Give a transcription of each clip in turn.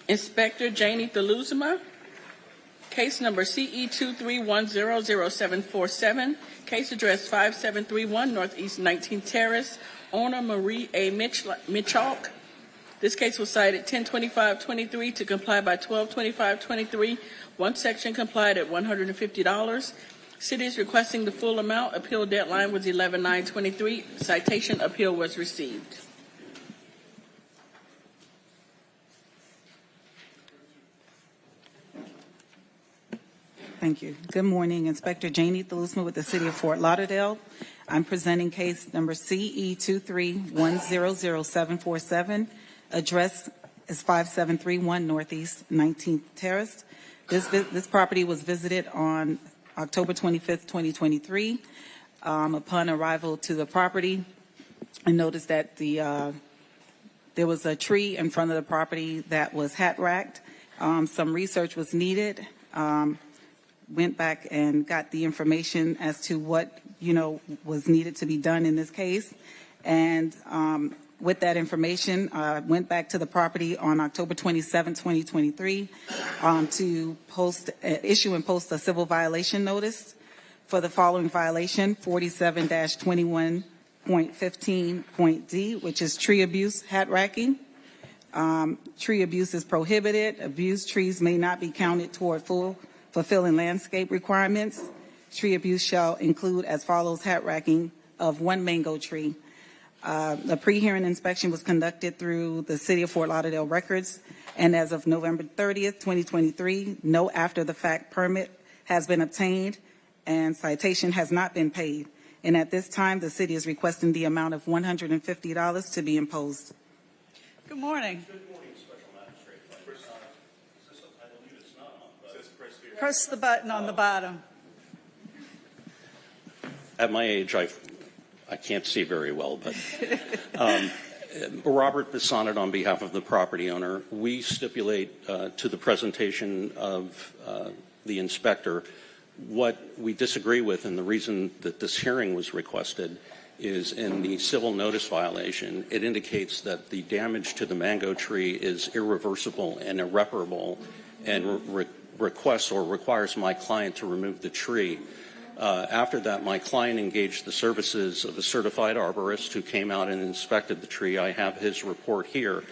Inspector Janie Theluzima. Case number CE 231000747. Case address 5731 Northeast 19th Terrace. Owner Marie A. Mitchalk. This case was cited 102523 to comply by 122523. One section complied at $150. City is requesting the full amount. Appeal deadline was 11/9/23. Citation appeal was received. Thank you. Good morning. Inspector Janie Theluzima with the City of Fort Lauderdale. I'm presenting case number CE 231000747. Address is 5731 Northeast 19th Terrace. This property was visited on October 25th, 2023. Upon arrival to the property, I noticed that there was a tree in front of the property that was hat-racked. Some research was needed. Went back and got the information as to what was needed to be done in this case, and with that information, went back to the property on October 27, 2023, to issue and post a civil violation notice for the following violation: 47-21.15.d, which is tree abuse, hat racking. Tree abuse is prohibited. Abused trees may not be counted toward fulfilling landscape requirements. Tree abuse shall include as follows: hat racking of one mango tree. A pre-hearing inspection was conducted through the City of Fort Lauderdale records, and as of November 30th, 2023, no after-the-fact permit has been obtained and citation has not been paid. And at this time, the city is requesting the amount of $150 to be imposed. Good morning. Good morning, Special Magistrate. I believe it's not on, but Press the button on the bottom. at my age, I can't see very well, but Robert Bissonnet on behalf of the property owner. We stipulate to the presentation of the inspector what we disagree with, and the reason that this hearing was requested is in the civil notice violation. It indicates that the damage to the mango tree is irreversible and irreparable, and requests or requires my client to remove the tree. After that, my client engaged the services of a certified arborist who came out and inspected the tree. I have his report here.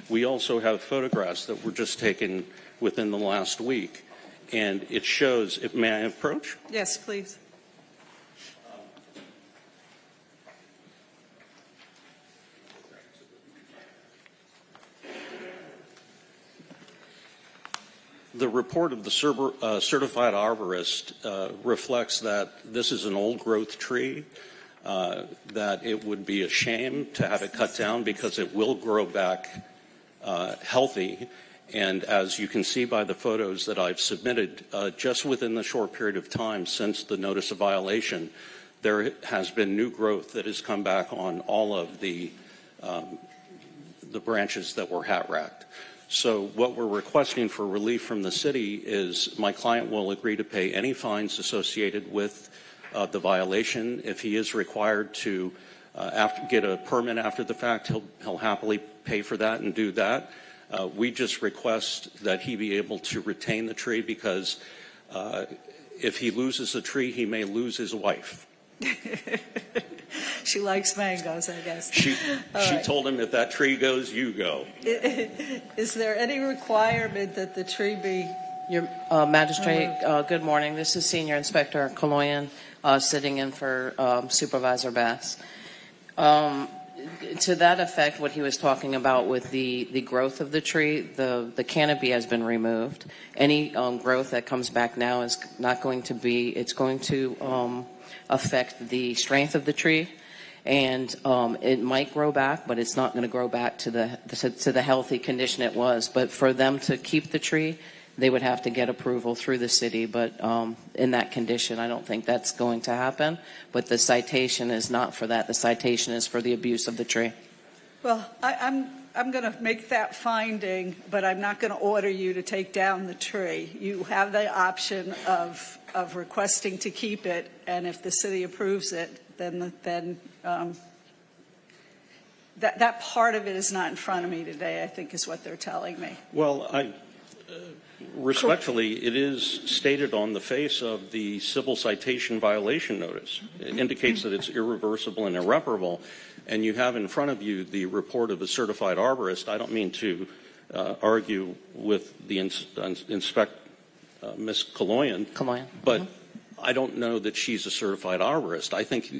We also have photographs that were just taken within the last week, and it shows. May I approach? Yes, please. The report of the certified arborist reflects that this is an old-growth tree, that it would be a shame to have it cut down because it will grow back healthy. And as you can see by the photos that I've submitted, just within the short period of time since the notice of violation, there has been new growth that has come back on all of the branches that were hat-racked. So what we're requesting for relief from the city is my client will agree to pay any fines associated with the violation. If he is required to get a permit after the fact, he'll happily pay for that and do that. We just request that he be able to retain the tree because if he loses the tree, he may lose his wife. She likes mangoes, I guess. She told him, if that tree goes, you go. Is there any requirement that the tree be? Your Magistrate, good morning. This is Senior Inspector Kaloyan sitting in for Supervisor Bass. To that effect, what he was talking about with the growth of the tree, the canopy has been removed. Any growth that comes back now is not going to be, it's going to affect the strength of the tree. And it might grow back, but it's not going to grow back to the healthy condition it was. But for them to keep the tree, they would have to get approval through the city. But in that condition, I don't think that's going to happen. But the citation is not for that. The citation is for the abuse of the tree. Well, I'm going to make that finding, but I'm not going to order you to take down the tree. You have the option of requesting to keep it, and if the city approves it, then that part of it is not in front of me today, I think is what they're telling me. Well, respectfully, it is stated on the face of the civil citation violation notice. It indicates that it's irreversible and irreparable, and you have in front of you the report of a certified arborist. I don't mean to argue with the Ms. Kaloyan, but I don't know that she's a certified arborist. I think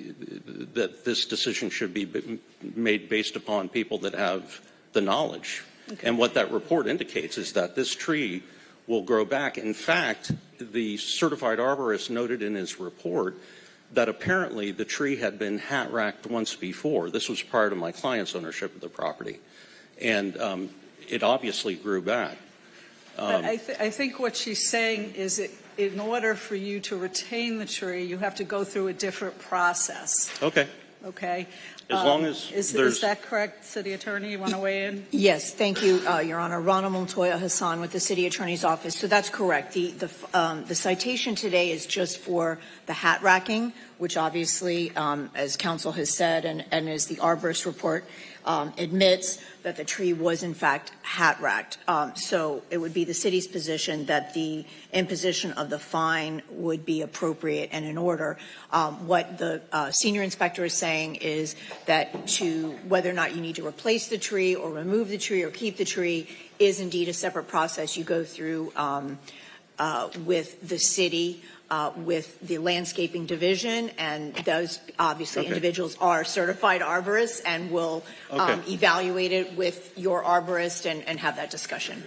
that this decision should be made based upon people that have the knowledge. Okay. And what that report indicates is that this tree will grow back. In fact, the certified arborist noted in his report that apparently the tree had been hat-racked once before. This was prior to my client's ownership of the property. And it obviously grew back. But I think what she's saying is that in order for you to retain the tree, you have to go through a different process. Okay. Okay. As long as is that correct, City Attorney? You want to weigh in? Yes, thank you, Your Honor. Ronald Montoya Hassan with the City Attorney's Office. So that's correct. The citation today is just for the hat racking, which obviously, as counsel has said, and as the arborist report admits, that the tree was in fact hat racked. So it would be the city's position that the imposition of the fine would be appropriate and in order. What the senior inspector is saying is that whether or not you need to replace the tree or remove the tree or keep the tree is indeed a separate process you go through with the city, with the landscaping division, and those obviously individuals are certified arborists and will evaluate it with your arborist and have that discussion.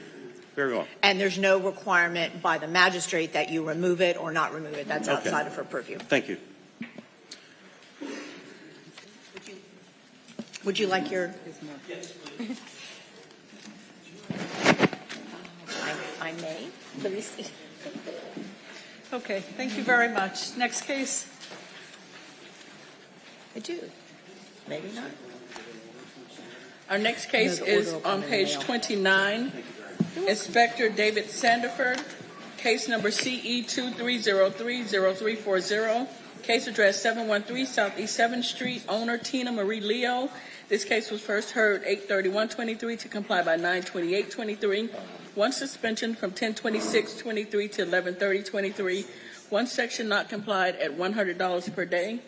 Very well. And there's no requirement by the magistrate that you remove it or not remove it. That's outside of her purview. Thank you. Would you like your? Yes, I may. Let me see. Okay, thank you very much. Next case. I do. Maybe not. Our next case is on page 29. Inspector David Sandiford, case number CE 23030340. Case address 713 Southeast 7th Street. Owner Tina Marie Leo. This case was first heard 8/31/23 to comply by 9/28/23. One suspension from 10/26/23 to 11/30/23. One section not complied at $100 per day.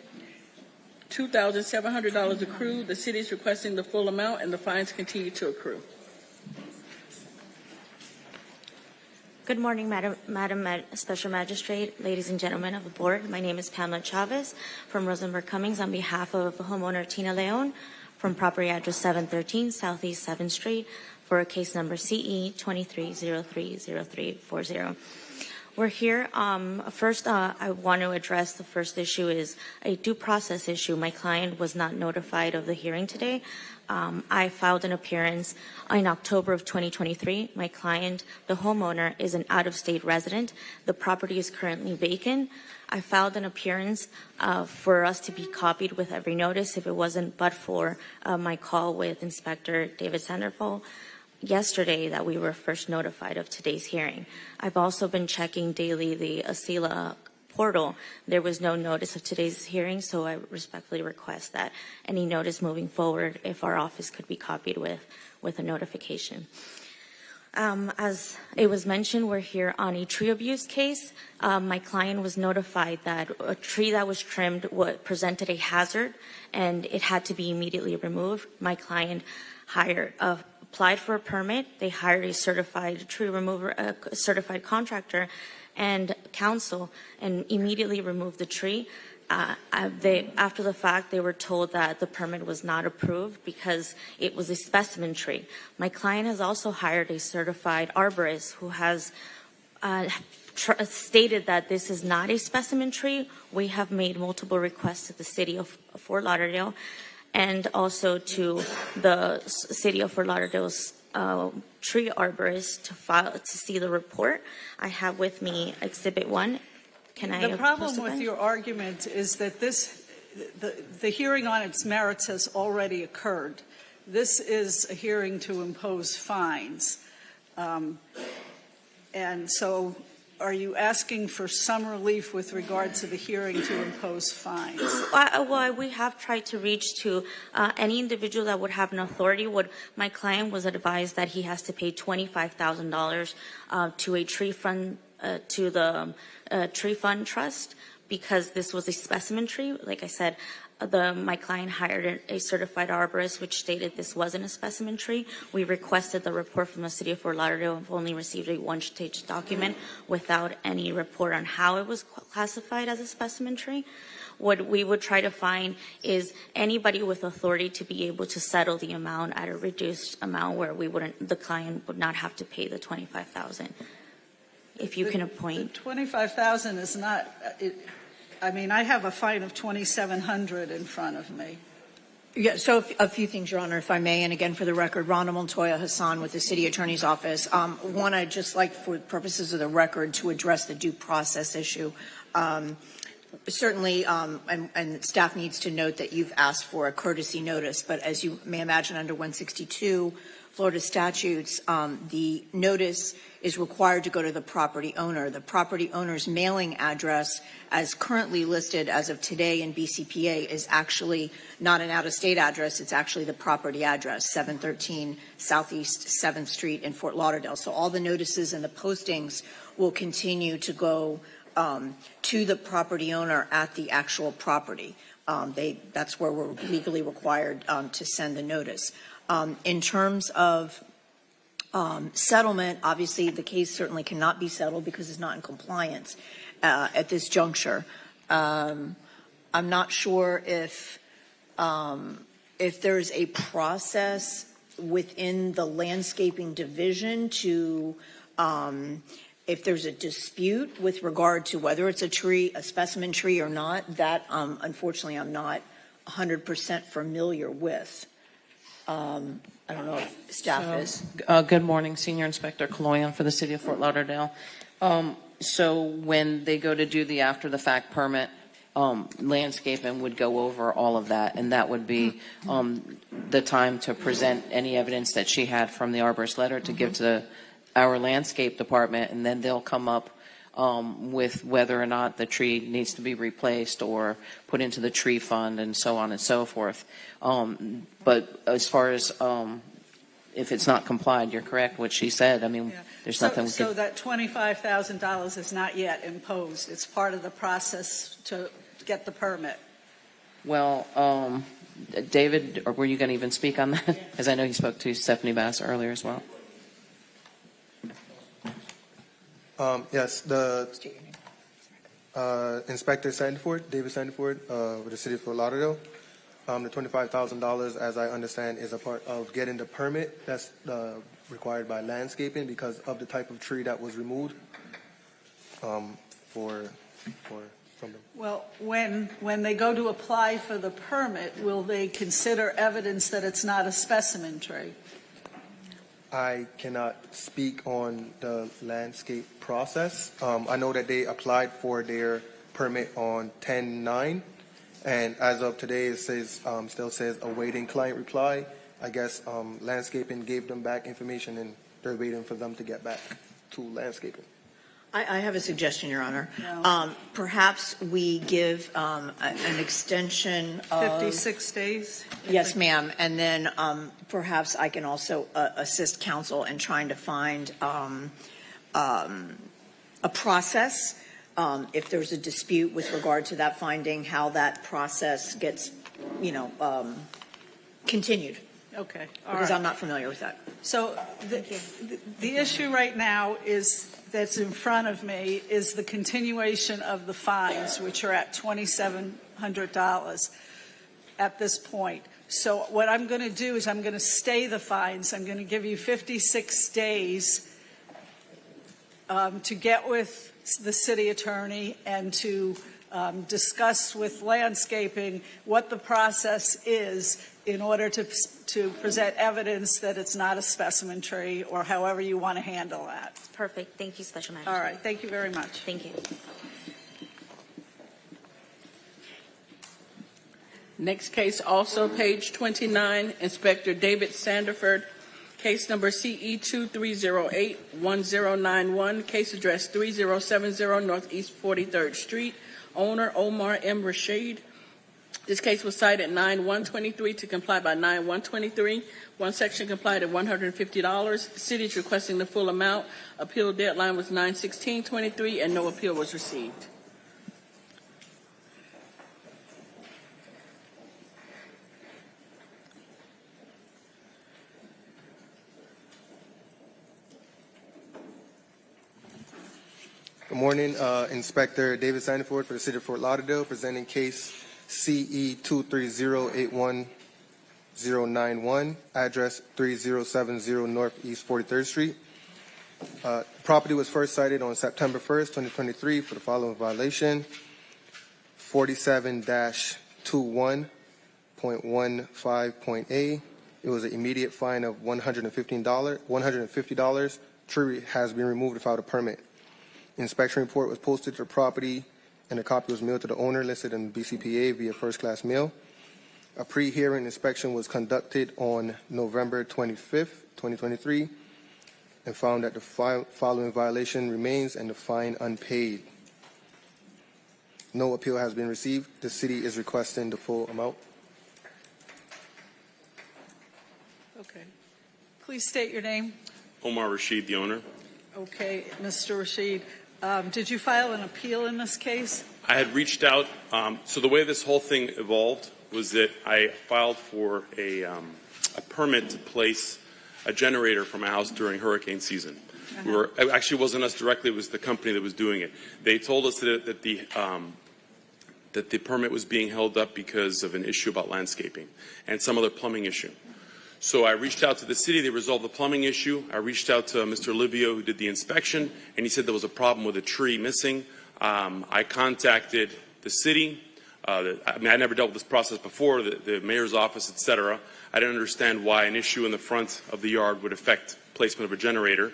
$2,700 accrued. The city is requesting the full amount, and the fines continue to accrue. Good morning, Madam Special Magistrate, ladies and gentlemen of the board. My name is Pamela Chavez from Rosenberg Cummings on behalf of homeowner Tina Leon from property address 713 Southeast 7th Street for a case number CE 23030340. We're here. First, I want to address the first issue is a due process issue. My client was not notified of the hearing today. I filed an appearance in October of 2023. My client, the homeowner, is an out-of-state resident. The property is currently vacant. I filed an appearance for us to be copied with every notice if it wasn't but for my call with Inspector David Sanderford yesterday that we were first notified of today's hearing. I've also been checking daily the ASILA portal. There was no notice of today's hearing, so I respectfully request that any notice moving forward, if our office could be copied with a notification. As it was mentioned, we're here on a tree abuse case. My client was notified that a tree that was trimmed presented a hazard and it had to be immediately removed. My client applied for a permit. They hired a certified tree remover, a certified contractor and counsel, and immediately removed the tree. After the fact, they were told that the permit was not approved because it was a specimen tree. My client has also hired a certified arborist who has stated that this is not a specimen tree. We have made multiple requests to the city of Fort Lauderdale and also to the city of Fort Lauderdale's tree arborist to see the report. I have with me Exhibit 1. The problem with your argument is that the hearing on its merits has already occurred. This is a hearing to impose fines. And so are you asking for some relief with regard to the hearing to impose fines? Well, we have tried to reach to any individual that would have an authority. My client was advised that he has to pay $25,000 to a tree fund, to the tree fund trust, because this was a specimen tree. Like I said, my client hired a certified arborist, which stated this wasn't a specimen tree. We requested the report from the city of Fort Lauderdale and only received a one-page document without any report on how it was classified as a specimen tree. What we would try to find is anybody with authority to be able to settle the amount at a reduced amount where the client would not have to pay the $25,000. If you can appoint. The $25,000 is not. I mean, I have a fine of $2,700 in front of me. Yeah, so a few things, Your Honor, if I may, and again for the record, Rana Montoya Hassan with the City Attorney's Office. One, I'd just like, for purposes of the record, to address the due process issue. Certainly, and staff needs to note that you've asked for a courtesy notice, but as you may imagine, under 162 Florida statutes, the notice is required to go to the property owner. The property owner's mailing address, as currently listed as of today in BCPA, is actually not an out-of-state address. It's actually the property address, 713 Southeast 7th Street in Fort Lauderdale. So all the notices and the postings will continue to go to the property owner at the actual property. That's where we're legally required to send the notice. In terms of settlement, obviously the case certainly cannot be settled because it's not in compliance at this juncture. I'm not sure if there's a process within the landscaping division to if there's a dispute with regard to whether it's a tree, a specimen tree or not. That unfortunately I'm not 100% familiar with. I don't know if staff is. Good morning, Senior Inspector Kaloyan for the City of Fort Lauderdale. So when they go to do the after-the-fact permit, landscaping would go over all of that, and that would be the time to present any evidence that she had from the arborist letter to give to our landscape department, and then they'll come up with whether or not the tree needs to be replaced or put into the tree fund and so on and so forth. But as far as if it's not complied, you're correct what she said. I mean, there's nothing. So that $25,000 is not yet imposed. It's part of the process to get the permit. Well, David, or were you going to even speak on that? Because I know you spoke to Stephanie Bass earlier as well. Yes, the Inspector Sandiford, David Sandiford, with the City of Fort Lauderdale. The $25,000, as I understand, is a part of getting the permit that's required by landscaping because of the type of tree that was removed from them. Well, when they go to apply for the permit, will they consider evidence that it's not a specimen tree? I cannot speak on the landscape process. I know that they applied for their permit on 10/9, and as of today, it says still says awaiting client reply. I guess landscaping gave them back information, and they're waiting for them to get back to landscaping. I have a suggestion, Your Honor. No. Perhaps we give an extension of 56 days? Yes, ma'am. And then perhaps I can also assist counsel in trying to find a process if there's a dispute with regard to that finding, how that process gets, continued. Okay. Because I'm not familiar with that. So the issue right now that's in front of me is the continuation of the fines, which are at $2,700 at this point. So what I'm going to do is I'm going to stay the fines. I'm going to give you 56 days to get with the city attorney and to discuss with landscaping what the process is in order to present evidence that it's not a specimen tree, or however you want to handle that. Perfect. Thank you, Special Magistrate. All right. Thank you very much. Thank you. Next case, also page 29, Inspector David Sandiford, Case number CE 2308-1091, case address 3070 Northeast 43rd Street, owner Omar M. Rashid. This case was cited 9/123 to comply by 9/123. One section complied at $150. The city is requesting the full amount. Appeal deadline was 9/16/23, and no appeal was received. Good morning, Inspector David Sandiford for the City of Fort Lauderdale, presenting case CE 23081-091, address 3070 Northeast 43rd Street. Property was first cited on September 1st, 2023 for the following violation: 47-21.15.A. It was an immediate fine of $150. Tree has been removed without a permit. Inspection report was posted to the property, and a copy was mailed to the owner listed in BCPA via first-class mail. A pre-hearing inspection was conducted on November 25th, 2023, and found that the following violation remains and the fine unpaid. No appeal has been received. The city is requesting the full amount. Okay. Please state your name. Omar Rashid, the owner. Okay, Mr. Rashid. Did you file an appeal in this case? I had reached out. So the way this whole thing evolved was that I filed for a permit to place a generator for my house during hurricane season. It actually wasn't us directly; it was the company that was doing it. They told us that the permit was being held up because of an issue about landscaping and some other plumbing issue. So I reached out to the city. They resolved the plumbing issue. I reached out to Mr. Livio, who did the inspection, and he said there was a problem with a tree missing. I contacted the city. I never dealt with this process before, the mayor's office, etc. I didn't understand why an issue in the front of the yard would affect placement of a generator.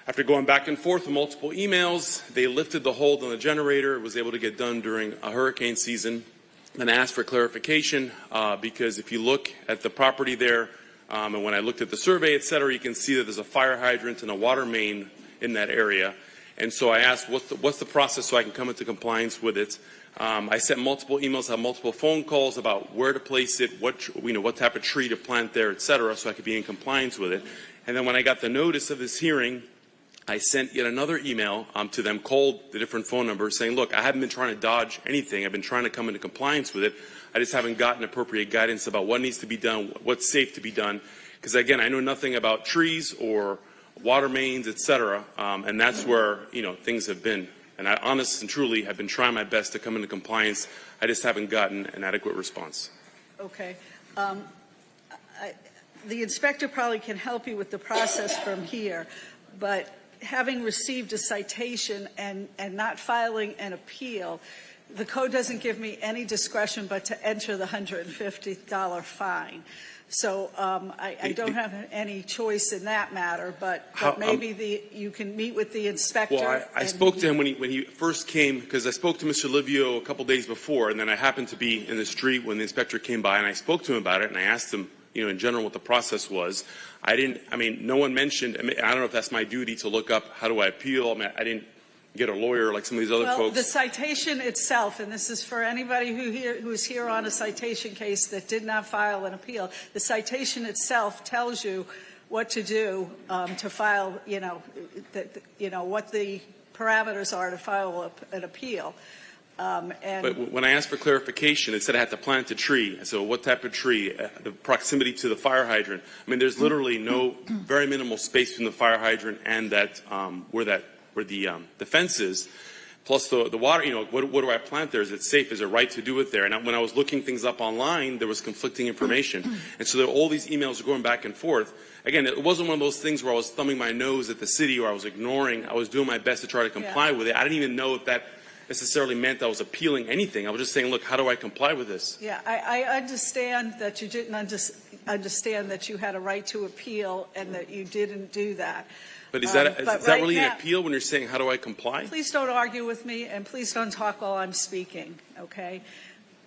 After going back and forth with multiple emails, they lifted the hold on the generator. It was able to get done during a hurricane season. Then I asked for clarification because if you look at the property there, and when I looked at the survey, et cetera, you can see that there's a fire hydrant and a water main in that area. And so I asked, what's the process so I can come into compliance with it? I sent multiple emails, had multiple phone calls about where to place it, what type of tree to plant there, et cetera, so I could be in compliance with it. And then when I got the notice of this hearing, I sent yet another email to them, called the different phone numbers, saying, look, I haven't been trying to dodge anything. I've been trying to come into compliance with it. I just haven't gotten appropriate guidance about what needs to be done, what's safe to be done. Because, again, I know nothing about trees or water mains, et cetera, and that's where, things have been. And I honestly and truly have been trying my best to come into compliance. I just haven't gotten an adequate response. Okay. The inspector probably can help you with the process from here, but having received a citation and not filing an appeal, the code doesn't give me any discretion but to enter the $150 fine. So I don't have any choice in that matter, but maybe you can meet with the inspector. Well, I spoke to him when he first came, because I spoke to Mr. Livio a couple days before, and then I happened to be in the street when the inspector came by, and I spoke to him about it, and I asked him, in general what the process was. No one mentioned, I don't know if that's my duty to look up how do I appeal. I didn't get a lawyer like some of these other folks. The citation itself, and this is for anybody who is here on a citation case that did not file an appeal, the citation itself tells you what to do to file, what the parameters are to file an appeal. But when I asked for clarification, it said I had to plant a tree. I said, well, what type of tree? The proximity to the fire hydrant. There's literally very minimal space between the fire hydrant and that where the fence is, plus the water. What do I plant there? Is it safe? Is it right to do it there? And when I was looking things up online, there was conflicting information, and so all these emails are going back and forth. Again, it wasn't one of those things where I was thumbing my nose at the city or I was ignoring. I was doing my best to try to comply with it. I didn't even know if that necessarily meant I was appealing anything. I was just saying, look, how do I comply with this? Yeah, I understand that you didn't understand that you had a right to appeal and that you didn't do that. But is that really an appeal when you're saying, how do I comply? Please don't argue with me, and please don't talk while I'm speaking, okay?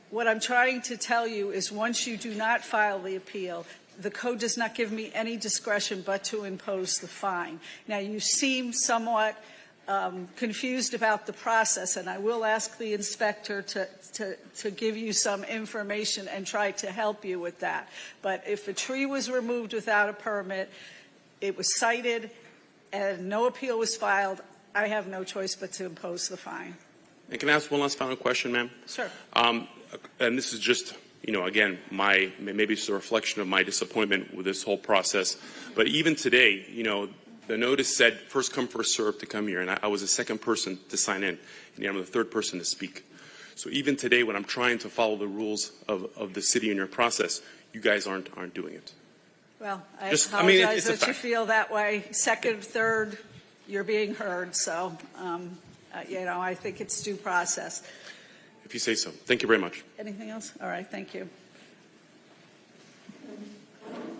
What I'm trying to tell you is once you do not file the appeal, the code does not give me any discretion but to impose the fine. Now, you seem somewhat confused about the process, and I will ask the inspector to give you some information and try to help you with that. But if a tree was removed without a permit, it was cited, and no appeal was filed, I have no choice but to impose the fine. And can I ask one last final question, ma'am? Sure. And this is just, again, maybe it's a reflection of my disappointment with this whole process. But even today, the notice said first come, first served to come here, and I was the second person to sign in, and I'm the third person to speak. So even today, when I'm trying to follow the rules of the city in your process, you guys aren't doing it. Well, I it's apologize a that you fact. feel that way. Second, third, you're being heard, so, I think it's due process. If you say so. Thank you very much. Anything else? All right, thank you.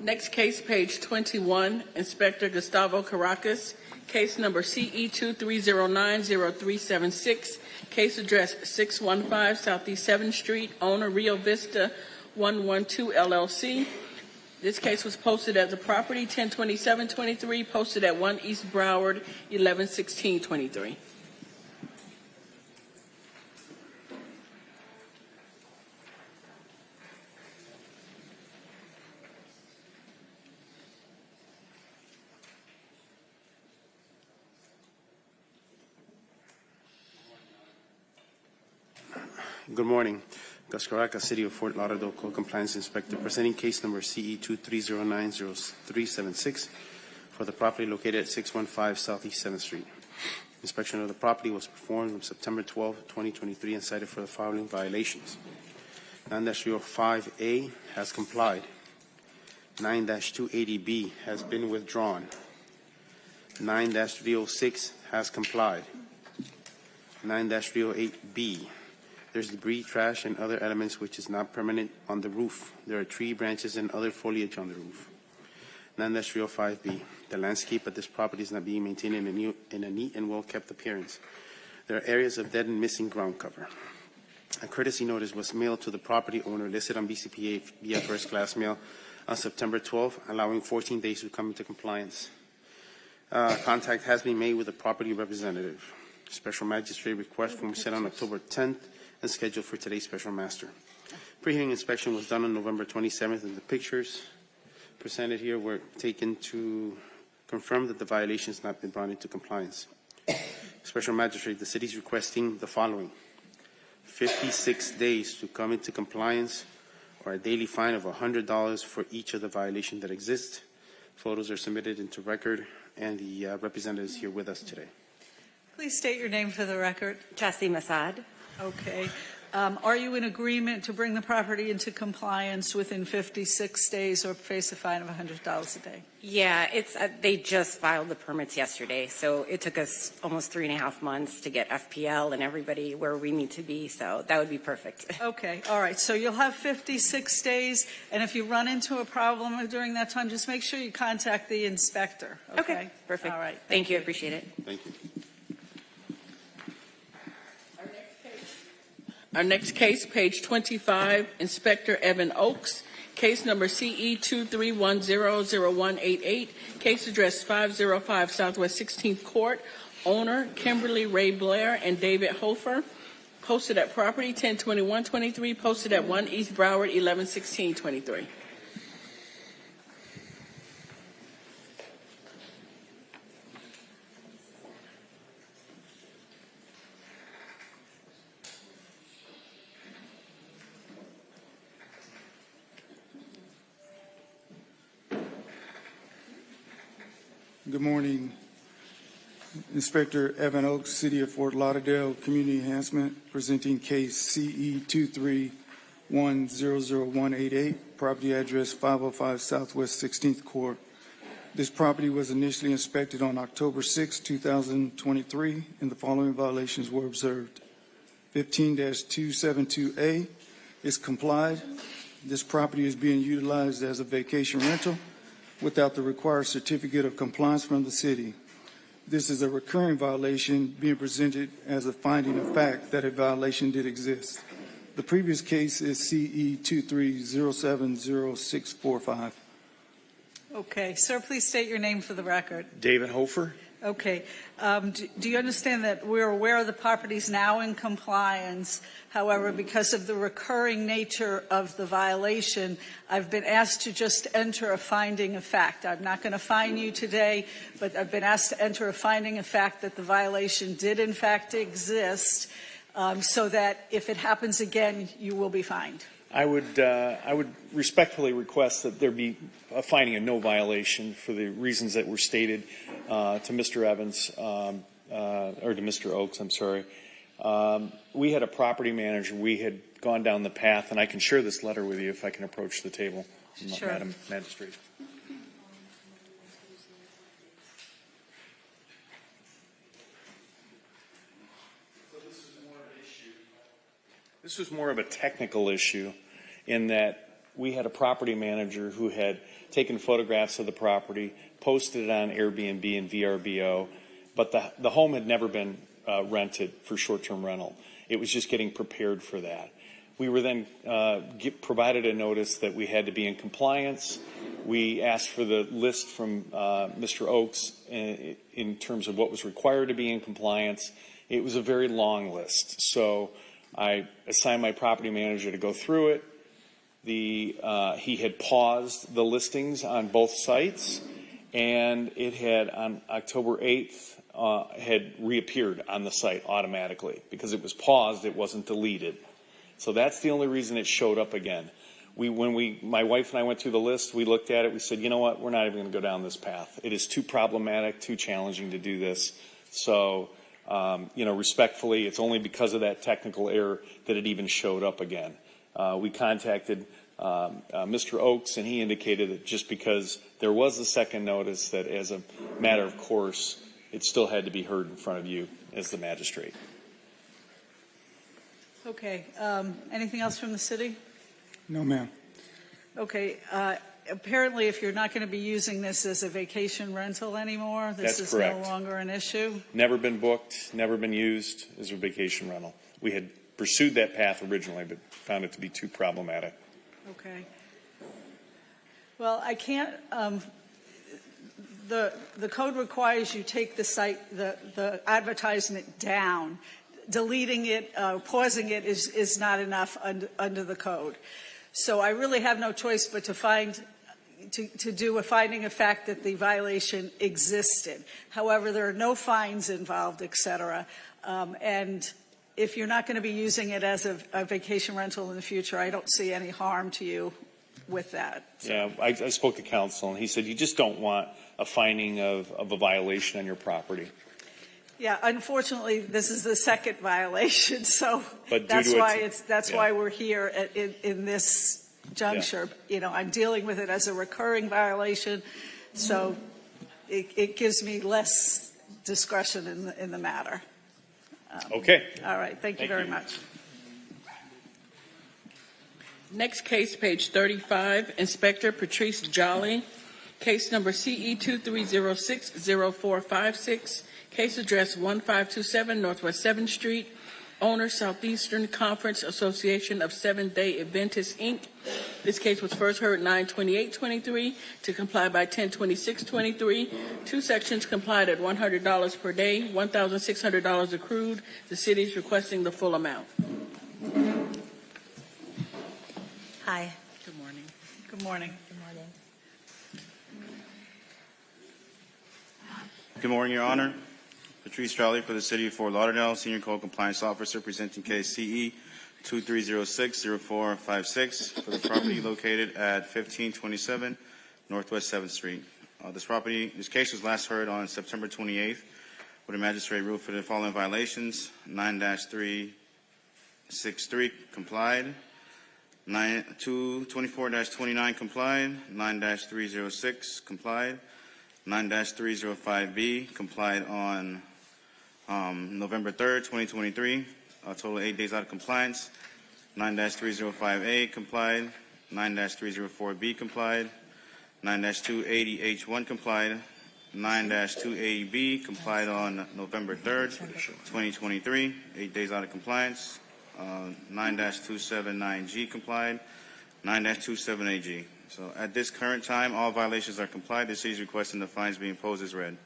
Next case, page 21, Inspector Gustavo Caracas, case number CE 23090376, case address 615 Southeast 7th Street, owner Rio Vista 112 LLC. This case was posted as a property 10/27/23, posted at 1 East Broward 11/16/23. Good morning. Gus Caracas, City of Fort Lauderdale Code Compliance Inspector, presenting case number CE 23090376 for the property located at 615 Southeast 7th Street. Inspection of the property was performed on September 12, 2023 and cited for the following violations. 9-305A has complied. 9-280B has been withdrawn. 9-306 has complied. 9-308B. There's debris, trash, and other elements which is not permanent on the roof. There are tree branches and other foliage on the roof. 9-305B. The landscape of this property is not being maintained in a neat and well-kept appearance. There are areas of dead and missing ground cover. A courtesy notice was mailed to the property owner listed on BCPA via first class mail on September 12, allowing 14 days to come into compliance. Contact has been made with the property representative. Special magistrate request form set on October 10th and scheduled for today's special master. Pre-hearing inspection was done on November 27th, and the pictures presented here were taken to confirm that the violation has not been brought into compliance. Special magistrate, the city is requesting the following: 56 days to come into compliance, or a daily fine of $100 for each of the violations that exist. Photos are submitted into record, and the representative is here with us today. Please state your name for the record. Chassi Masad. Okay. Are you in agreement to bring the property into compliance within 56 days or face a fine of $100 a day? Yeah, they just filed the permits yesterday, so it took us almost 3.5 months to get FPL and everybody where we need to be, so that would be perfect. Okay, all right. So you'll have 56 days, and if you run into a problem during that time, just make sure you contact the inspector. Okay, perfect. All right. Thank you. I appreciate it. Thank you. Our next case, page 25, Inspector Evan Oakes, case number CE 23100188, case address 505 Southwest 16th Court, owner Kimberly Ray Blair and David Hofer, posted at property 10/21/23, posted at 1 East Broward 11/16/23. Good morning. Inspector Evan Oakes, City of Fort Lauderdale, Community Enhancement, presenting case CE 23100188, property address 505 Southwest 16th Court. This property was initially inspected on October 6, 2023, and the following violations were observed. 15-272A is complied. This property is being utilized as a vacation rental without the required certificate of compliance from the city. This is a recurring violation being presented as a finding of fact that a violation did exist. The previous case is CE 23070645. Okay, sir, please state your name for the record. David Hofer. Okay. Do you understand that we're aware of the properties now in compliance? However, because of the recurring nature of the violation, I've been asked to just enter a finding of fact. I'm not going to fine you today, but I've been asked to enter a finding of fact that the violation did in fact exist, so that if it happens again, you will be fined. I would respectfully request that there be a finding of no violation for the reasons that were stated to Mr. Evans, or to Mr. Oakes, I'm sorry. We had a property manager. We had gone down the path, and I can share this letter with you if I can approach the table, Sure. Madam Magistrate. This was more of a technical issue in that we had a property manager who had taken photographs of the property, posted it on Airbnb and VRBO, but the home had never been rented for short-term rental. It was just getting prepared for that. We were then provided a notice that we had to be in compliance. We asked for the list from Mr. Oakes in terms of what was required to be in compliance. It was a very long list. So I assigned my property manager to go through it. He had paused the listings on both sites, and it had on October 8th had reappeared on the site automatically. Because it was paused, it wasn't deleted. So that's the only reason it showed up again. My wife and I went through the list, we looked at it, we said, you know what, we're not even going to go down this path. It is too problematic, too challenging to do this. So respectfully, it's only because of that technical error that it even showed up again. We contacted Mr. Oakes, and he indicated that just because there was a second notice, that as a matter of course, it still had to be heard in front of you as the magistrate. Okay. Anything else from the city? No, ma'am. Okay. Apparently, if you're not going to be using this as a vacation rental anymore, this That's is correct. no longer an issue? Never been booked, never been used as a vacation rental. We had pursued that path originally, but found it to be too problematic. Okay. Well, I can't. The code requires you take the site, the advertisement down. Deleting it, pausing it is not enough under the code. So I really have no choice but to do a finding of fact that the violation existed. However, there are no fines involved, et cetera. And if you're not going to be using it as a vacation rental in the future, I don't see any harm to you with that. So. Yeah, I spoke to counsel, and he said you just don't want a finding of a violation on your property. Yeah, unfortunately, this is the second violation, so But that's why we're here in this juncture. Yeah. You know, I'm dealing with it as a recurring violation, so it gives me less discretion in the matter. Okay. All right. Thank you very much. Next case, page 35, Inspector Patrice Jolly. Case number CE 2306-0456. Case address 1527 Northwest 7th Street. Owner, Southeastern Conference Association of Seventh-day Adventists, Inc. This case was first heard 9/28/23 to comply by 10/26/23. Two sections complied at $100 per day, $1,600 accrued. The city is requesting the full amount. Hi. Good morning. Good morning. Good morning. Good morning, Your Honor. Patrice Jolly for the City of Fort Lauderdale, Senior Code Compliance Officer, presenting case CE 2306-0456 for the property located at 1527 Northwest 7th Street. This case was last heard on September 28th, where the magistrate ruled for the following violations: 9-363 complied, 24-29 complied, 9-306 complied, 9-305B complied on November 3rd, 2023, a total of 8 days out of compliance. 9-305A complied, 9-304B complied, 9-280H1 complied, 9-280B complied on November 3rd, 2023, 8 days out of compliance. 9-279G complied, 9-278G. So at this current time, all violations are complied. The city is requesting the fines be imposed as read.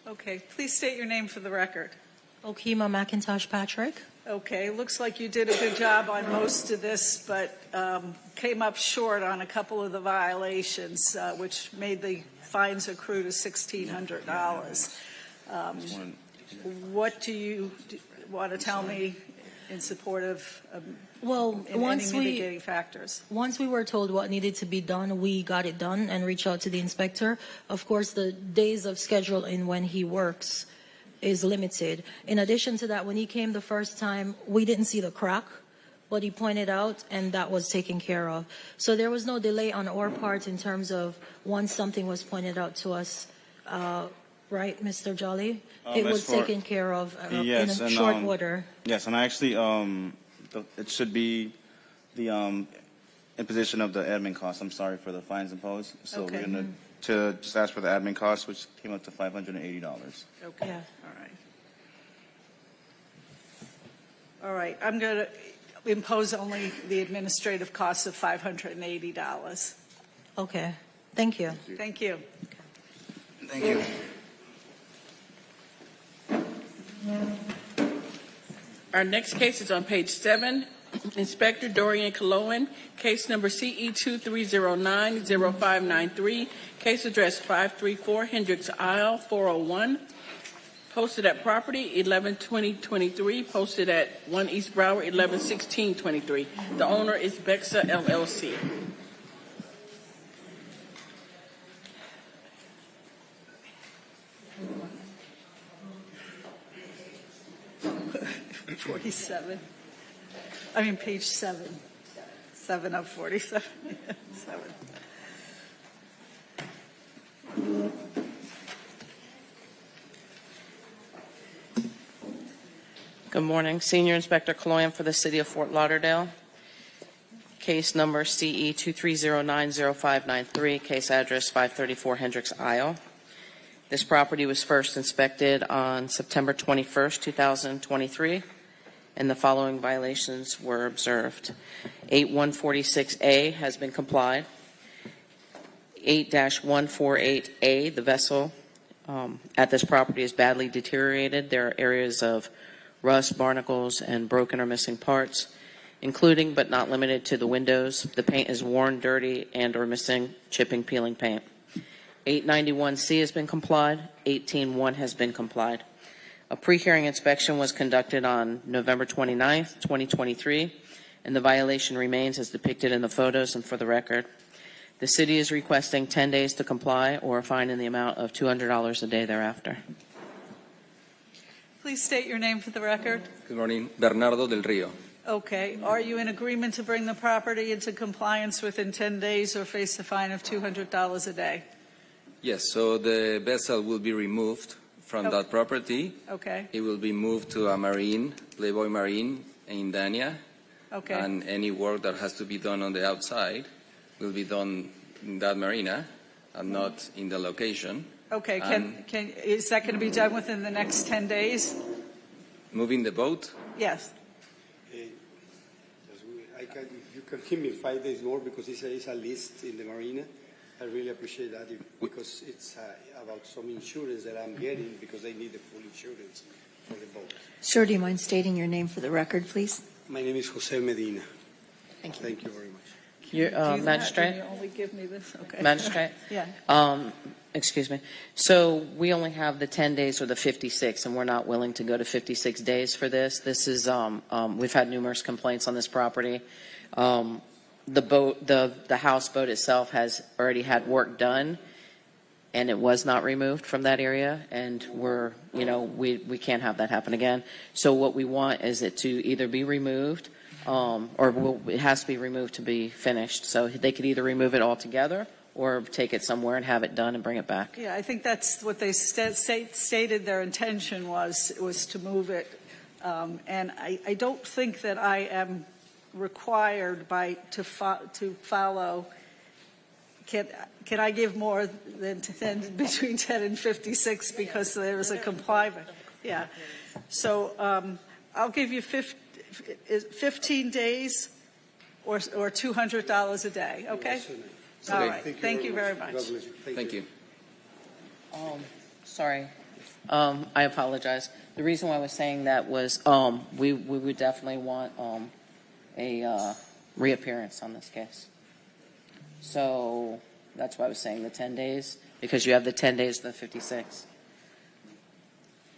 Okay, please state your name for the record. Okima McIntosh Patrick. Okay, looks like you did a good job on most of this, but came up short on a couple of the violations, which made the fines accrue to $1,600. What do you want to tell me in support of any mitigating factors? Once we were told what needed to be done, we got it done and reached out to the inspector. Of course, the days of schedule in when he works is limited. In addition to that, when he came the first time, we didn't see the crack, but he pointed out, and that was taken care of. So there was no delay on our part in terms of once something was pointed out to us, right, Mr. Jolly? It was taken care of in a short order. Yes, and actually, it should be the imposition of the admin costs. I'm sorry for the fines imposed. So we're going to just ask for the admin costs, which came up to $580. Okay. Yeah. All right. I'm going to impose only the administrative costs of $580. Okay. Thank you. Thank you. Thank you. Our next case is on page 7. Inspector Dorian Coloan, case number CE 2309-0593, case address 534 Hendricks Isle, 401. Posted at property 11/20/23, posted at 1 East Broward 11/16/23. The owner is Bexa LLC. Page 7. 7 of 47. 7. Good morning. Senior Inspector Coloan for the City of Fort Lauderdale. Case number CE 2309-0593, case address 534 Hendricks Isle. This property was first inspected on September 21st, 2023, and the following violations were observed. 8146A has been complied. 8-148A, the vessel at this property is badly deteriorated. There are areas of rust, barnacles, and broken or missing parts, including but not limited to the windows. The paint is worn, dirty, and or missing chipping, peeling paint. 891C has been complied. 181 has been complied. A pre-hearing inspection was conducted on November 29th, 2023, and the violation remains as depicted in the photos and for the record. The city is requesting 10 days to comply or a fine in the amount of $200 a day thereafter. Please state your name for the record. Good morning. Bernardo del Rio. Okay. Are you in agreement to bring the property into compliance within 10 days or face a fine of $200 a day? Yes, so the vessel will be removed from that property. Okay. It will be moved to a marine, Playboy Marine in Dania. Okay. And any work that has to be done on the outside will be done in that marina and not in the location. Okay. Is that going to be done within the next 10 days? Moving the boat? Yes. If you can give me 5 days more because it's a list in the marina, I really appreciate that because it's about some insurance that I'm getting because I need the full insurance for the boat. Sir, do you mind stating your name for the record, please? My name is Jose Medina. Thank you. Thank you very much. Magistrate? You only give me this? Okay. Magistrate? Yeah. Excuse me. So we only have the 10 days or the 56, and we're not willing to go to 56 days for this. This is, we've had numerous complaints on this property. The boat, the houseboat itself has already had work done, and it was not removed from that area, and we can't have that happen again. So what we want is it to either be removed, it has to be removed to be finished. So they could either remove it altogether or take it somewhere and have it done and bring it back. Yeah, I think that's what they stated their intention was to move it. And I don't think that I am required to follow. Can I give more than 10, between 10 and 56 because there was a compliance? Yeah. So I'll give you 15 days or $200 a day. Okay. All Okay. right, thank you very much. God bless you. Thank you. Sorry. I apologize. The reason why I was saying that was we would definitely want a reappearance on this case. So that's why I was saying the 10 days, because you have the 10 days to the 56.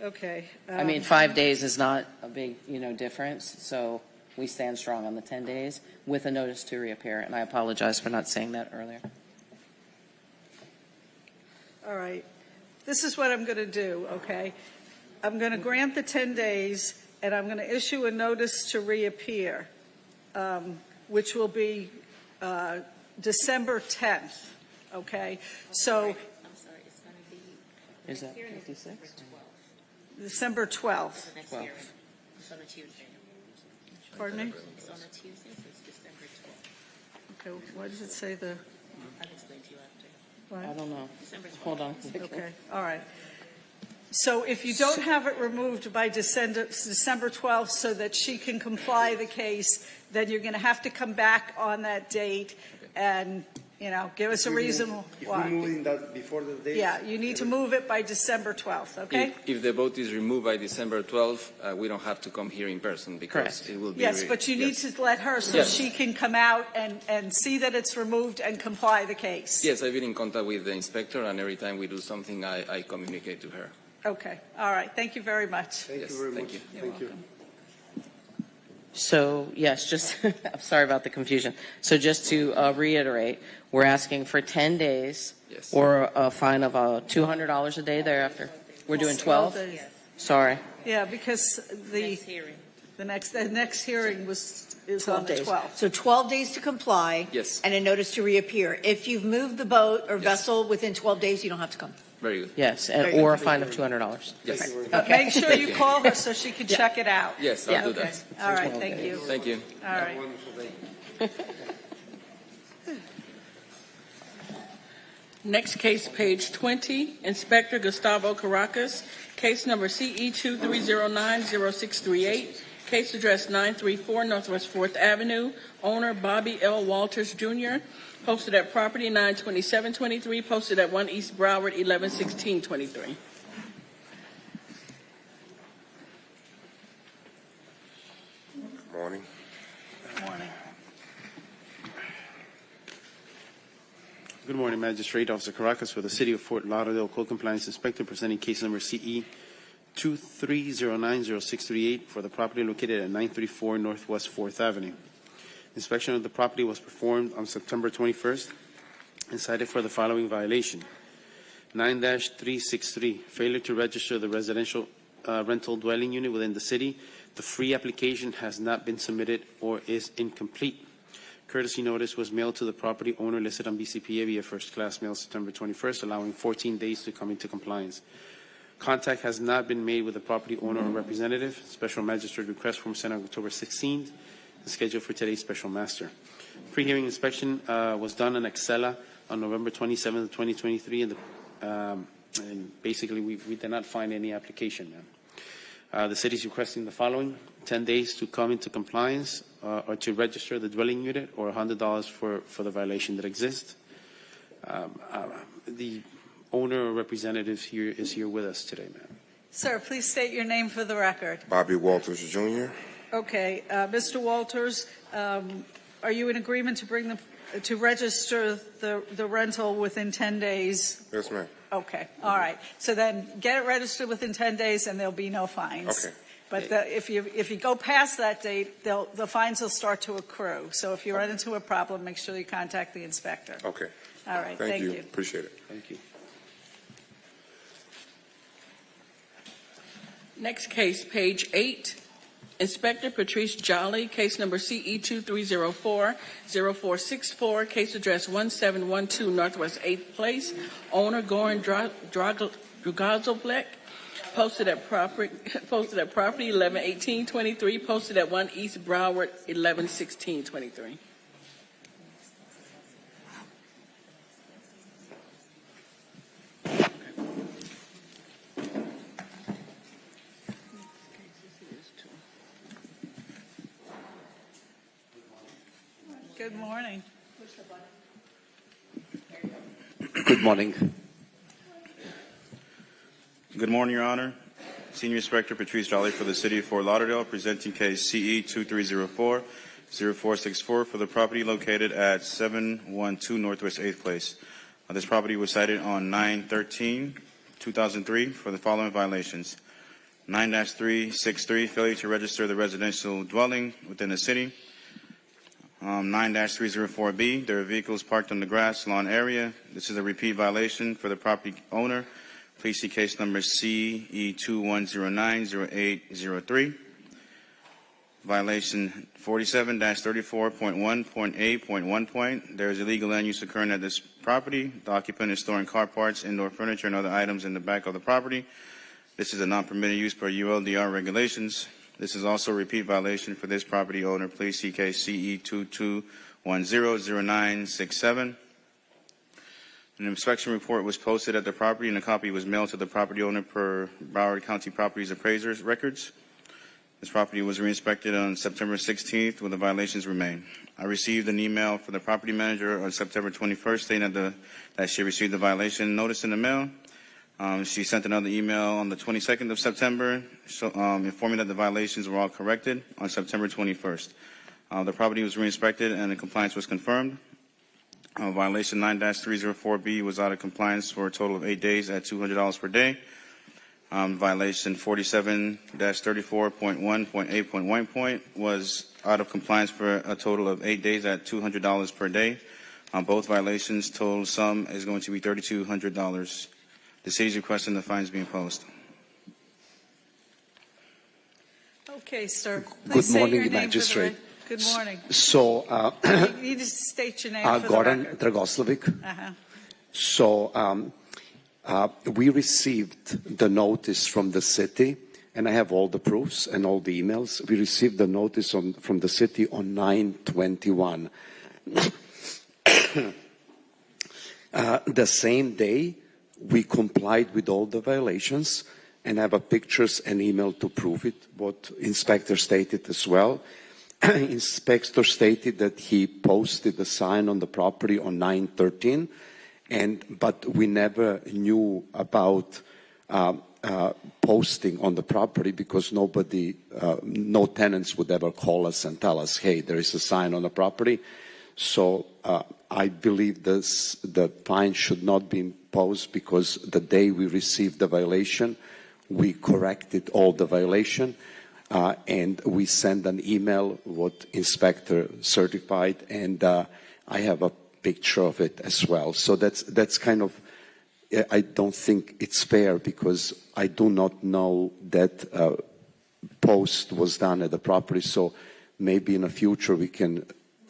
Okay. I mean, 5 days is not a big, difference. So we stand strong on the 10 days with a notice to reappear. And I apologize for not saying that earlier. All right. This is what I'm going to do, okay? I'm going to grant the 10 days, and I'm going to issue a notice to reappear, which will be December 10th, okay? So I'm sorry, it's going to be. Is that 56? December 12th. Next 12th. hearing. It's on a Tuesday. Pardon me? It's on a Tuesday, so it's December 12th. Okay, why does it say the, I'll explain to you after. what? I don't know. December 12th. Hold on. Okay, all right. So if you don't have it removed by December 12th so that she can comply the case, then you're going to have to come back on that date and, give us a reasonable. If we're moving that before the date. Yeah, you need to move it by December 12th, okay? If the vote is removed by December 12th, we don't have to come here in person because Correct. it will be. Yes, but you need to let her so Yes. she can come out and see that it's removed and comply the case. Yes, I've been in contact with the inspector, and every time we do something, I communicate to her. Okay, all right. Thank you very much. Thank Yes, you very thank much. you. Thank you. So, yes, just, I'm sorry about the confusion. So just to reiterate, we're asking for 10 days Yes. or a fine of $200 a day thereafter. We're doing 12? days. Sorry. Yeah, because Next hearing. the next hearing is on 12 the days. 12th. So 12 days to comply. Yes. And a notice to reappear. If you've moved the boat or vessel within 12 days, you don't have to come. Very good. Yes, Very good. or a fine of $200. Yes. But make sure you call her so she can check it out. Yes, I'll do Okay. that. All right, thank you. Thank you. All right. Next case, page 20, Inspector Gustavo Caracas, case number CE 23090638, case address 934 Northwest 4th Avenue, owner Bobby L. Walters, Jr., posted at property 92723, posted at 1 East Broward 111623. Morning. Morning. Good morning, Magistrate. Officer Caracas for the City of Fort Lauderdale Code Compliance Inspector presenting case number CE 23090638 for the property located at 934 Northwest 4th Avenue. Inspection of the property was performed on September 21st and cited for the following violation. 9-363, failure to register the residential rental dwelling unit within the city. The free application has not been submitted or is incomplete. Courtesy notice was mailed to the property owner listed on BCPA via first class mail September 21st, allowing 14 days to come into compliance. Contact has not been made with the property owner or representative. Special magistrate request form sent on October 16th and scheduled for today's special master. Pre-hearing inspection was done in Excella on November 27th, 2023, and basically we did not find any application, ma'am. The city is requesting the following: 10 days to come into compliance or to register the dwelling unit, or $100 for the violation that exists. The owner or representative here is here with us today, ma'am. Sir, please state your name for the record. Bobby Walters Jr. Okay, Mr. Walters, are you in agreement to register the rental within 10 days? Yes, ma'am. Okay, all right. So then get it registered within 10 days and there'll be no fines. Okay. But if you go past that date, the fines will start to accrue. So if you run into a problem, make sure you contact the inspector. Okay. All right, Thank you. you. Appreciate it. Thank you. Next case, page 8, Inspector Patrice Jolly, case number CE 2304-0464, case address 1712 Northwest 8th Place, owner Goran Dragazolek, posted at property 111823, posted at 1 East Broward 111623. Good morning. Good morning. Good morning, Your Honor. Senior Inspector Patrice Jolly for the City of Fort Lauderdale, presenting case CE 2304-0464 for the property located at 712 Northwest 8th Place. This property was cited on 9/13/2003 for the following violations. 9-363, failure to register the residential dwelling within the city. 9-304B, there are vehicles parked on the grass lawn area. This is a repeat violation for the property owner. Please see case number CE 2109-0803. Violation 47-34.1.8.1. There is illegal land use occurring at this property. The occupant is storing car parts, indoor furniture, and other items in the back of the property. This is a non-permitted use per ULDR regulations. This is also a repeat violation for this property owner. Please see case CE 2210-0967. An inspection report was posted at the property, and a copy was mailed to the property owner per Broward County Properties Appraiser's records. This property was re-inspected on September 16th, where the violations remain. I received an email from the property manager on September 21st stating that she received the violation notice in the mail. She sent another email on the 22nd of September, informing that the violations were all corrected on September 21st. The property was re-inspected and the compliance was confirmed. Violation 9-304B was out of compliance for a total of 8 days at $200 per day. Violation 47-34.1.8.1 was out of compliance for a total of 8 days at $200 per day. Both violations, total sum is going to be $3,200. The city is requesting the fines be imposed. Okay, sir. Good morning, Magistrate. Good morning. So, you need to state your name for Goran the record. Dragoslovic. Uh-huh. So, we received the notice from the city, and I have all the proofs and all the emails. We received the notice from the city on 9/21. The same day, we complied with all the violations, and I have pictures and email to prove it, what Inspector stated as well. Inspector stated that he posted a sign on the property on 9/13, but we never knew about posting on the property because no tenants would ever call us and tell us, hey, there is a sign on the property. So I believe the fine should not be imposed because the day we received the violation, we corrected all the violation. And we send an email what inspector certified, and I have a picture of it as well. So that's kind of, I don't think it's fair because I do not know that post was done at the property. So maybe in the future we can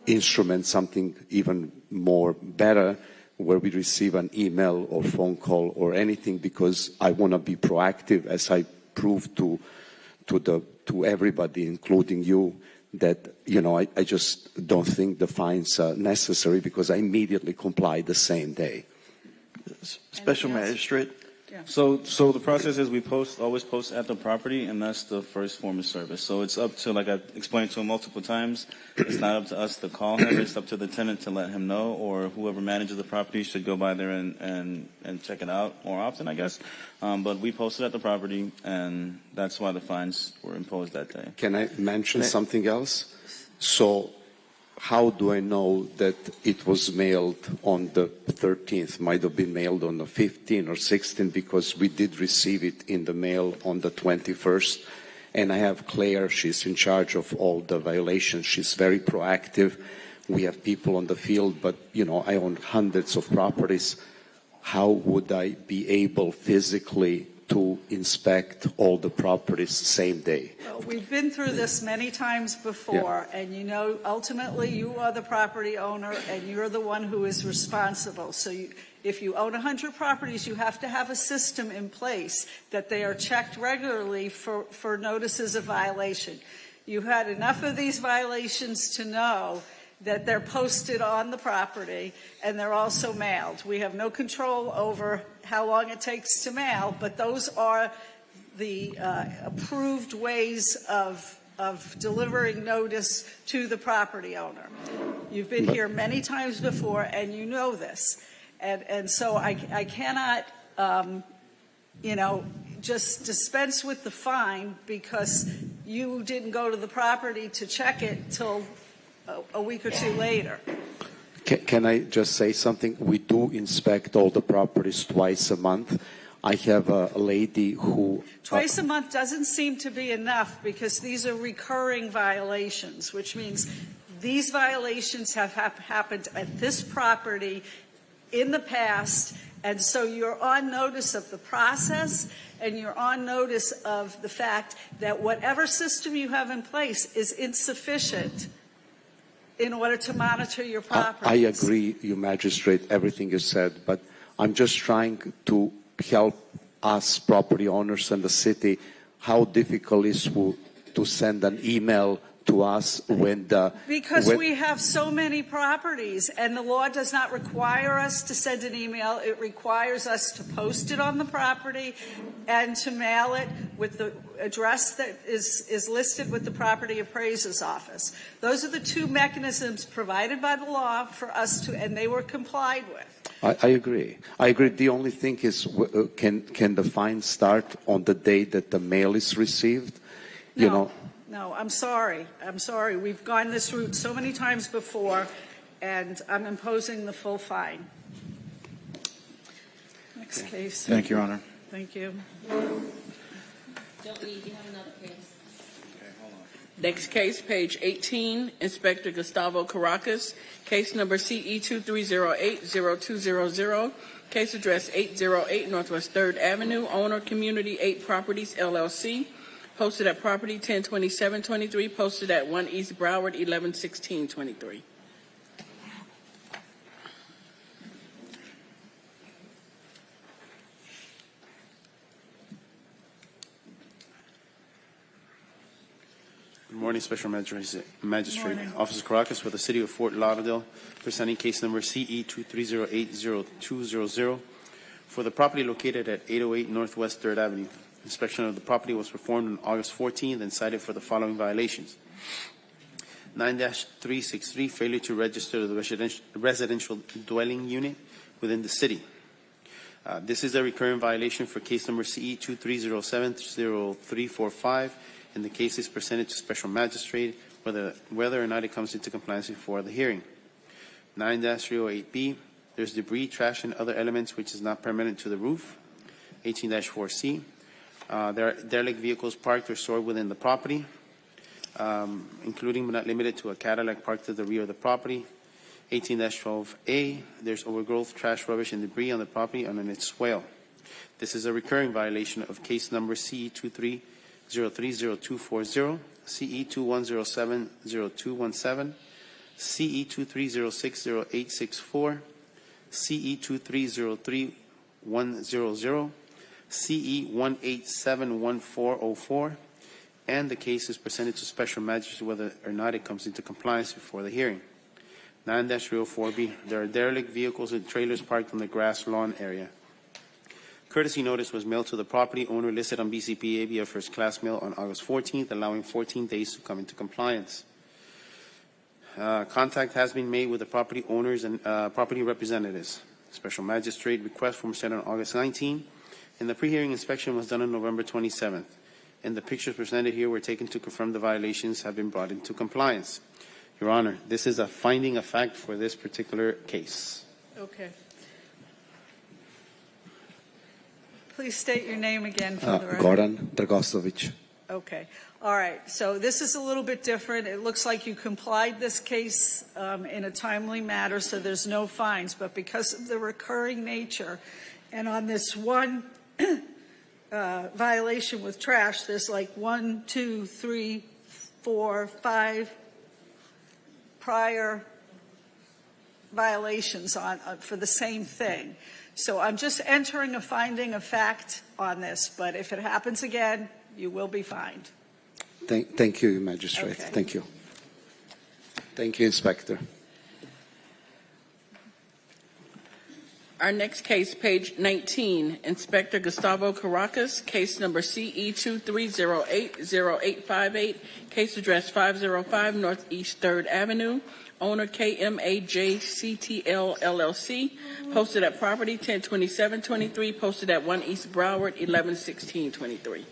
instrument something even more better where we receive an email or phone call or anything, because I want to be proactive, as I proved to everybody, including you, that, I just don't think the fines are necessary because I immediately complied the same day. Special Magistrate. Yeah. So the process is we always post at the property, and that's the first form of service. So it's up to, like I've explained to him multiple times, it's not up to us to call him. It's up to the tenant to let him know, or whoever manages the property should go by there and check it out more often, I guess. But we posted at the property, and that's why the fines were imposed that day. Can I mention something else? So how do I know that it was mailed on the 13th? Might have been mailed on the 15th or 16th, because we did receive it in the mail on the 21st. And I have Claire, she's in charge of all the violations. She's very proactive. We have people on the field, but, I own hundreds of properties. How would I be able physically to inspect all the properties same day? Well, we've been through this many times before, and ultimately you are the property owner and you're the one who is responsible. So if you own 100 properties, you have to have a system in place that they are checked regularly for notices of violation. You've had enough of these violations to know that they're posted on the property and they're also mailed. We have no control over how long it takes to mail, but those are the approved ways of delivering notice to the property owner. You've been here many times before and you know this. And so I cannot, just dispense with the fine because you didn't go to the property to check it till a week or two later. Can I just say something? We do inspect all the properties twice a month. I have a lady who... Twice a month doesn't seem to be enough because these are recurring violations, which means these violations have happened at this property in the past, and so you're on notice of the process and you're on notice of the fact that whatever system you have in place is insufficient in order to monitor your properties. I agree, Your Magistrate, everything you said, but I'm just trying to help us property owners and the city how difficult it is to send an email to us when we have so many properties and the law does not require us to send an email. It requires us to post it on the property and to mail it with the address that is listed with the property appraiser's office. Those are the two mechanisms provided by the law for us to, and they were complied with. I agree. I agree. The only thing is, can the fine start on the day that the mail is received? No, I'm sorry. I'm sorry. We've gone this route so many times before, and I'm imposing the full fine. Next case. Thank you, Your Honor. Thank you. Don't leave. You have another case. Next case, page 18, Inspector Gustavo Caracas, case number CE 2308-0200, case address 808 Northwest 3rd Avenue, owner Community 8 Properties, LLC, posted at property 102723, posted at 1 East Broward 111623. Good morning, Special Magistrate. Officer Caracas for the City of Fort Lauderdale, presenting case number CE 2308-0200 for the property located at 808 Northwest 3rd Avenue. Inspection of the property was performed on August 14th and cited for the following violations. 9-363, failure to register the residential dwelling unit within the city. This is a recurring violation for case number CE 2307-0345, and the case is presented to Special Magistrate whether or not it comes into compliance before the hearing. 9-308B, there's debris, trash, and other elements which is not permanent to the roof. 18-4C, there are derelict vehicles parked or stored within the property, including but not limited to a Cadillac parked to the rear of the property. 18-12A, there's overgrowth, trash, rubbish, and debris on the property and on its swale. This is a recurring violation of case number CE 23030240, CE 21070217, CE 23060864, CE 23031100, CE 1871404, and the case is presented to Special Magistrate whether or not it comes into compliance before the hearing. 9-304B, there are derelict vehicles and trailers parked on the grass lawn area. Courtesy notice was mailed to the property owner listed on BCPA via first class mail on August 14th, allowing 14 days to come into compliance. Contact has been made with the property owners and property representatives. Special Magistrate request form sent on August 19th, and the pre-hearing inspection was done on November 27th. And the pictures presented here were taken to confirm the violations have been brought into compliance. Your Honor, this is a finding of fact for this particular case. Okay. Please state your name again for the record. Goran Dragosovic. Okay. All right. So this is a little bit different. It looks like you complied this case in a timely manner, so there's no fines. But because of the recurring nature, and on this one violation with trash, there's like 1, 2, 3, 4, 5 prior violations for the same thing. So I'm just entering a finding of fact on this, but if it happens again, you will be fined. Thank you, Magistrate. Okay. Thank you. Thank you, Inspector. Our next case, page 19, Inspector Gustavo Caracas, case number CE 2308-0858, case address 505 Northeast 3rd Avenue, owner KMAJCTL LLC, posted at property 102723, posted at 1 East Broward 111623.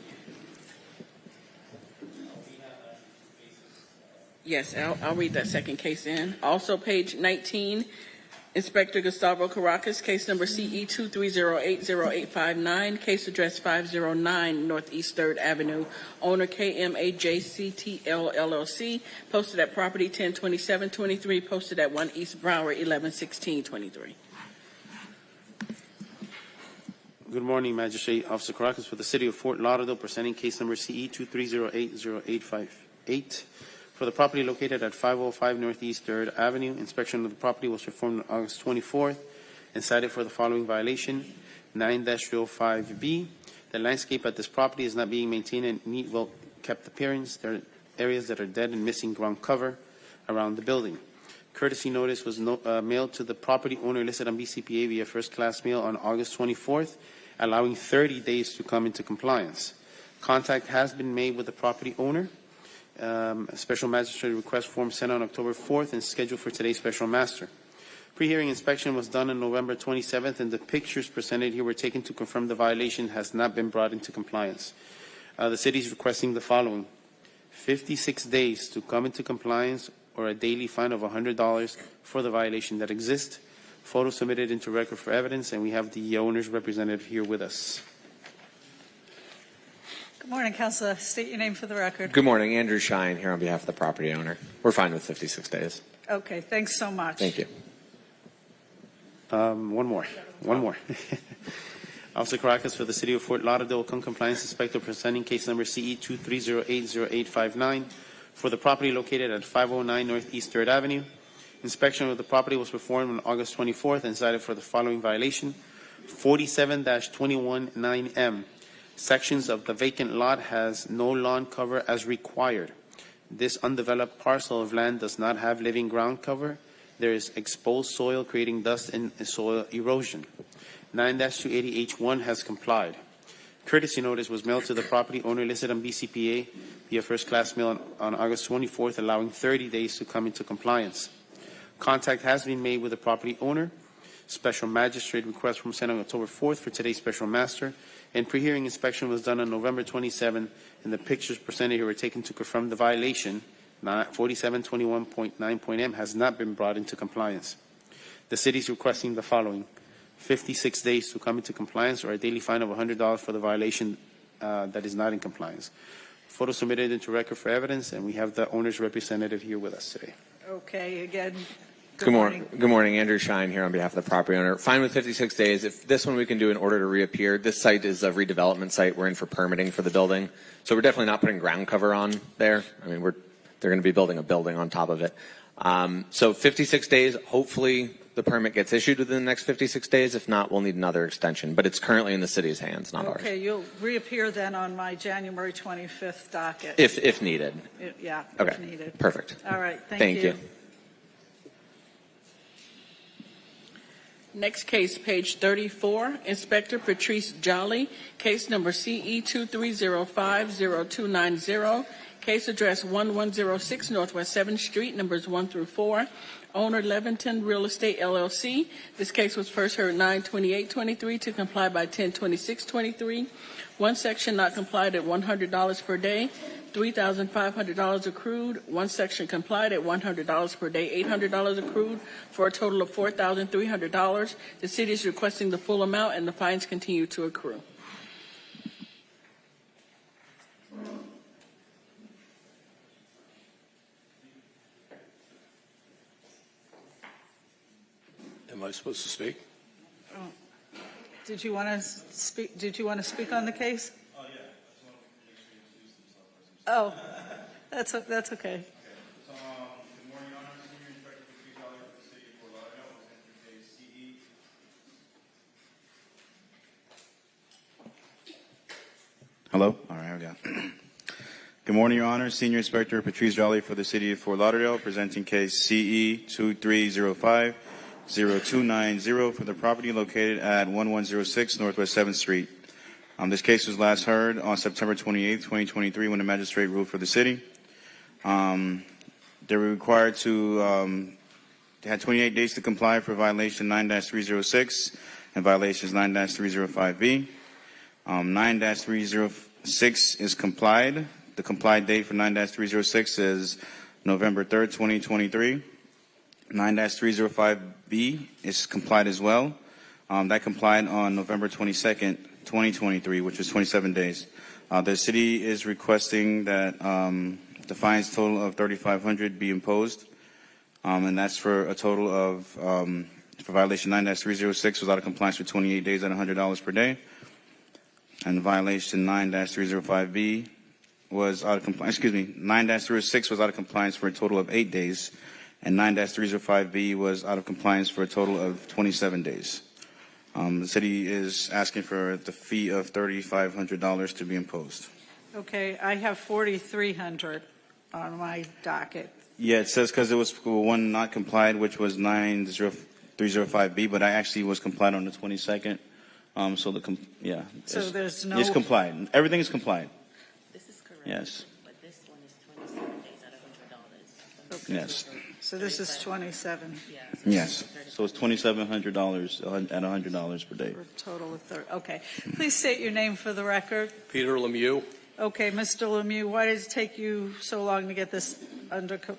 Yes, I'll read that second case in. Also, page 19, Inspector Gustavo Caracas, case number CE 23080859, case address 509 Northeast 3rd Avenue, owner KMAJCTL LLC, posted at property 102723, posted at 1 East Broward 111623. Good morning, Magistrate. Officer Caracas for the City of Fort Lauderdale, presenting case number CE 23080858. For the property located at 505 Northeast 3rd Avenue, inspection of the property was performed on August 24th and cited for the following violation: 9-05B. The landscape at this property is not being maintained in neat, well-kept appearance. There are areas that are dead and missing ground cover around the building. Courtesy notice was mailed to the property owner listed on BCPA via first-class mail on August 24th, allowing 30 days to come into compliance. Contact has been made with the property owner. A special magistrate request form sent on October 4th and scheduled for today's special master. Pre-hearing inspection was done on November 27th, and the pictures presented here were taken to confirm the violation has not been brought into compliance. The city is requesting the following: 56 days to come into compliance or a daily fine of $100 for the violation that exists. Photos submitted into record for evidence, and we have the owner's representative here with us. Good morning, Councilor. State your name for the record. Good morning. Andrew Shine here on behalf of the property owner. We're fine with 56 days. Okay, thanks so much. Thank you. One more. Officer Caracas for the City of Fort Lauderdale, compliance inspector, presenting case number CE 23080859 for the property located at 509 Northeast 3rd Avenue. Inspection of the property was performed on August 24th and cited for the following violation: 47-219M. Sections of the vacant lot has no lawn cover as required. This undeveloped parcel of land does not have living ground cover. There is exposed soil creating dust and soil erosion. 9-280H1 has complied. Courtesy notice was mailed to the property owner listed on BCPA via first-class mail on August 24th, allowing 30 days to come into compliance. Contact has been made with the property owner. Special magistrate request from sent on October 4th for today's special master, and pre-hearing inspection was done on November 27th, and the pictures presented here were taken to confirm the violation, 4721.9.M, has not been brought into compliance. The city is requesting the following: 56 days to come into compliance or a daily fine of $100 for the violation that is not in compliance. Photo submitted into record for evidence, and we have the owner's representative here with us today. Okay, again, Good morning. Good morning. Andrew Shine here on behalf of the property owner. Fine with 56 days. If this one we can do in order to reappear. This site is a redevelopment site. We're in for permitting for the building. So we're definitely not putting ground cover on there. I mean, they're going to be building a building on top of it. So 56 days, hopefully the permit gets issued within the next 56 days. If not, we'll need another extension. But it's currently in the city's hands, not ours. Okay, you'll reappear then on my January 25th docket. If needed. Yeah, okay. if needed. Perfect. All right, Thank you. Next case, page 34, Inspector Patrice Jolly, case number CE 23050290, case address 1106 Northwest 7th Street, numbers 1 through 4, owner Leventon Real Estate LLC. This case was first heard 9/28/23 to comply by 10/26/23. One section not complied at $100 per day, $3,500 accrued. One section complied at $100 per day, $800 accrued, for a total of $4,300. The city is requesting the full amount, and the fines continue to accrue. Am I supposed to speak? Did you want to speak? Did you want to speak on the case? Oh, yeah. Oh, that's okay. Good morning, Your Honor. Senior Inspector Patrice Jolly for the City of Fort Lauderdale, presenting case CE. Hello? All right, I got it. Good morning, Your Honor. Senior Inspector Patrice Jolly for the City of Fort Lauderdale, presenting case CE 23050290 for the property located at 1106 Northwest 7th Street. This case was last heard on September 28, 2023, when the magistrate ruled for the city. They were required to They had 28 days to comply for violation 9-306 and violations 9-305B. 9-306 is complied. The complied date for 9-306 is November 3rd, 2023. 9-305B is complied as well. That complied on November 22nd, 2023, which was 27 days. The city is requesting that the fines total of $3,500 be imposed, and that's for a total of, for violation 9-306 was out of compliance for 28 days at $100 per day, and violation 9-305B was out of compliance, 9-306 was out of compliance for a total of 8 days, and 9-305B was out of compliance for a total of 27 days. The city is asking for the fee of $3,500 to be imposed. Okay, I have $4,300 on my docket. Yeah, it says because it was one not complied, which was 9-305B, but I actually was complied on the 22nd. So there's no. It's complied. Everything is complied. This is correct. Yes. But this one is 27 days at $100. Okay. Yes. So this is 27. Yes. So it's $2,700 at $100 per day. For a total of 30. Okay. Please state your name for the record. Peter Lemieux. Okay, Mr. Lemieux, why did it take you so long to get this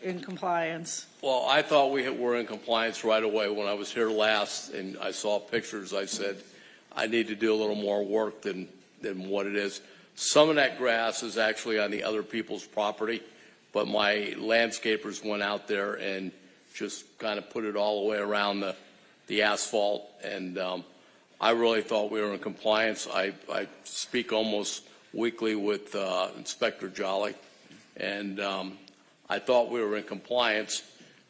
in compliance? Well, I thought we were in compliance right away. When I was here last and I saw pictures, I said, I need to do a little more work than what it is. Some of that grass is actually on the other people's property, but my landscapers went out there and just kind of put it all the way around the asphalt, and I really thought we were in compliance. I speak almost weekly with Inspector Jolly, and I thought we were in compliance.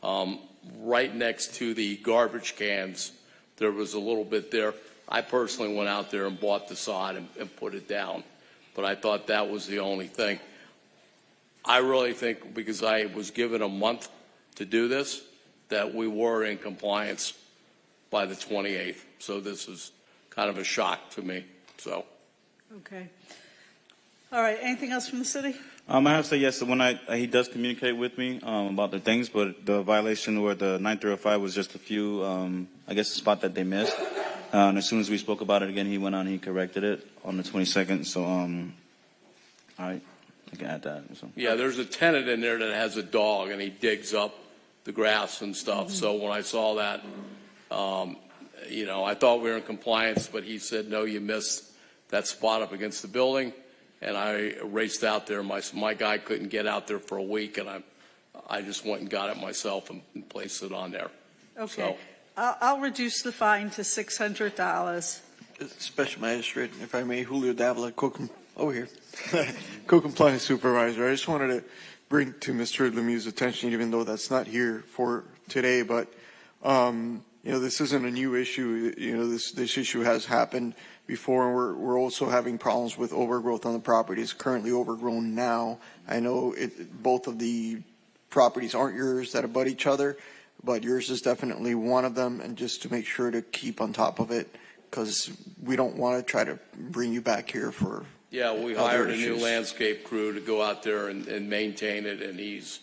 Right next to the garbage cans, there was a little bit there. I personally went out there and bought the sod and put it down, but I thought that was the only thing. I really think because I was given a month to do this, that we were in compliance by the 28th. So this is kind of a shock to me. So. Okay. All right. Anything else from the city? I have to say yes. When he does communicate with me about the things, but the violation or the 9-305 was just a few, I guess, a spot that they missed. And as soon as we spoke about it again, he went on and he corrected it on the 22nd. So, all right, I can add that. So. Yeah, there's a tenant in there that has a dog, and he digs up the grass and stuff. So when I saw that, I thought we were in compliance, but he said, no, you missed that spot up against the building. And I raced out there. My guy couldn't get out there for a week, and I just went and got it myself and placed it on there. Okay. So, I'll reduce the fine to $600. Special Magistrate, if I may, Julio Davila, co-compliance supervisor. I just wanted to bring to Mr. Lemieux's attention, even though that's not here for today, but this isn't a new issue. This issue has happened before, and we're also having problems with overgrowth on the property. It's currently overgrown now. I know both of the properties aren't yours that abut each other, but yours is definitely one of them, and just to make sure to keep on top of it, because we don't want to try to bring you back here for yeah, we hired a new landscape crew to go out there and maintain it, and he's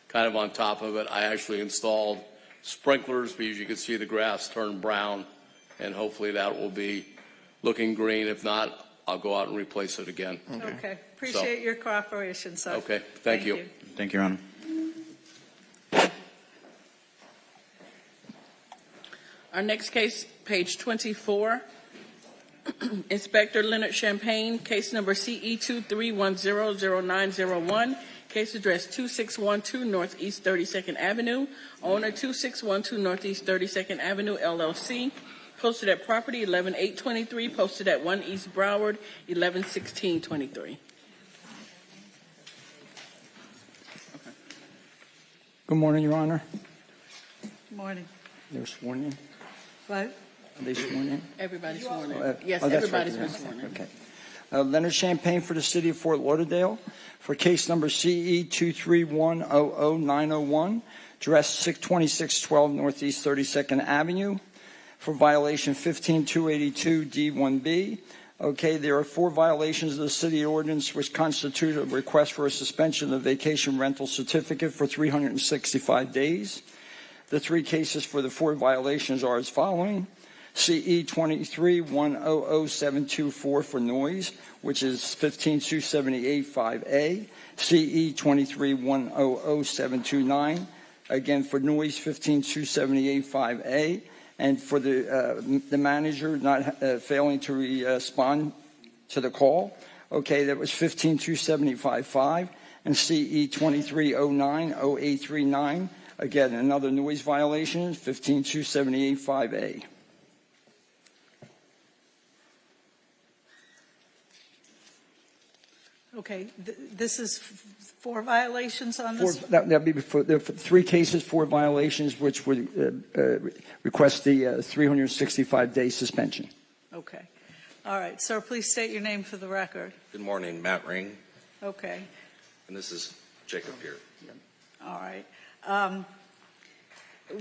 kind of on top of it. I actually installed sprinklers because you can see the grass turn brown, and hopefully that will be looking green. If not, I'll go out and replace it again. Okay. Appreciate your cooperation, sir. Okay. Thank you. Thank you, Your Honor. Our next case, page 24, Inspector Leonard Champagne, case number CE23100901, case address 2612 Northeast 32nd Avenue, owner 2612 Northeast 32nd Avenue, LLC, posted at property 11823, posted at 1 East Broward 111623. Good morning, Your Honor. Good morning. They're sworn in. What? Are they sworn in? Everybody's sworn in. Yes, That's everybody's right. been sworn in. Okay. Leonard Champagne for the City of Fort Lauderdale for case number CE231000901, address 62612 Northeast 32nd Avenue for violation 15282D1B. Okay, there are 4 violations of the city ordinance which constitute a request for a suspension of vacation rental certificate for 365 days. The three cases for the 4 violations are as following. CE 23-100724 for noise, which is 15-278-5A. CE 23-100729, again for noise, 15-278-5A. And for the manager not failing to respond to the call, okay, that was 15-275-5. And CE 23-09-0839, again, another noise violation, 15-278-5A. Okay, this is 4 violations on this? That'd be for 3 cases, 4 violations, which would request the 365-day suspension. Okay. All right, sir, please state your name for the record. Good morning, Matt Ring, Okay, and this is Jacob Peart. all right.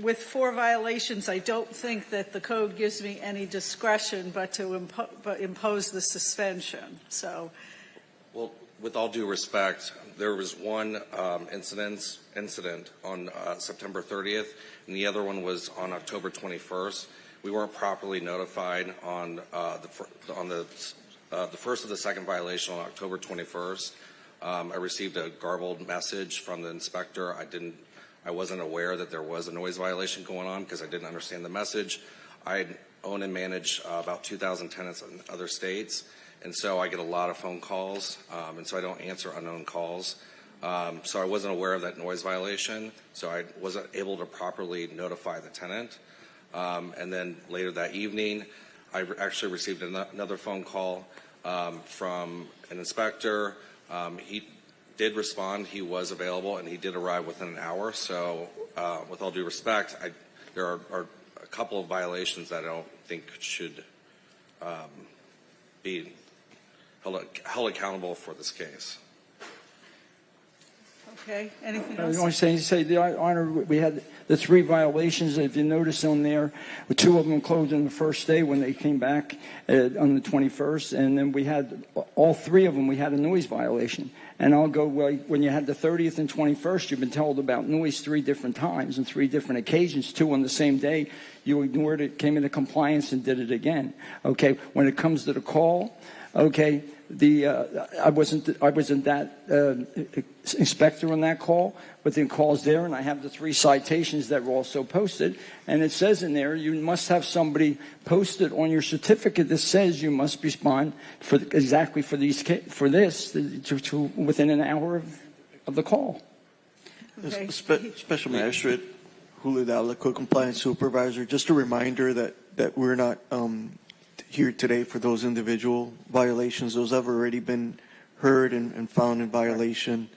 With 4 violations, I don't think that the code gives me any discretion but to impose the suspension. So, Well, with all due respect, there was one incident on September 30th, and the other one was on October 21st. We weren't properly notified on the first of the second violation on October 21st. I received a garbled message from the inspector. I wasn't aware that there was a noise violation going on because I didn't understand the message. I own and manage about 2,000 tenants in other states. And so I get a lot of phone calls, and so I don't answer unknown calls. So I wasn't aware of that noise violation, so I wasn't able to properly notify the tenant. And then later that evening, I actually received another phone call from an inspector. He did respond. He was available, and he did arrive within an hour. So with all due respect, there are a couple of violations that I don't think should be held accountable for this case. okay, anything I else? want to say, Your Honor, we had the 3 violations. If you notice on there, 2 of them closed on the first day when they came back on the 21st, and then we had all 3 of them. We had a noise violation. And I'll go, well, when you had the 30th and 21st, you've been told about noise 3 different times and 3 different occasions, 2 on the same day. You ignored it, came into compliance, and did it again. Okay, when it comes to the call, okay, I wasn't that inspector on that call, but the call's there, and I have the 3 citations that were also posted, and it says in there you must have somebody posted on your certificate that says you must respond exactly for this to within an hour of the call. Okay. Special Magistrate Julio Dalla, Code Compliance Supervisor. Just a reminder that we're not here today for those individual violations. Those have already been heard and found in violation.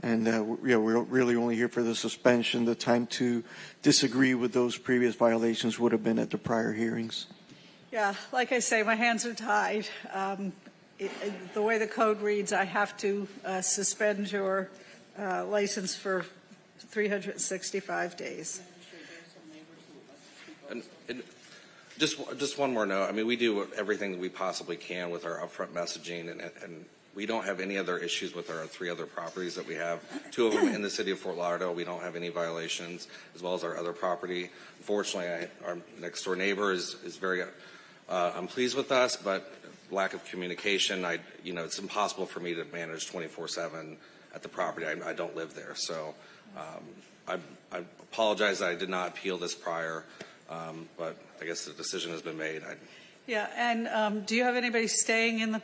And we're really only here for the suspension. The time to disagree with those previous violations would have been at the prior hearings. Yeah, like I say, my hands are tied. The way the code reads, I have to suspend your license for 365 days. And just one more note. I mean, we do everything that we possibly can with our upfront messaging, and we don't have any other issues with our 3 other properties that we have. 2 of them in the city of Fort Lauderdale, we don't have any violations, as well as our other property. Unfortunately, our next door neighbor is very unpleased with us, but lack of communication. It's impossible for me to manage 24/7 at the property. I don't live there, so I apologize that I did not appeal this prior. But I guess the decision has been made. Yeah, and do you have anybody staying in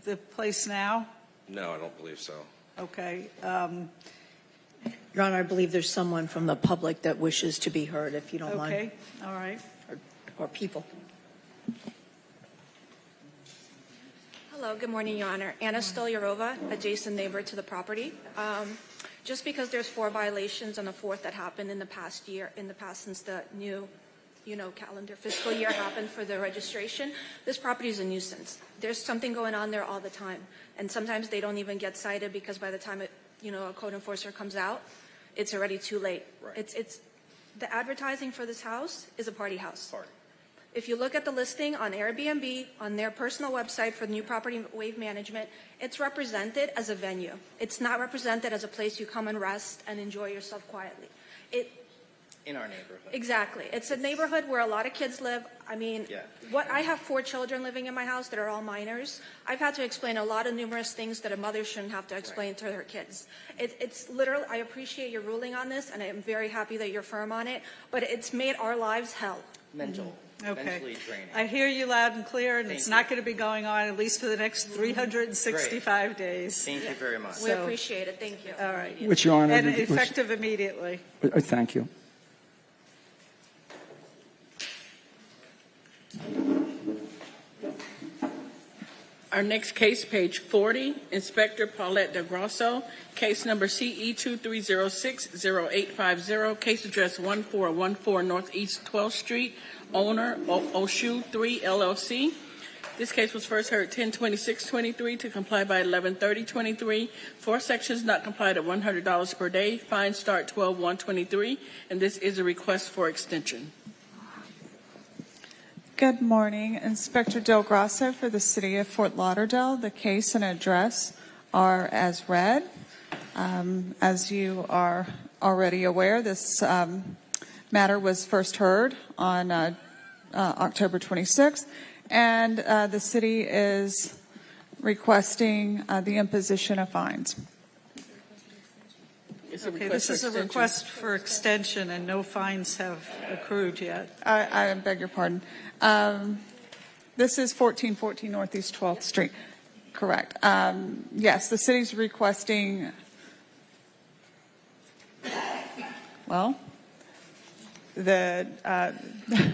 the place now? No, I don't believe so. Okay. Your Honor, I believe there's someone from the public that wishes to be heard, if you don't mind. Okay, all right. Or people. Hello, good morning, Your Honor. Anna Stolyarova, adjacent neighbor to the property. Just because there's 4 violations on the 4th that happened in the past since the new, calendar fiscal year happened for the registration, this property is a nuisance. There's something going on there all the time, and sometimes they don't even get cited because by the time a code enforcer comes out, it's already too late. Right. It's the advertising for this house is a party house. If you look at the listing on Airbnb, on their personal website for new property wave management, it's represented as a venue. It's not represented as a place you come and rest and enjoy yourself quietly. in our neighborhood. Exactly. It's a neighborhood where a lot of kids live. I mean, Yeah. I have 4 children living in my house that are all minors. I've had to explain a lot of numerous things that a mother shouldn't have to explain to her kids. It's literally, I appreciate your ruling on this, and I'm very happy that you're firm on it, but it's made our lives hell. Mentally Okay. draining. I hear you loud and clear, and Thank it's you. not going to be going on at least for the next 365 days. Thank you very much. We appreciate it. Thank you. All right. Which, Your Honor, And which- effective immediately. Thank you. Our next case, page 40, Inspector Paulette DeGrosso, case number CE 2306-0850, case address 1414 Northeast 12th Street, owner Oshu 3 LLC. This case was first heard 10/26/23 to comply by 11/30/23. 4 sections not complied at $100 per day. Fines start 12/1/23, and this is a request for extension. Good morning. Inspector Del Grasso for the City of Fort Lauderdale. The case and address are as read. As you are already aware, this matter was first heard on October 26th, and the city is requesting the imposition of fines. Okay, this is a request for extension, and no fines have accrued yet. I beg your pardon. This is 1414 Northeast 12th Street. Correct. Yes, the city's requesting, well, the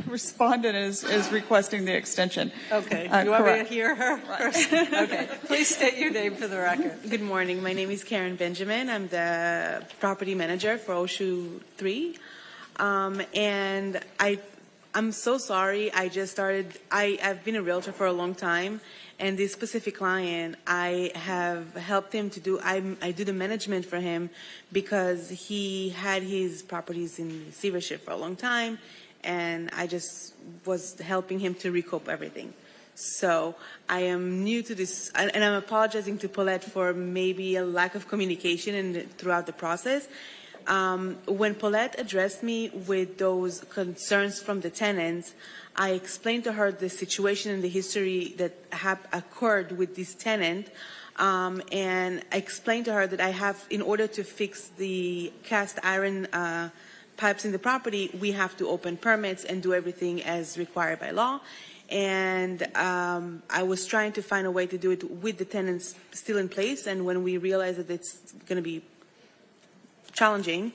respondent is requesting the extension. Okay. You want me to correct. hear her first? Okay. Please state your name for the record. Good morning. My name is Karen Benjamin. I'm the property manager for Oshu 3. And I'm so sorry. I just started. I've been a realtor for a long time. And this specific client, I have helped him to do, I do the management for him because he had his properties in receivership for a long time, and I just was helping him to recoup everything. So I am new to this, and I'm apologizing to Paulette for maybe a lack of communication throughout the process. When Paulette addressed me with those concerns from the tenants, I explained to her the situation and the history that occurred with this tenant, and I explained to her that I have, in order to fix the cast iron pipes in the property, we have to open permits and do everything as required by law. And I was trying to find a way to do it with the tenants still in place, and when we realized that it's going to be challenging,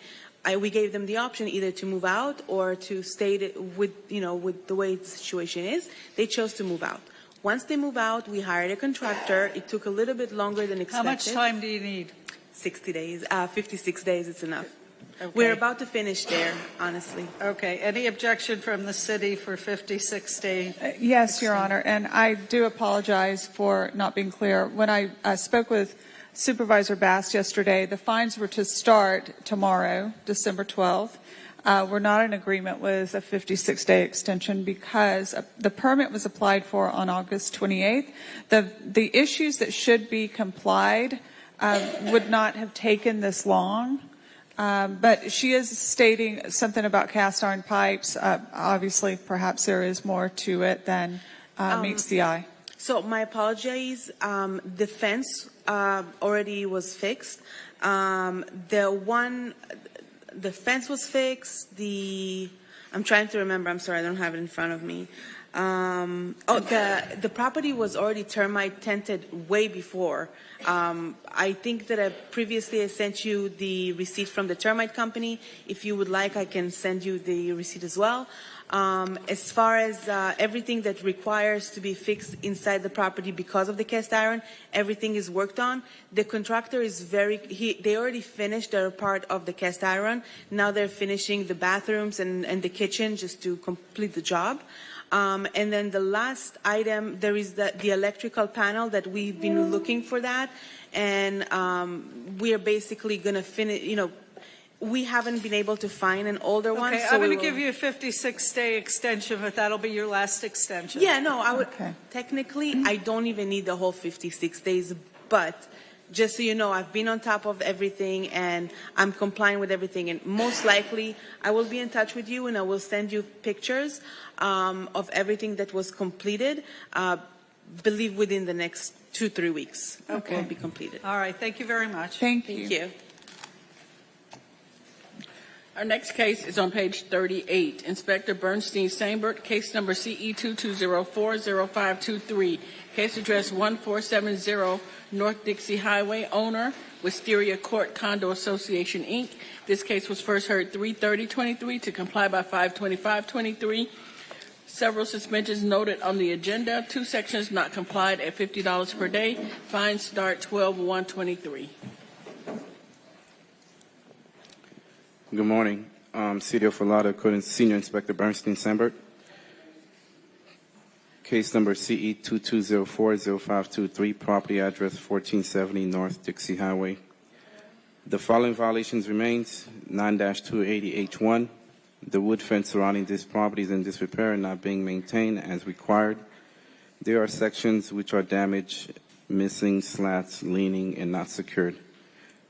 we gave them the option either to move out or to stay with the way the situation is. They chose to move out. Once they move out, we hired a contractor. It took a little bit longer than expected. How much time do you need? 60 days. 56 days, it's enough. Okay. We're about to finish there, honestly. Okay. Any objection from the city for 56 days? Yes, Your Honor, and I do apologize for not being clear. When I spoke with Supervisor Bass yesterday, the fines were to start tomorrow, December 12th. We're not in agreement with a 56-day extension because the permit was applied for on August 28th. The issues that should be complied would not have taken this long. But she is stating something about cast iron pipes. Obviously, perhaps there is more to it than meets the eye. So my apologies. The fence already was fixed. The fence was fixed. I'm trying to remember. I'm sorry, I don't have it in front of me. The property was already termite tented way before. I think that previously I sent you the receipt from the termite company. If you would like, I can send you the receipt as well. As far as everything that requires to be fixed inside the property because of the cast iron, everything is worked on. The contractor is they already finished their part of the cast iron. Now they're finishing the bathrooms and the kitchen just to complete the job. And then the last item, there is the electrical panel that we've been looking for that. And we are basically going to finish, we haven't been able to find an older one. Okay, so I'm going to give you a 56-day extension, but that'll be your last extension. Yeah, no, I would technically I don't even need the whole 56 days, but just so you know, I've been on top of everything and I'm complying with everything. And most likely, I will be in touch with you and I will send you pictures of everything that was completed. Believe within the next 2-3 weeks, Okay. it will be completed. All right, thank you very much. Thank you. Thank you. Our next case is on page 38. Inspector Bernstein Sambert, case number CE 22040523. Case address 1470 North Dixie Highway. Owner, Wisteria Court Condo Association, Inc. This case was first heard 3/30/23 to comply by 5/25/23. Several suspensions noted on the agenda. 2 sections not complied at $50 per day. Fines start 12/1/23. Good morning. City of Fort Lauderdale, Senior Inspector Bernstein Sambert. Case number CE 22040523, property address 1470 North Dixie Highway. The following violations remains: 9-280H1. The wood fence surrounding this property is in disrepair and not being maintained as required. There are sections which are damaged, missing, slats, leaning, and not secured.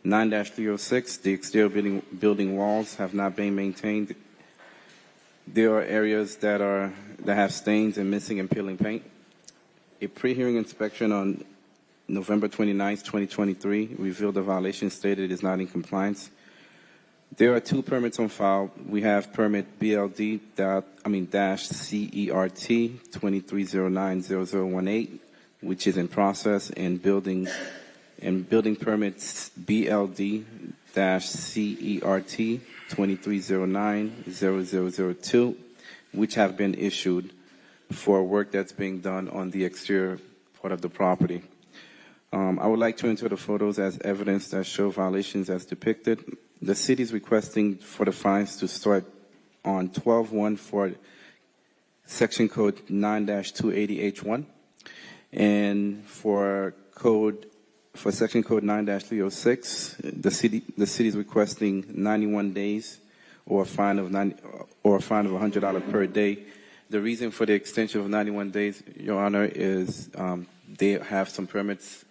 9-306, the exterior building walls have not been maintained. There are areas that have stains and missing and peeling paint. A pre-hearing inspection on November 29, 2023 revealed the violation stated it is not in compliance. There are 2 permits on file. We have permit BLD -CERT 23090018, which is in process, and building permits BLD-CERT 23090002, which have been issued for work that's being done on the exterior part of the property. I would like to enter the photos as evidence that show violations as depicted. The city is requesting for the fines to start on 12/1 for section code 9-280H1, and for section code 9-306, the city is requesting 91 days or a fine of $100 per day. The reason for the extension of 91 days, Your Honor, is they have some permits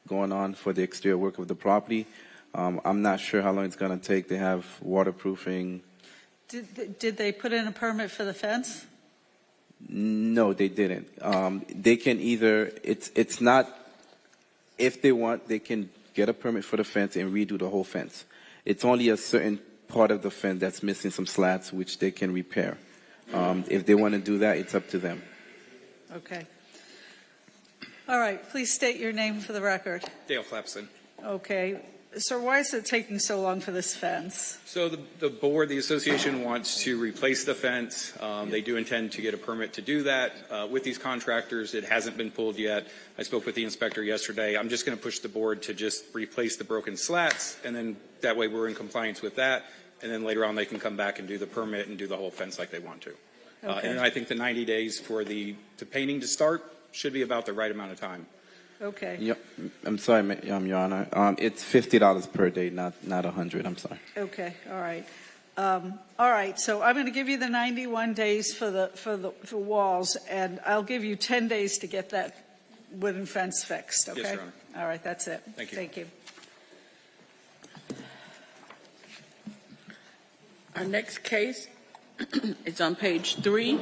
going on for the exterior work of the property. I'm not sure how long it's going to take. They have waterproofing. Did they put in a permit for the fence? No, they didn't. They can either, it's not, if they want, they can get a permit for the fence and redo the whole fence. It's only a certain part of the fence that's missing some slats, which they can repair. If they want to do that, it's up to them. Okay. All right, please state your name for the record. Dale Clepson. Okay. Sir, why is it taking so long for this fence? So the board, the association wants to replace the fence. They do intend to get a permit to do that. With these contractors, it hasn't been pulled yet. I spoke with the inspector yesterday. I'm just going to push the board to just replace the broken slats, and then that way we're in compliance with that. And then later on they can come back and do the permit and do the whole fence like they want to. Okay. And I think the 90 days for the painting to start should be about the right amount of time. Okay. Yeah, I'm sorry, Your Honor. It's $50 per day, not $100. I'm sorry. Okay. All right. All right. So I'm going to give you the 91 days for walls, and I'll give you 10 days to get that wooden fence fixed. Okay. Yes, Your Honor. All right. That's it. Thank you. Thank you. Our next case is on page 3.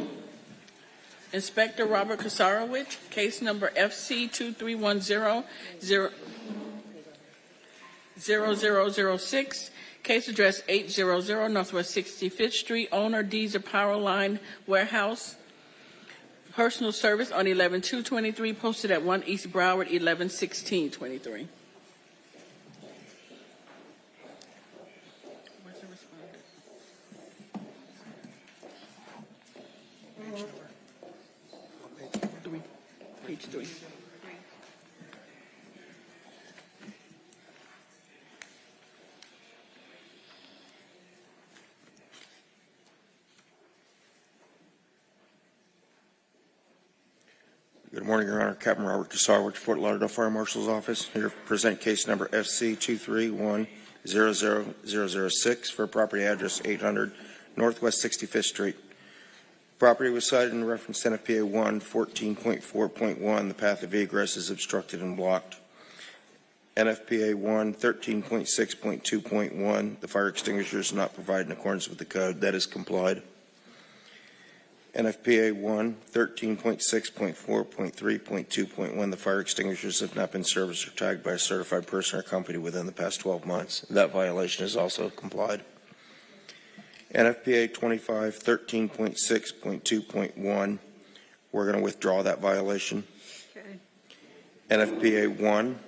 Inspector Robert Kasarowicz, case number FC 2310-0006, case address 800 Northwest 65th Street, owner Deezer Power Line Warehouse, personal service on 11/2/23, posted at 1 East Broward 11/16/23. Page 3. Good morning, Your Honor. Captain Robert Kasarowicz, Fort Lauderdale Fire Marshal's Office. Here to present case number FC 2310006 for property address 800 Northwest 65th Street. Property was cited in reference to NFPA 1 14.4.1. The path of egress is obstructed and blocked. NFPA 1 13.6.2.1, the fire extinguisher is not provided in accordance with the code. That is complied. NFPA 1 13.6.4.3.2.1, the fire extinguishers have not been serviced or tagged by a certified person or company within the past 12 months. That violation is also complied. NFPA 25 13.6.2.1, we're going to withdraw that violation. Okay. NFPA 1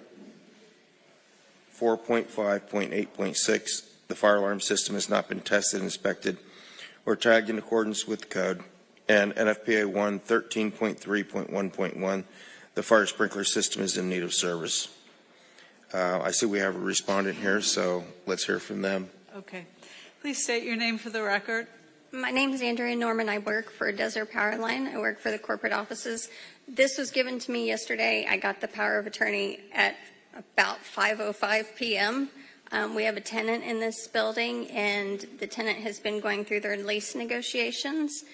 4.5.8.6, the fire alarm system has not been tested, inspected, or tagged in accordance with the code. And NFPA 1 13.3.1.1, the fire sprinkler system is in need of service. I see we have a respondent here, so let's hear from them. Okay. Please state your name for the record. My name is Andrea Norman. I work for Desert Power Line. I work for the corporate offices. This was given to me yesterday. I got the power of attorney at about 5:05 p.m. We have a tenant in this building, and the tenant has been going through their lease negotiations.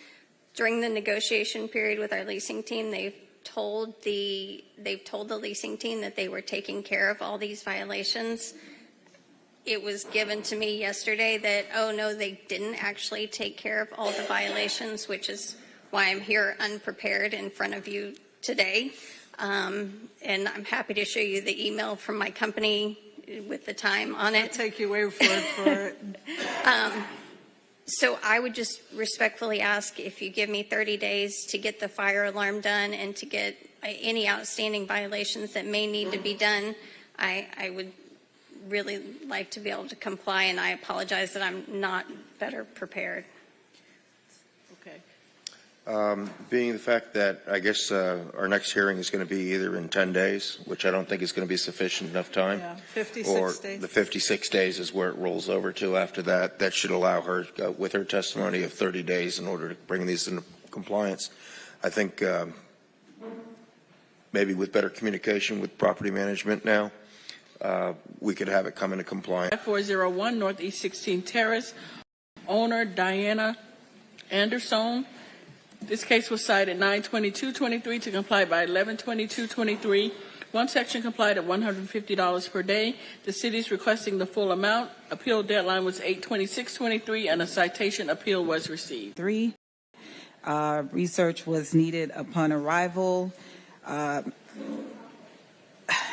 During the negotiation period with our leasing team, they've told the leasing team that they were taking care of all these violations. It was given to me yesterday that, oh no, they didn't actually take care of all the violations, which is why I'm here unprepared in front of you today. And I'm happy to show you the email from my company with the time on it. I'll take your word for it. So I would just respectfully ask if you give me 30 days to get the fire alarm done and to get any outstanding violations that may need to be done. I would really like to be able to comply, and I apologize that I'm not better prepared. Okay. Being the fact that I guess our next hearing is going to be either in 10 days, which I don't think is going to be sufficient enough time, 56 days. The 56 days is where it rolls over to after that. That should allow her, with her testimony of 30 days in order to bring these into compliance. I think maybe with better communication with property management now, we could have it come into compliance. 401 Northeast 16th Terrace, owner Diana Anderson. This case was cited 9/22/23 to comply by 11/22/23. One section complied at $150 per day. The city is requesting the full amount. Appeal deadline was 8/26/23, and a citation appeal was received. Research was needed upon arrival.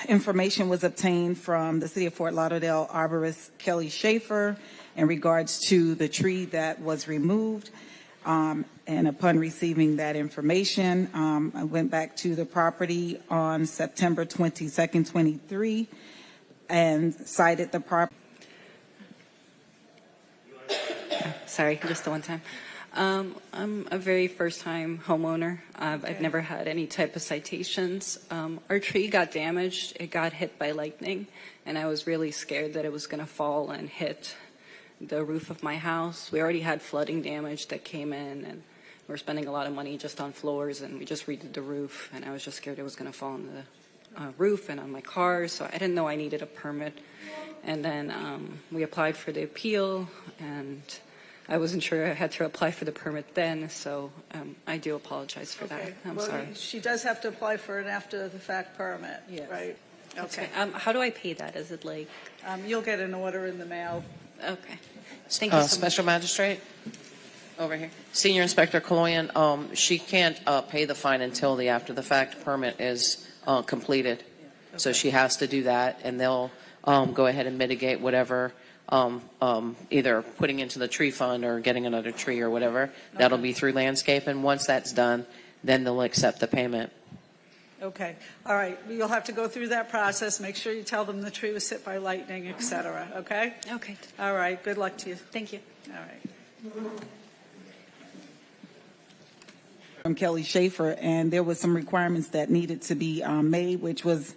Information was obtained from the City of Fort Lauderdale arborist Kelly Schaefer in regards to the tree that was removed. And upon receiving that information, I went back to the property on September 22nd, 23, and cited the property. Sorry, just the one time. I'm a very first-time homeowner. I've never had any type of citations. Our tree got damaged. It got hit by lightning, and I was really scared that it was going to fall and hit the roof of my house. We already had flooding damage that came in, and we're spending a lot of money just on floors, and we just redid the roof, and I was just scared it was going to fall on the roof and on my car, so I didn't know I needed a permit. And then we applied for the appeal, and I wasn't sure I had to apply for the permit then, so I do apologize for that. I'm sorry. She does have to apply for an after-the-fact permit, right? Okay. How do I pay that? Is it like... You'll get an order in the mail. Okay. Thank you so much. Special Magistrate, over here. Senior Inspector Kaloyan, she can't pay the fine until the after-the-fact permit is completed. So she has to do that, and they'll go ahead and mitigate whatever, either putting into the tree fund or getting another tree or whatever. That'll be through landscape, and once that's done, then they'll accept the payment. Okay. All right. You'll have to go through that process. Make sure you tell them the tree was hit by lightning, et cetera. Okay? Okay. All right. Good luck to you. Thank you. All right. From Kelly Schaefer, and there was some requirements that needed to be made, which was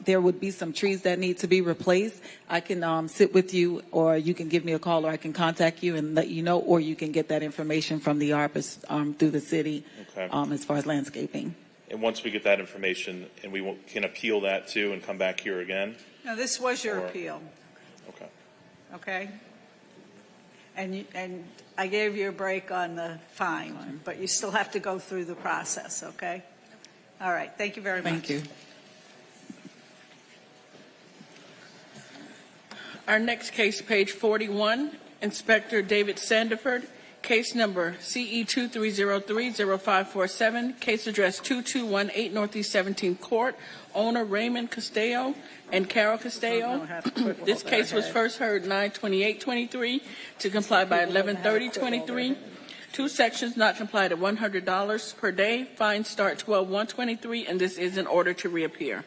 there would be some trees that need to be replaced. I can sit with you, or you can give me a call, or I can contact you and let you know, or you can get that information from the arborist through the city as far as landscaping. And once we get that information, and we can appeal that too and come back here again? No, this was your appeal. Okay. Okay? And I gave you a break on the fine, but you still have to go through the process, okay? All right. Thank you very much. Thank you. Our next case, page 41, Inspector David Sandiford, case number CE23030547, case address 2218 Northeast 17th Court, owner Raymond Castillo and Carol Castillo. This case was first heard 9/28/23 to comply by 11/30/23. Two sections not complied at $100 per day. Fines start 12/1/23, and this is in order to reappear.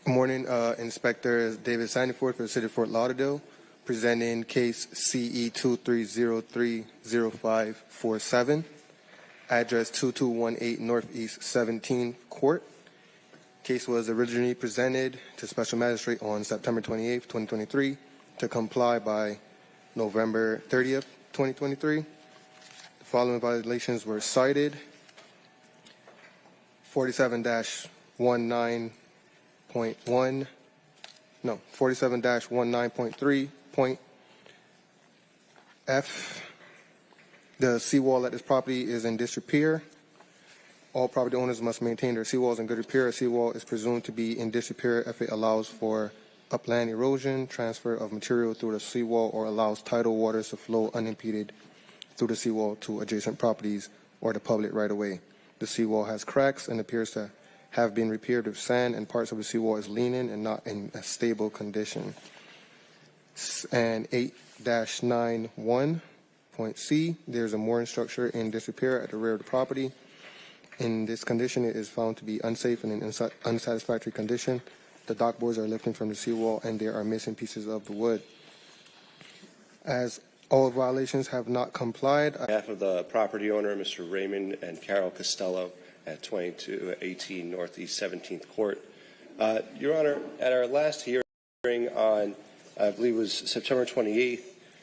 Good morning, Inspector David Sandiford for the City of Fort Lauderdale, presenting case CE23030547, address 2218 Northeast 17th Court. Case was originally presented to Special Magistrate on September 28th, 2023, to comply by November 30th, 2023. The following violations were cited: 47-19.3.f. The seawall at this property is in disrepair. All property owners must maintain their seawalls in good repair. A seawall is presumed to be in disrepair if it allows for upland erosion, transfer of material through the seawall, or allows tidal waters to flow unimpeded through the seawall to adjacent properties or the public right-of-way. The seawall has cracks and appears to have been repaired with sand, and parts of the seawall is leaning and not in a stable condition. And 8-9.1.c, there's a mooring structure in disrepair at the rear of the property. In this condition, it is found to be unsafe and in unsatisfactory condition. The dock boards are lifting from the seawall, and there are missing pieces of the wood. As all violations have not complied, on behalf of the property owner, Mr. Raymond and Carol Costello, at 2218 Northeast 17th Court. Your Honor, at our last hearing on, I believe it was September 28th,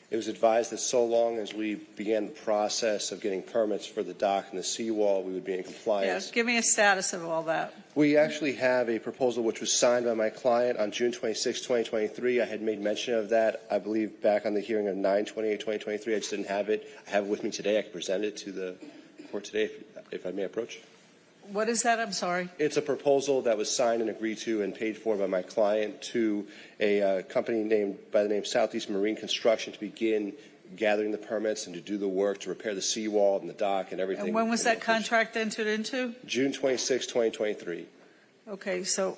it was advised that so long as we began the process of getting permits for the dock and the seawall, we would be in compliance. Yeah, give me a status of all that. We actually have a proposal which was signed by my client on June 26, 2023. I had made mention of that, I believe, back on the hearing of 9/28/2023. I just didn't have it. I have it with me today. I can present it to the court today if I may approach. What is that? I'm sorry. It's a proposal that was signed and agreed to and paid for by my client to a company named by the name Southeast Marine Construction to begin gathering the permits and to do the work to repair the seawall and the dock and everything. And when was that contract entered into? June 26, 2023. Okay, so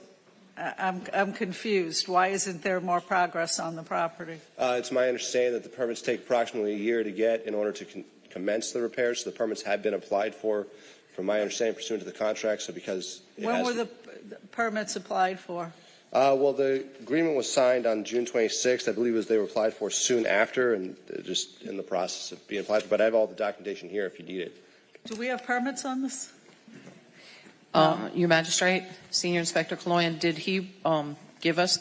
I'm confused. Why isn't there more progress on the property? It's my understanding that the permits take approximately a year to get in order to commence the repairs. So the permits have been applied for, from my understanding, pursuant to the contract. So because when were the permits applied for? Well, the agreement was signed on June 26th. I believe they were applied for soon after, and just in the process of being applied for. But I have all the documentation here if you need it. Do we have permits on this? Your Magistrate, Senior Inspector Kaloyan, did he give us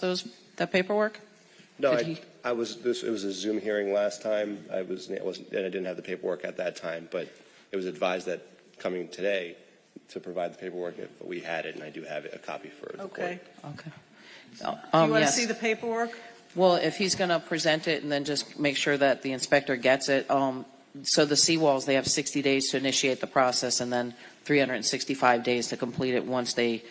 that paperwork? No, it was a Zoom hearing last time. I didn't have the paperwork at that time, but it was advised that coming today to provide the paperwork if we had it, and I do have a copy for the court. Okay. Do you want to yes. see the paperwork? Well, if he's going to present it and then just make sure that the inspector gets it. So the seawalls, they have 60 days to initiate the process and then 365 days to complete it once they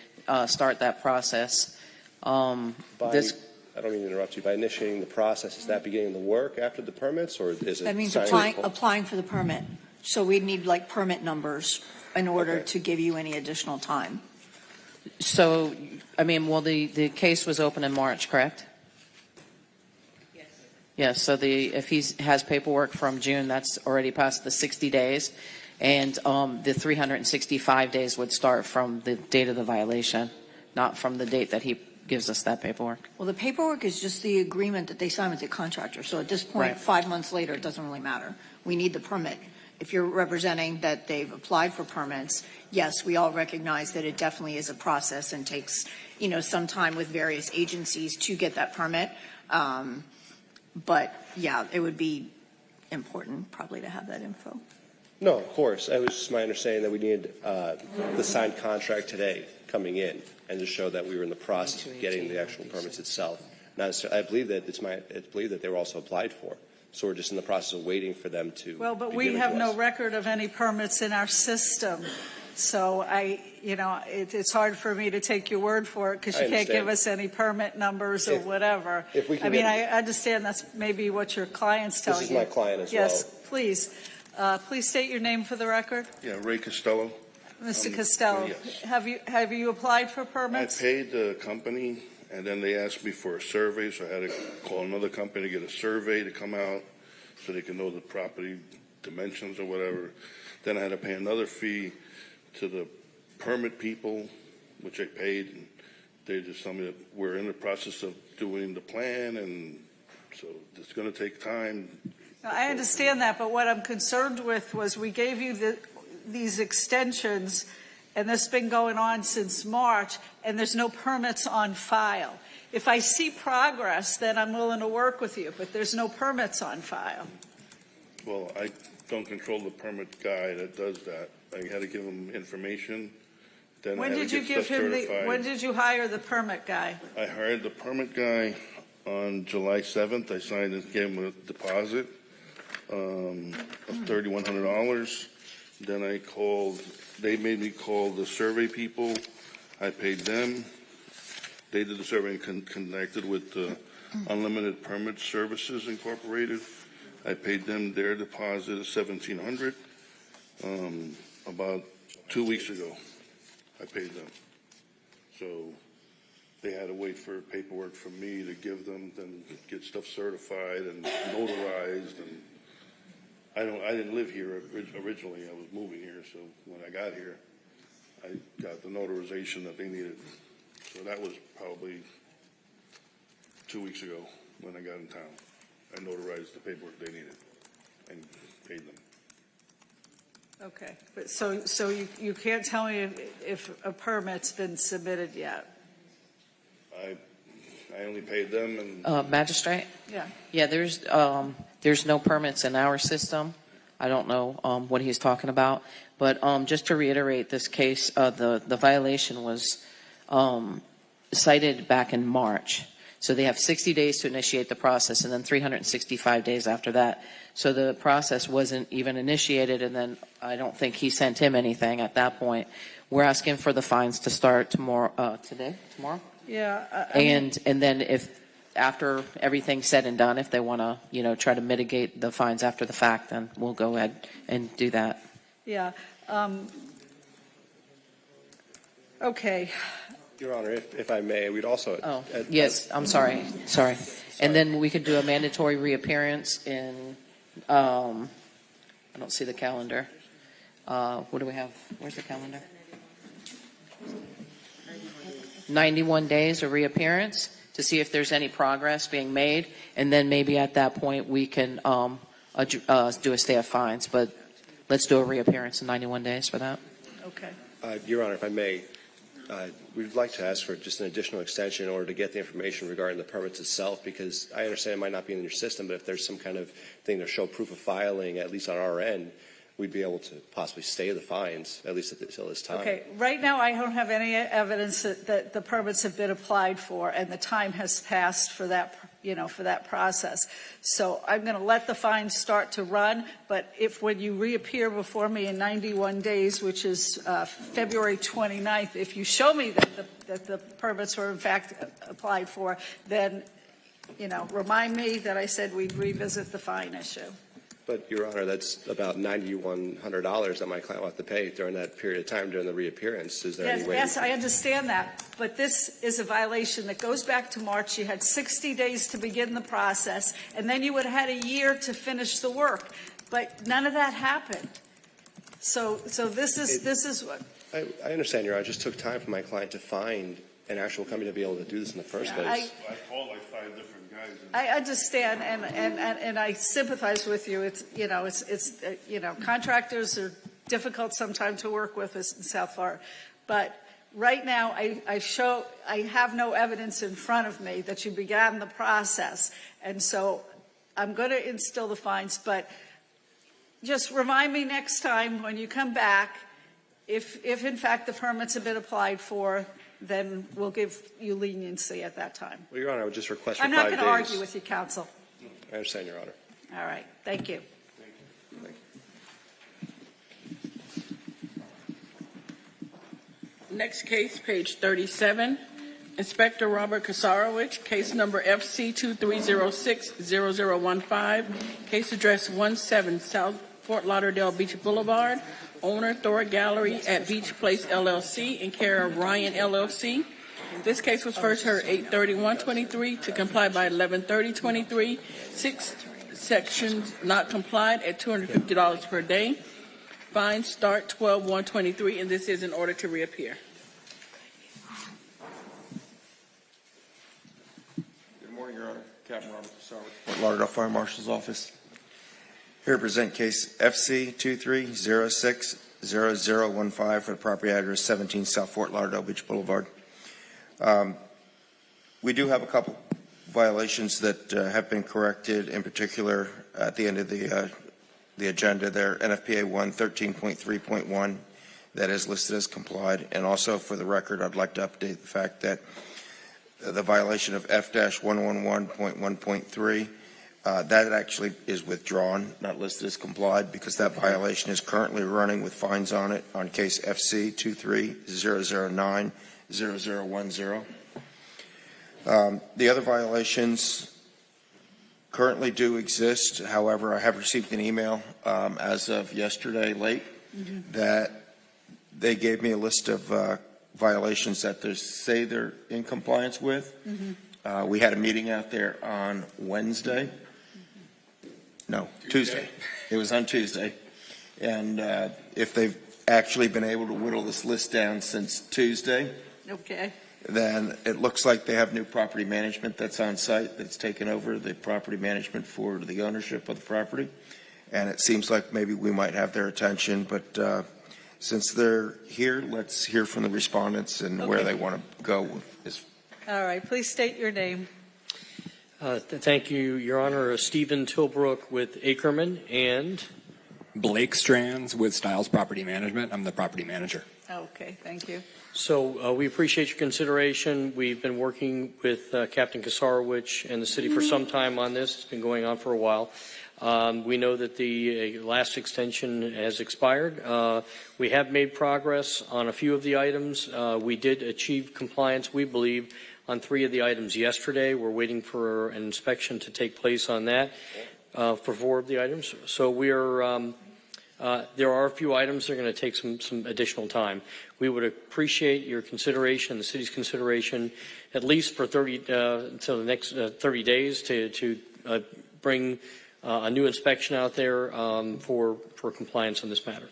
start that process. I don't mean to interrupt you. By initiating the process, is that beginning the work after the permits, or is it? That means applying for the permit. So we'd need like permit numbers in order to give you any additional time. So, I mean, well, the case was open in March, correct? Yes. Yes. So if he has paperwork from June, that's already past the 60 days, and the 365 days would start from the date of the violation, not from the date that he gives us that paperwork. Well, the paperwork is just the agreement that they sign with the contractor. So at this point, Right. 5 months later, it doesn't really matter. We need the permit. If you're representing that they've applied for permits, yes, we all recognize that it definitely is a process and takes, some time with various agencies to get that permit. But yeah, it would be important probably to have that info. No, of course. It was just my understanding that we needed the signed contract today coming in and to show that we were in the process of getting the actual permits itself. Not necessarily, I believe that it's believed that they were also applied for. So we're just in the process of waiting for them to. Well, but be we given have to no us. record of any permits in our system. So it's hard for me to take your word for it because I you can't give understand. us any permit numbers or whatever. If we can I mean, get- I understand that's maybe what your client's telling you. This is my client as yes, well. please. Please state your name for the record. Yeah, Ray Costello. Mr. Costello, yes. have you applied for I permits? paid the company, and then they asked me for a survey, so I had to call another company to get a survey to come out so they can know the property dimensions or whatever. Then I had to pay another fee to the permit people, which I paid, and they just told me that we're in the process of doing the plan, and so it's going to take time. I understand that, but what I'm concerned with was we gave you these extensions, and this has been going on since March, and there's no permits on file. If I see progress, then I'm willing to work with you, but there's no permits on file. Well, I don't control the permit guy that does that. I had to give him information. Then When I had did to you get give stuff him certified. when did you hire the permit guy? I hired the permit guy on July 7th. I signed and gave him a deposit of $3,100. Then they made me call the survey people. I paid them. They did the survey and connected with Unlimited Permit Services Incorporated. I paid them their deposit of $1,700 about 2 weeks ago. I paid them. So they had to wait for paperwork from me to give them, then get stuff certified and notarized. And I didn't live here originally. I was moving here, so when I got here, I got the notarization that they needed. So that was probably 2 weeks ago when I got in town. I notarized the paperwork they needed and paid them. Okay, but so you can't tell me if a permit's been submitted yet? I only paid them and. Magistrate? Yeah. Yeah, there's no permits in our system. I don't know what he's talking about. But just to reiterate this case, the violation was cited back in March. So they have 60 days to initiate the process and then 365 days after that. So the process wasn't even initiated, and then I don't think he sent him anything at that point. We're asking for the fines to start tomorrow. Tomorrow? Yeah. And then if after everything's said and done, if they want to, try to mitigate the fines after the fact, then we'll go ahead and do that. Yeah. Okay. Your Honor, if I may, we'd also. Yes, I'm sorry. And then we could do a mandatory reappearance in, I don't see the calendar. What do we have? Where's the calendar? 91 days of reappearance to see if there's any progress being made. And then maybe at that point we can do a stay of fines. But let's do a reappearance in 91 days for that. Okay. Your Honor, if I may, we'd like to ask for just an additional extension in order to get the information regarding the permits itself, because I understand it might not be in your system, but if there's some kind of thing to show proof of filing, at least on our end, we'd be able to possibly stay the fines, at least until this time. Okay. Right now, I don't have any evidence that the permits have been applied for and the time has passed for that, for that process. So I'm going to let the fines start to run. But if when you reappear before me in 91 days, which is February 29th, if you show me that the permits were in fact applied for, then, remind me that I said we'd revisit the fine issue. But, Your Honor, that's about $9,100 that my client will have to pay during that period of time during the reappearance. Is there any way? Yes, I understand that. But this is a violation that goes back to March. You had 60 days to begin the process, and then you would have had a year to finish the work. But none of that happened. So this is what. I understand, Your Honor. It just took time for my client to find an actual company to be able to do this in the first place. I called like 5 different guys. I understand, and I sympathize with you. It's contractors are difficult sometimes to work with in South Florida, but right now I have no evidence in front of me that you began the process, and so I'm going to instill the fines. But just remind me next time when you come back, if in fact the permits have been applied for, then we'll give you leniency at that time. Well, Your Honor, I would just request for I'm 5 not days. going to argue with you, counsel. I understand, Your Honor. All right. Thank you. Next case, page 37. Inspector Robert Kasarowicz, case number FC 2306-0015, case address 17 South Fort Lauderdale Beach Boulevard, owner Thor Gallery at Beach Place LLC, in care of Ryan LLC. This case was first heard 8/31/23 to comply by 11/30/23. 6 sections not complied at $250 per day. Fines start 12/1/23, and this is in order to reappear. Good morning, Your Honor. Captain Robert Kasarowicz, Fort Lauderdale Fire Marshal's Office. Here to present case FC 2306-0015 for the property address 17 South Fort Lauderdale Beach Boulevard. We do have a couple violations that have been corrected, in particular at the end of the agenda there, NFPA 113.3.1, that is listed as complied. And also for the record, I'd like to update the fact that the violation of F-111.1.3, that actually is withdrawn, not listed as complied, because that violation is currently running with fines on it on case FC 23-009-0010. The other violations currently do exist. However, I have received an email as of yesterday late that they gave me a list of violations that they say they're in compliance with. We had a meeting out there on Wednesday. No, Tuesday. It was on Tuesday. And if they've actually been able to whittle this list down since Tuesday, Okay. then it looks like they have new property management that's on site that's taken over the property management for the ownership of the property. And it seems like maybe we might have their attention, but since they're here, let's hear from the respondents and where they want to go with this. All right. Please state your name. Thank you, Your Honor. Stephen Tilbrook with Ackerman and Blake Strands with Stiles Property Management. I'm the property manager. Okay. Thank you. So we appreciate your consideration. We've been working with Captain Kasarowicz and the city for some time on this. It's been going on for a while. We know that the last extension has expired. We have made progress on a few of the items. We did achieve compliance, we believe, on 3 of the items yesterday. We're waiting for an inspection to take place on that for 4 of the items. So we are there are a few items that are going to take some additional time. We would appreciate your consideration, the city's consideration, at least for 30 until the next 30 days to bring a new inspection out there for compliance on this matter.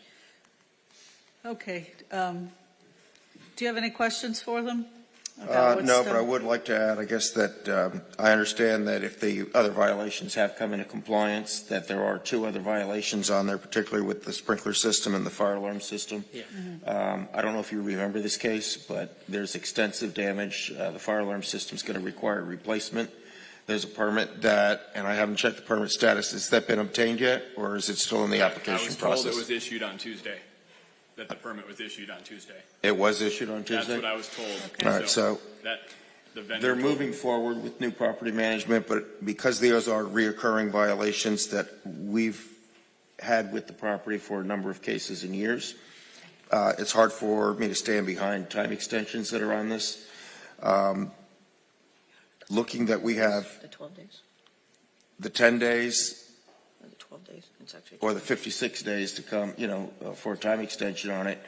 Okay. Do you have any questions for them? No, but I would like to add, I guess, that I understand that if the other violations have come into compliance, that there are 2 other violations on there, particularly with the sprinkler system and the fire alarm system. Yeah. I don't know if you remember this case, but there's extensive damage. The fire alarm system is going to require replacement. There's a permit that, and I haven't checked the permit status, has that been obtained yet, or is it still in the application process? I was told it was issued on Tuesday, that the permit was issued on Tuesday. It was issued on Tuesday? That's what I was told. Okay. All right, so that the vendor they're told moving forward with new property management, but because these are reoccurring violations that we've had with the property for a number of cases and years, it's hard for me to stand behind time extensions that are on this. Looking that we have The 12 days. the 10 days Or the 12 days. It's actually or the 56 days to come, for a time extension on it.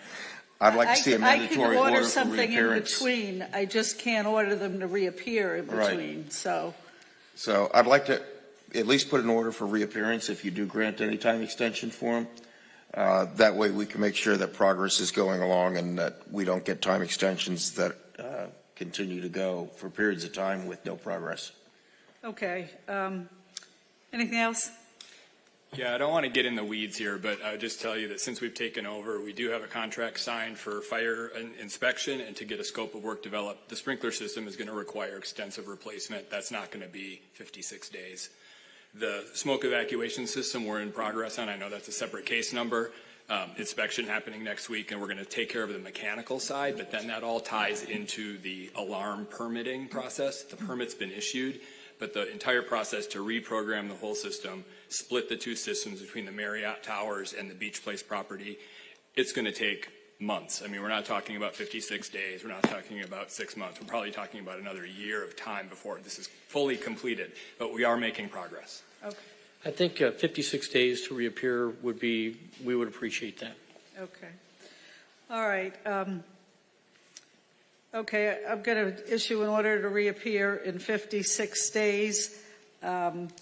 I'd like to see a mandatory I can order order for something in reappearance. between. I just can't order them to reappear in Right. between. So I'd like to at least put an order for reappearance if you do grant any time extension for them. That way we can make sure that progress is going along and that we don't get time extensions that continue to go for periods of time with no progress. okay. Anything else? Yeah, I don't want to get in the weeds here, but I would just tell you that since we've taken over, we do have a contract signed for fire inspection and to get a scope of work developed. The sprinkler system is going to require extensive replacement. That's not going to be 56 days. The smoke evacuation system we're in progress on. I know that's a separate case number. Inspection happening next week, and we're going to take care of the mechanical side, but then that all ties into the alarm permitting process. The permit's been issued, but the entire process to reprogram the whole system, split the two systems between the Marriott Towers and the Beach Place property, it's going to take months. I mean, we're not talking about 56 days. We're not talking about 6 months. We're probably talking about another year of time before this is fully completed, but we are making progress. Okay. I think 56 days to reappear we would appreciate that. Okay. All right. Okay, I'm going to issue an order to reappear in 56 days. That's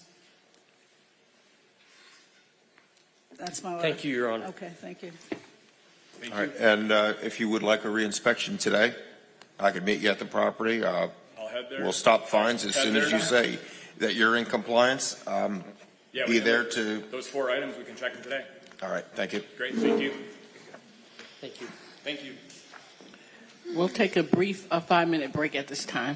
my order. Thank you, Your Honor. Okay, thank you. All right, and if you would like a reinspection today, I could meet you at the property. I'll head there. We'll stop fines as soon as you say that you're in compliance. Yeah, Be there to. Those 4 items, we can check them today. All right, thank you. Great, thank you. Thank you. Thank you. We'll take a brief 5-minute break at this time.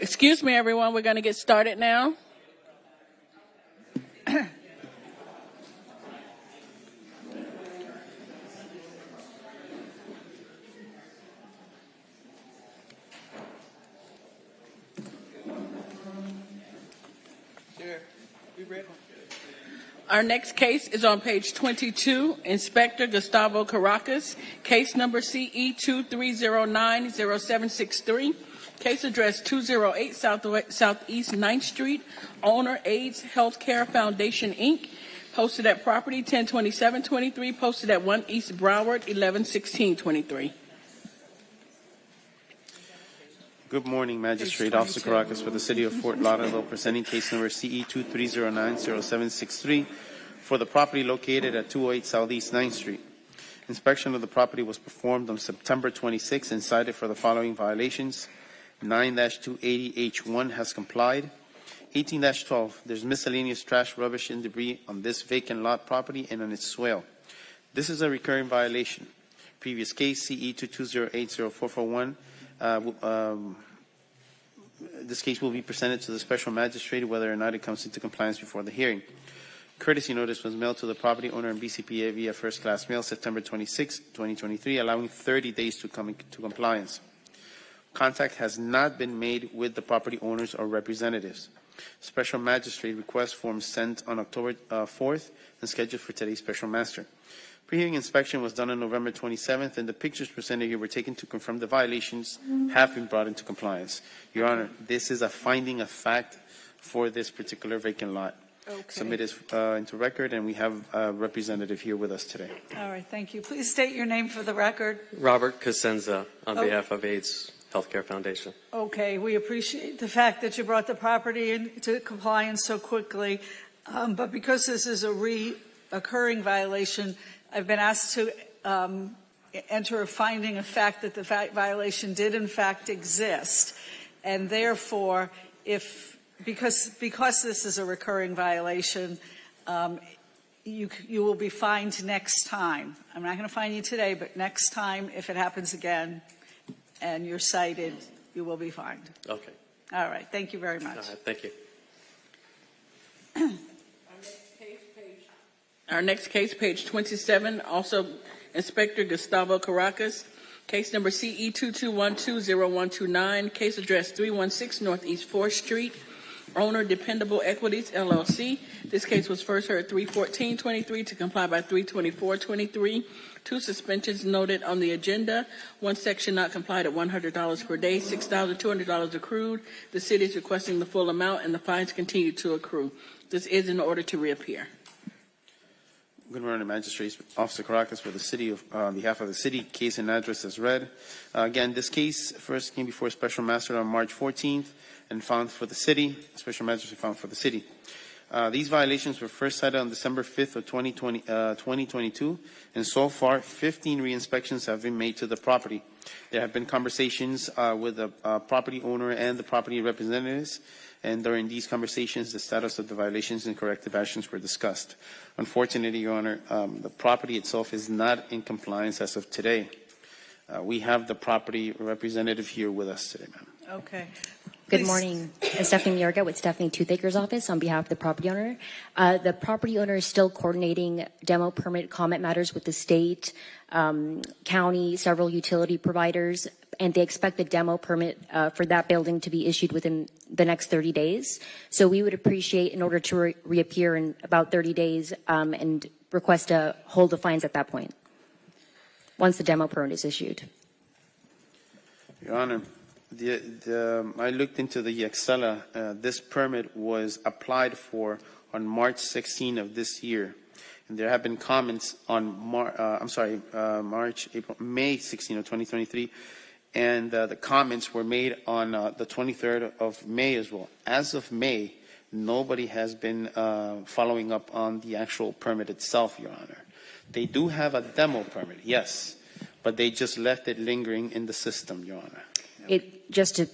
Excuse me, everyone. We're going to get started now. Our next case is on page 22. Inspector Gustavo Caracas, case number CE 23090763. Case address 208 Southeast 9th Street. Owner AIDS Healthcare Foundation, Inc. Posted at property 102723. Posted at 1 East Broward 111623. Good morning, Magistrate. Officer Caracas for the City of Fort Lauderdale, presenting case number CE 23090763 for the property located at 208 Southeast 9th Street. Inspection of the property was performed on September 26 and cited for the following violations. 9-280H1 has complied. 18-12, there's miscellaneous trash, rubbish, and debris on this vacant lot property and on its swale. This is a recurring violation. Previous case, CE 22080441. This case will be presented to the special magistrate whether or not it comes into compliance before the hearing. Courtesy notice was mailed to the property owner and BCPA via first-class mail September 26, 2023, allowing 30 days to come into compliance. Contact has not been made with the property owners or representatives. Special magistrate request form sent on October 4th and scheduled for today's special master. Pre-hearing inspection was done on November 27th, and the pictures presented here were taken to confirm the violations have been brought into compliance. Your Honor, this is a finding of fact for this particular vacant lot. Okay. Submitted into record, and we have a representative here with us today. All right, thank you. Please state your name for the record. Robert Cosenza on behalf of AIDS Healthcare Foundation. Okay, we appreciate the fact that you brought the property into compliance so quickly, but because this is a reoccurring violation, I've been asked to enter a finding of fact that the violation did in fact exist, and therefore, because this is a recurring violation, you will be fined next time. I'm not going to fine you today, but next time, if it happens again and you're cited, you will be fined. Okay. All right. Thank you very much. All right. Thank you. Our next case, page 27, also Inspector Gustavo Caracas, case number CE 22120129, case address 316 Northeast 4th Street, owner Dependable Equities, LLC. This case was first heard 3/14/23 to comply by 3/24/23. 2 suspensions noted on the agenda. 1 section not complied at $100 per day, $6,200 accrued. The city is requesting the full amount, and the fines continue to accrue. This is in order to reappear. Good morning, Magistrates. Officer Caracas for the city on behalf of the city. Case and address as read. Again, this case first came before Special Master on March 14th and found for the city. Special Magistrate found for the city. These violations were first cited on December 5th of 2022, and so far 15 re-inspections have been made to the property. There have been conversations with the property owner and the property representatives, and during these conversations, the status of the violations and corrective actions were discussed. Unfortunately, Your Honor, the property itself is not in compliance as of today. We have the property representative here with us today, ma'am. Okay. Good morning. I'm Stephanie Yorga with Stephanie Toothaker's office on behalf of the property owner. The property owner is still coordinating demo permit comment matters with the state, county, several utility providers, and they expect the demo permit for that building to be issued within the next 30 days. So we would appreciate, in order to reappear in about 30 days, and request to hold the fines at that point, once the demo permit is issued. Your Honor, I looked into the Excella. This permit was applied for on March 16 of this year, and there have been comments on May 16 of 2023, and the comments were made on the 23rd of May as well. As of May, nobody has been following up on the actual permit itself, Your Honor. They do have a demo permit, yes, but they just left it lingering in the system, Your Honor. Just to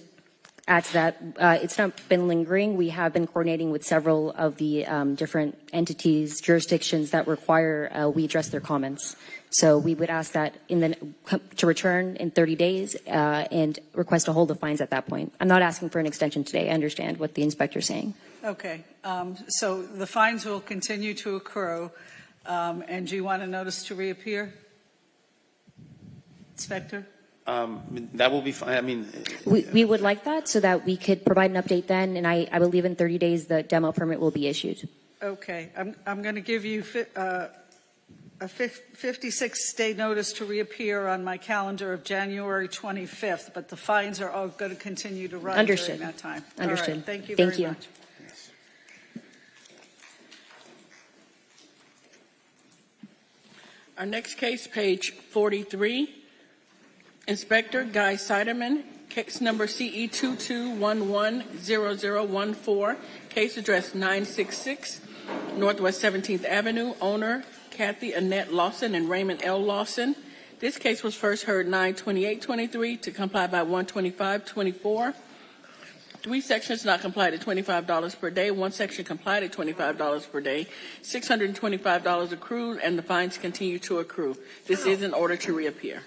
add to that, it's not been lingering. We have been coordinating with several of the different entities, jurisdictions that require we address their comments. So we would ask that to return in 30 days and request to hold the fines at that point. I'm not asking for an extension today. I understand what the inspector's saying. Okay. So the fines will continue to accrue. And do you want a notice to reappear? Inspector? That will be fine. I mean, We would like that so that we could provide an update then, and I believe in 30 days the demo permit will be issued. Okay. I'm going to give you a 56-day notice to reappear on my calendar of January 25th, but the fines are all going to continue to run Understood. during that time. Understood. All right. Thank you Thank very you. much. Our next case, page 43. Inspector Guy Siderman, case number CE 22110014, case address 966 Northwest 17th Avenue, owner Kathy Annette Lawson and Raymond L. Lawson. This case was first heard 9/28/23 to comply by 1/25/24. 3 sections not complied at $25 per day. 1 section complied at $25 per day. $625 accrued, and the fines continue to accrue. This is in order to reappear.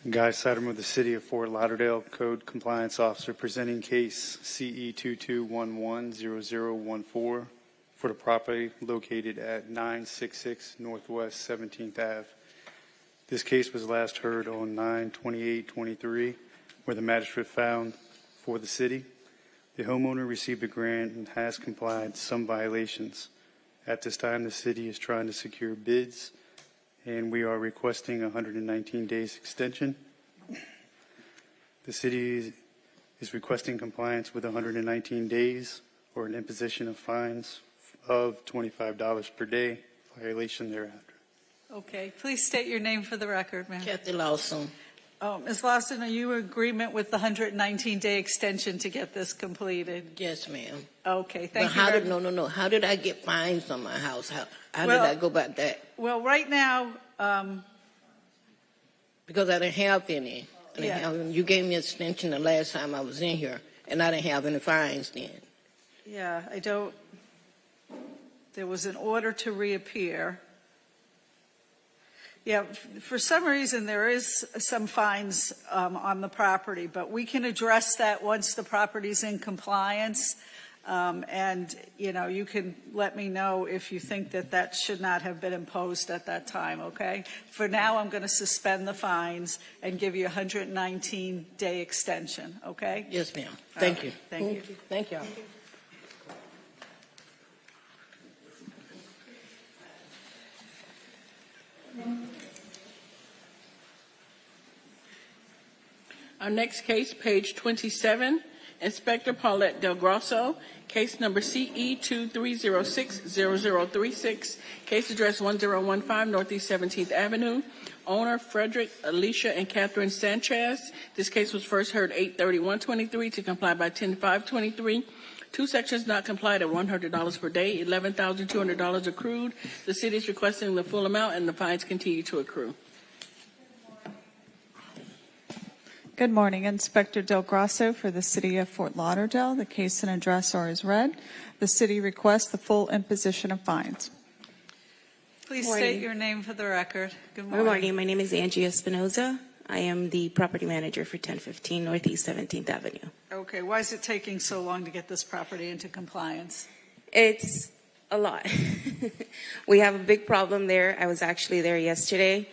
Guy Siderman with the City of Fort Lauderdale Code Compliance Officer presenting case CE 22110014 for the property located at 966 Northwest 17th Ave. This case was last heard on 9/28/23, where the magistrate found for the city. The homeowner received a grant and has complied some violations. At this time, the city is trying to secure bids, and we are requesting a 119 days extension. The city is requesting compliance with 119 days or an imposition of fines of $25 per day, violation thereafter. Okay. Please state your name for the record, ma'am. Kathy Lawson. Ms. Lawson, are you in agreement with the 119-day extension to get this completed? Yes, ma'am. Okay. Thank But you. No. How did I get fines on my house? How Well- did I go about that? Well, right now, Because I didn't have any. You gave me an extension the last time I was in here, and I didn't have any fines then. yeah, I don't. There was an order to reappear. Yeah, for some reason there is some fines on the property, but we can address that once the property's in compliance. And, you can let me know if you think that should not have been imposed at that time, okay? For now, I'm going to suspend the fines and give you a 119-day extension, okay? Yes, ma'am. Thank you. Thank you. Thank you. Our next case, page 27, Inspector Paulette Del Grosso, case number CE 23060036, case address 1015 Northeast 17th Avenue, owner Frederick, Alicia, and Catherine Sanchez. This case was first heard 8/31/23 to comply by 10/5/23. 2 sections not complied at $100 per day, $11,200 accrued. The city is requesting the full amount, and the fines continue to accrue. Good morning, Inspector Del Grosso for the City of Fort Lauderdale. The case and address are as read. The city requests the full imposition of fines. Please Morning. state your name for the record. Good morning. Good morning. My name is Angie Espinoza. I am the property manager for 1015 Northeast 17th Avenue. Okay, why is it taking so long to get this property into compliance? It's a lot. We have a big problem there. I was actually there yesterday.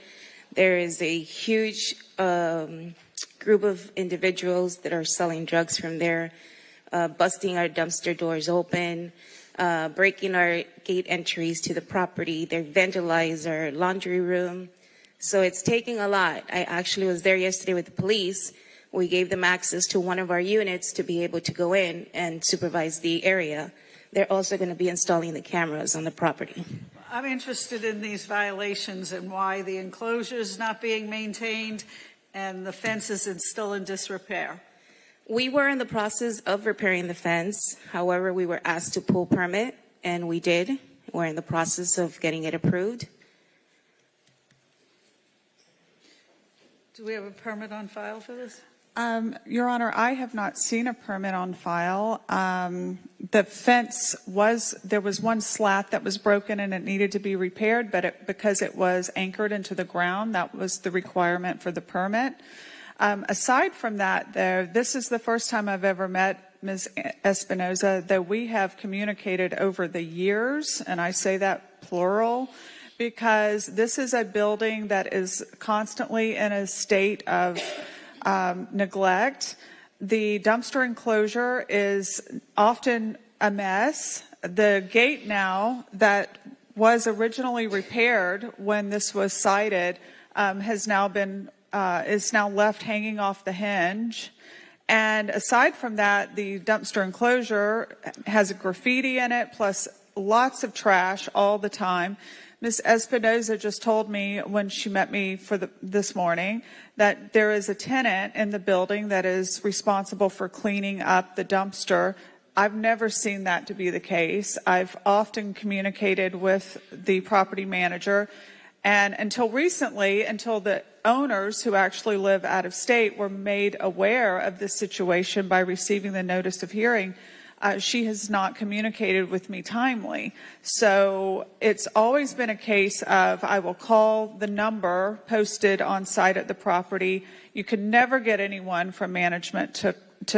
There is a huge group of individuals that are selling drugs from there, busting our dumpster doors open, breaking our gate entries to the property. They vandalize our laundry room. So it's taking a lot. I actually was there yesterday with the police. We gave them access to one of our units to be able to go in and supervise the area. They're also going to be installing the cameras on the property. I'm interested in these violations and why the enclosure is not being maintained and the fence is still in disrepair. We were in the process of repairing the fence. However, we were asked to pull permit, and we did. We're in the process of getting it approved. Do we have a permit on file for this? Your Honor, I have not seen a permit on file. The fence there was one slat that was broken and it needed to be repaired, but because it was anchored into the ground, that was the requirement for the permit. Aside from that, though, this is the first time I've ever met Ms. Espinoza, though we have communicated over the years, and I say that plural, because this is a building that is constantly in a state of neglect. The dumpster enclosure is often a mess. The gate now that was originally repaired when this was sited is now left hanging off the hinge. And aside from that, the dumpster enclosure has a graffiti in it, plus lots of trash all the time. Ms. Espinoza just told me when she met me this morning that there is a tenant in the building that is responsible for cleaning up the dumpster. I've never seen that to be the case. I've often communicated with the property manager, and until recently, until the owners who actually live out of state were made aware of this situation by receiving the notice of hearing, she has not communicated with me timely. So it's always been a case of I will call the number posted on site at the property. You can never get anyone from management to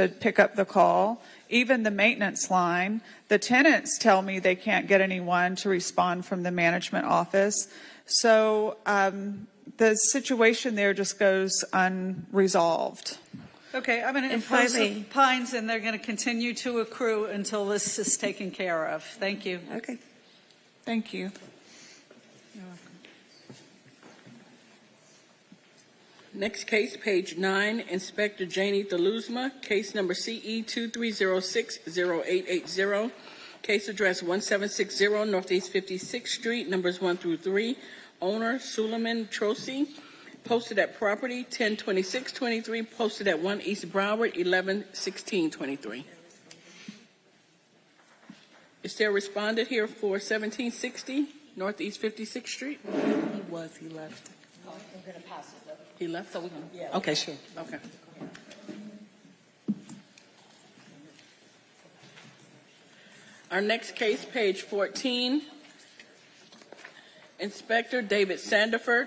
pick up the call. Even the maintenance line, the tenants tell me they can't get anyone to respond from the management office. So the situation there just goes unresolved. Okay, I'm going to impose the fines, and they're going to continue to accrue until this is taken care of. Thank you. Okay. Thank you. You're welcome. Next case, page 9, Inspector Janie Deluzma, case number CE 23060880. Case address 1760 Northeast 56th Street, numbers 1 through 3. Owner Suleiman Trosi. Posted at property 102623, posted at 1 East Broward 111623. Is there a respondent here for 1760 Northeast 56th Street? He left. I'm going to pass it. He left, so we can. Yeah. Okay, sure. Okay. Our next case, page 14. Inspector David Sandiford.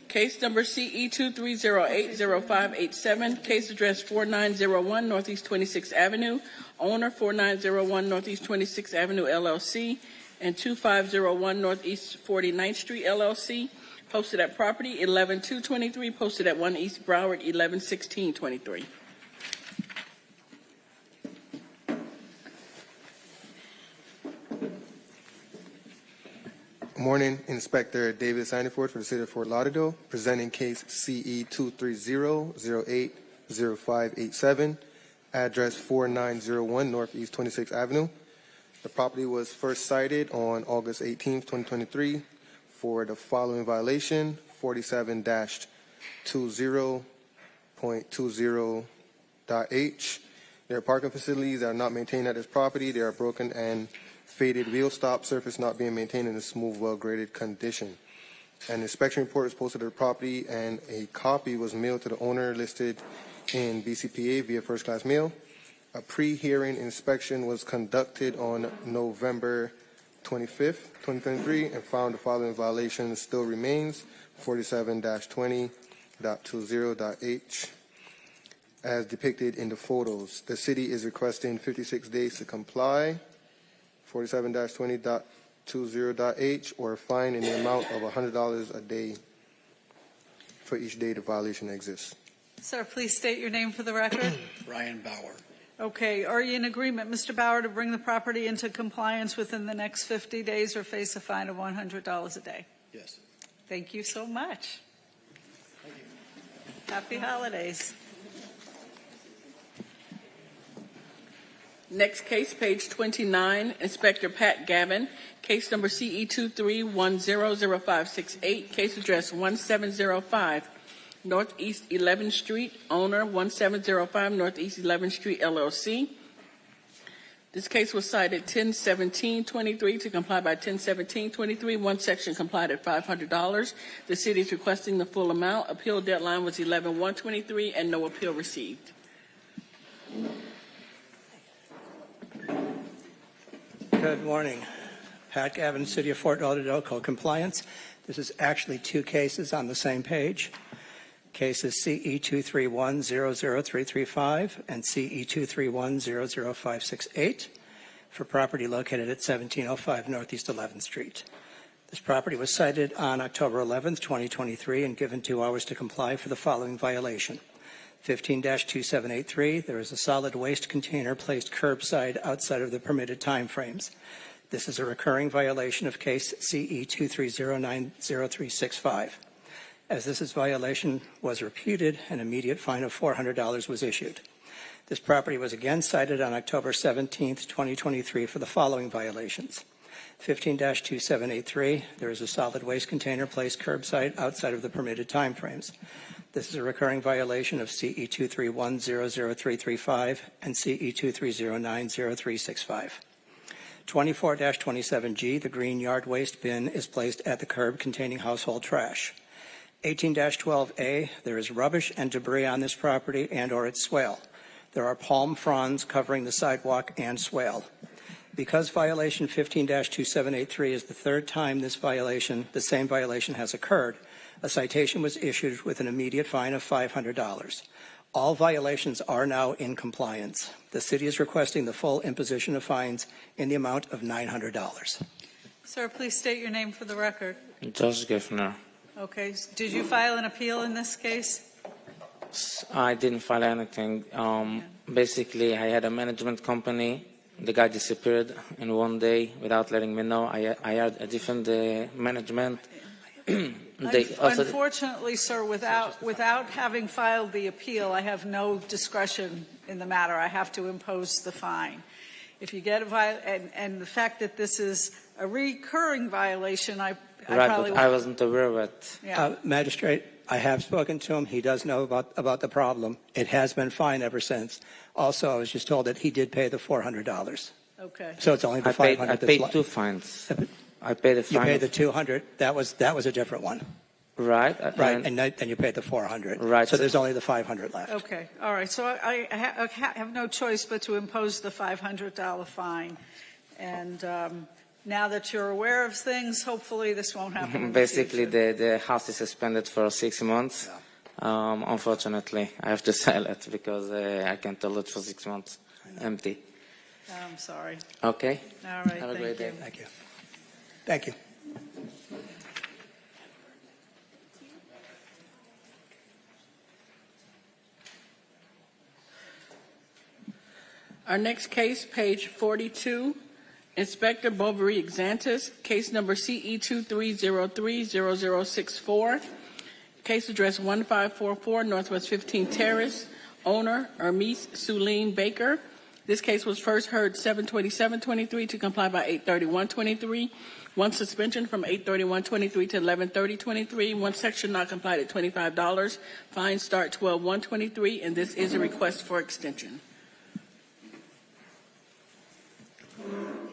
Case number CE 23080587. Case address 4901 Northeast 26th Avenue. Owner 4901 Northeast 26th Avenue LLC and 2501 Northeast 49th Street LLC. Posted at property 11223. Posted at 1 East Broward 111623. Morning, Inspector David Sandiford for the City of Fort Lauderdale, presenting case CE 230080587, address 4901 Northeast 26th Avenue. The property was first cited on August 18, 2023 for the following violation, 47-20.20.h. There are parking facilities that are not maintained at this property. They are broken and faded wheel stop surface not being maintained in a smooth, well-graded condition. An inspection report was posted to the property, and a copy was mailed to the owner listed in BCPA via first-class mail. A pre-hearing inspection was conducted on November 25th, 2023, and found the following violation still remains, 47-20.20.h, as depicted in the photos. The city is requesting 56 days to comply, 47-20.20.h, or a fine in the amount of $100 a day for each day the violation exists. Sir, please state your name for the record. Ryan Bauer. Okay, are you in agreement, Mr. Bauer, to bring the property into compliance within the next 50 days or face a fine of $100 a day? Yes. Thank you so much. Happy holidays. Next case, page 29, Inspector Pat Gavin, case number CE 23100568, case address 1705 Northeast 11th Street, owner 1705 Northeast 11th Street LLC. This case was cited 10-17-23 to comply by 10-17-23. One section complied at $500. The city is requesting the full amount. Appeal deadline was 11-1-23 and no appeal received. Good morning. Pat Gavin, City of Fort Lauderdale, co-compliance. This is actually two cases on the same page. Cases CE 231-00335 and CE 231-00568 for property located at 1705 Northeast 11th Street. This property was cited on October 11th, 2023 and given 2 hours to comply for the following violation. 15-2783, there is a solid waste container placed curbside outside of the permitted timeframes. This is a recurring violation of case CE 23090365. As this violation was repeated, an immediate fine of $400 was issued. This property was again cited on October 17th, 2023 for the following violations. 15-2783, there is a solid waste container placed curbside outside of the permitted timeframes. This is a recurring violation of CE 231-00335 and CE 2309-0365. 24-27G, the green yard waste bin is placed at the curb containing household trash. 18-12A, there is rubbish and debris on this property and or its swale. There are palm fronds covering the sidewalk and swale. Because violation 15-2783 is the third time this violation, the same violation has occurred, a citation was issued with an immediate fine of $500. All violations are now in compliance. The city is requesting the full imposition of fines in the amount of $900. Sir, please state your name for the record. Josh Geffner. Okay. Did you file an appeal in this case? I didn't file anything. Basically, I had a management company. The guy disappeared in one day without letting me know. I had a different management. Unfortunately, sir, without having filed the appeal, I have no discretion in the matter. I have to impose the fine. If you get and the fact that this is a recurring violation, I probably but I wasn't aware of it. Yeah. Magistrate, I have spoken to him. He does know about the problem. It has been fine ever since. Also, I was just told that he did pay the $400. Okay. So it's only the $500. I paid two fines. I paid the fine. You paid the $200. That was a different one. Right. Right. And then you paid the $400. Right. So there's only the $500 left. Okay. All right. So I have no choice but to impose the $500 fine. And now that you're aware of things, hopefully this won't happen. Basically, the house is suspended for 6 months. Yeah. Unfortunately, I have to sell it because I can't hold it for 6 months empty. I'm sorry. Okay. All right. Have a great day. Thank you. Thank you. Our next case, page 42, Inspector Bovary Exantis, case number CE 2303-0064, case address 1544 Northwest 15 Terrace, owner Hermes Suline Baker. This case was first heard 7/27/23 to comply by 8/31/23. One suspension from 8/31/23 to 11/30/23. One section not complied at $25. Fine start 12/1/23, and this is a request for extension.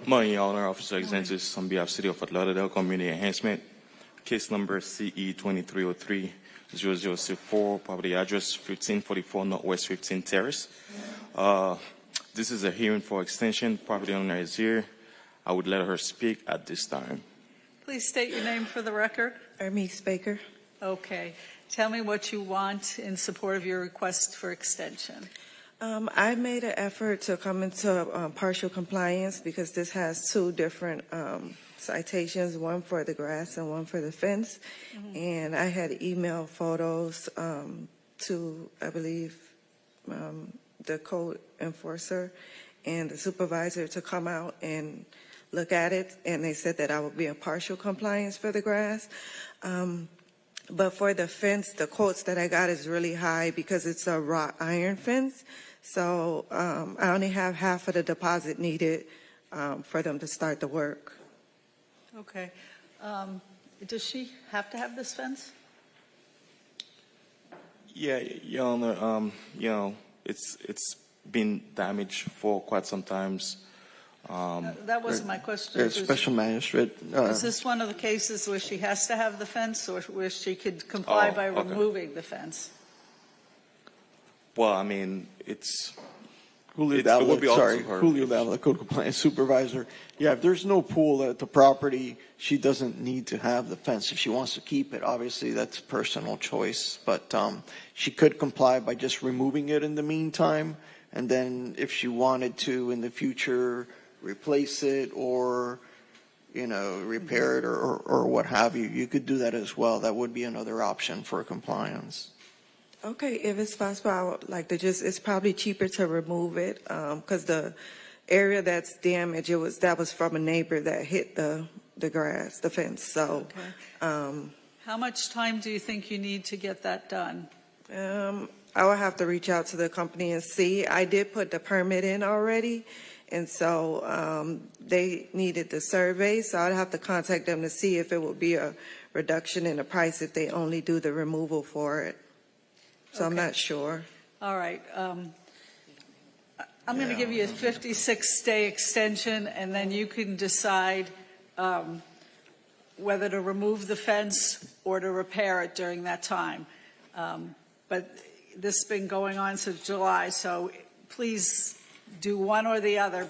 Morning, Your Honor. Officer Exantis on behalf of City of Fort Lauderdale Community Enhancement. Case number CE 2303-0064, property address 1544 Northwest 15 Terrace. This is a hearing for extension. Property owner is here. I would let her speak at this time. Please state your name for the record. Hermes Baker. Okay. Tell me what you want in support of your request for extension. I made an effort to come into partial compliance because this has two different citations, one for the grass and one for the fence. Mm-hmm. And I had emailed photos to, I believe, the code enforcer and the supervisor to come out and look at it. And they said that I would be in partial compliance for the grass. But for the fence, the quotes that I got is really high because it's a wrought iron fence. So I only have half of the deposit needed for them to start the work. Okay. Does she have to have this fence? Yeah, Your Honor. It's been damaged for quite some times. That wasn't my question. There's special magistrate. Is this one of the cases where she has to have the fence, or where she could comply by okay. removing the fence? Well, I mean, it's Julio it would be up to her. Julio Davila, code compliance supervisor. Yeah, if there's no pool at the property, she doesn't need to have the fence. If she wants to keep it, obviously that's personal choice. But she could comply by just removing it in the meantime. And then if she wanted to in the future replace it or, repair it or what have you, you could do that as well. That would be another option for compliance. Okay, if it's possible, I would like to it's probably cheaper to remove it because the area that's damaged, that was from a neighbor that hit the grass, the fence. So, okay. How much time do you think you need to get that done? I will have to reach out to the company and see. I did put the permit in already, and so they needed the survey, so I'd have to contact them to see if it would be a reduction in the price if they only do the removal for it. So okay. I'm not sure. All right. I'm going to give you a 56-day extension, and then you can decide whether to remove the fence or to repair it during that time. But this has been going on since July, so please do one or the other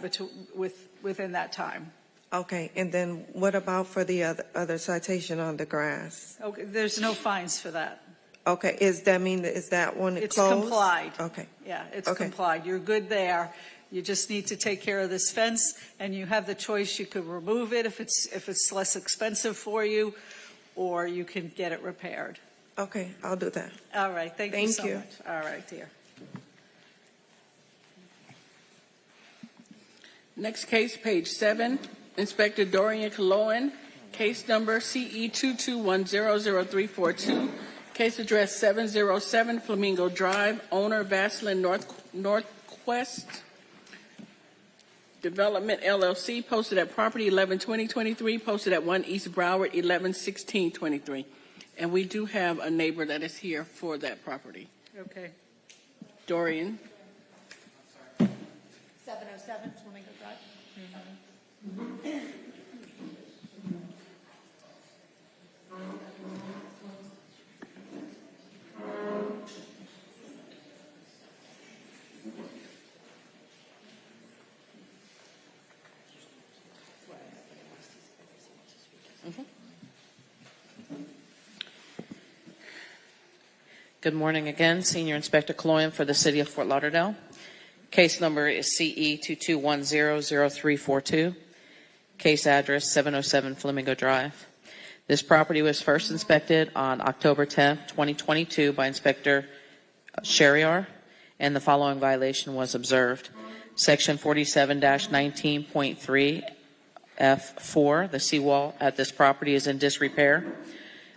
within that time. Okay, and then what about for the other citation on the grass? Okay, there's no fines for that. Okay, is that one it's closed? Complied. Okay. Yeah, it's okay. complied. You're good there. You just need to take care of this fence, and you have the choice. You could remove it if it's less expensive for you, or you can get it repaired. Okay, I'll do that. All right, thank you so much. All right, dear. Next case, page 7, Inspector Dorian Coloan, case number CE 22100342. Case address 707 Flamingo Drive, owner Vaseline Northwest Development LLC, posted at property 11/20/23, posted at 1 East Broward 11/16/23. And we do have a neighbor that is here for that property. Okay. Dorian. 707 Flamingo Drive. Good morning again. Senior Inspector Coloan for the City of Fort Lauderdale. Case number is CE 22100342. Case address 707 Flamingo Drive. This property was first inspected on October 10, 2022 by Inspector Sheriar, and the following violation was observed. Section 47-19.3 F4, the seawall at this property is in disrepair.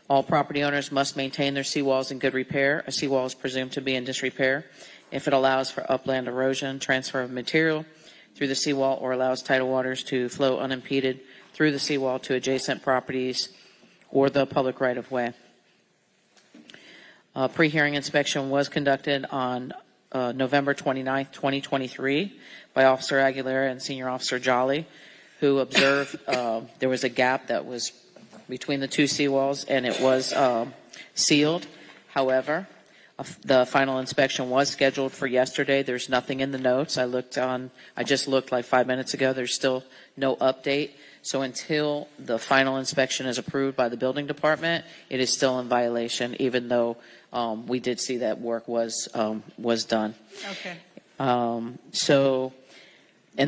All property owners must maintain their seawalls in good repair. A seawall is presumed to be in disrepair if it allows for upland erosion, transfer of material through the seawall, or allows tidal waters to flow unimpeded through the seawall to adjacent properties or the public right-of-way. A pre-hearing inspection was conducted on November 29, 2023 by Officer Aguilera and Senior Officer Jolly, who observed there was a gap that was between the two seawalls, and it was sealed. However, the final inspection was scheduled for yesterday. There's nothing in the notes. I just looked like 5 minutes ago. There's still no update. So until the final inspection is approved by the building department, it is still in violation, even though we did see that work was done. Okay. And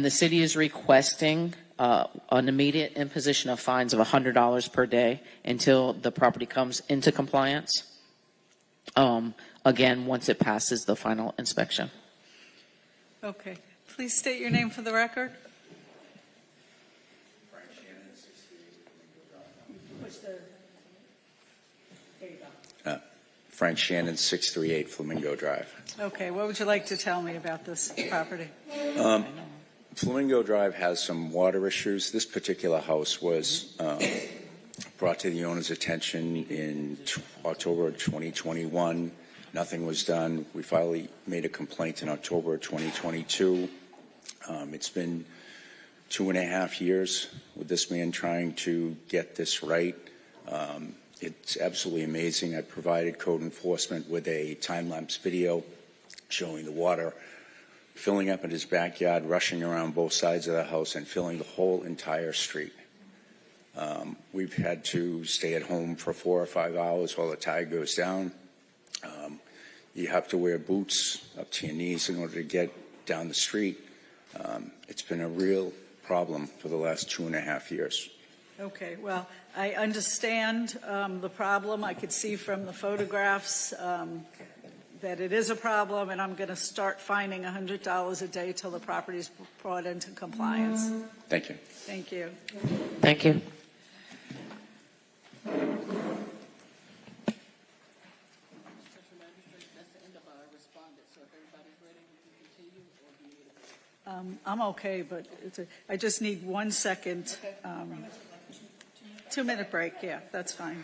the city is requesting an immediate imposition of fines of $100 per day until the property comes into compliance. Again, once it passes the final inspection. Okay. Please state your name for the record. Frank Shannon, 638 Flamingo Drive. Okay. What would you like to tell me about this property? Flamingo Drive has some water issues. This particular house was brought to the owner's attention in October of 2021. Nothing was done. We finally made a complaint in October of 2022. It's been 2.5 years with this man trying to get this right. It's absolutely amazing. I provided code enforcement with a time-lapse video showing the water filling up in his backyard, rushing around both sides of the house, and filling the whole entire street. We've had to stay at home for 4 or 5 hours while the tide goes down. You have to wear boots up to your knees in order to get down the street. It's been a real problem for the last 2.5 years. Okay, well, I understand the problem. I could see from the photographs that it is a problem, and I'm going to start fining $100 a day till the property is brought into compliance. Thank you. Thank you. Thank you. I'm okay, but I just need 1 second. 2-minute break, yeah, that's fine.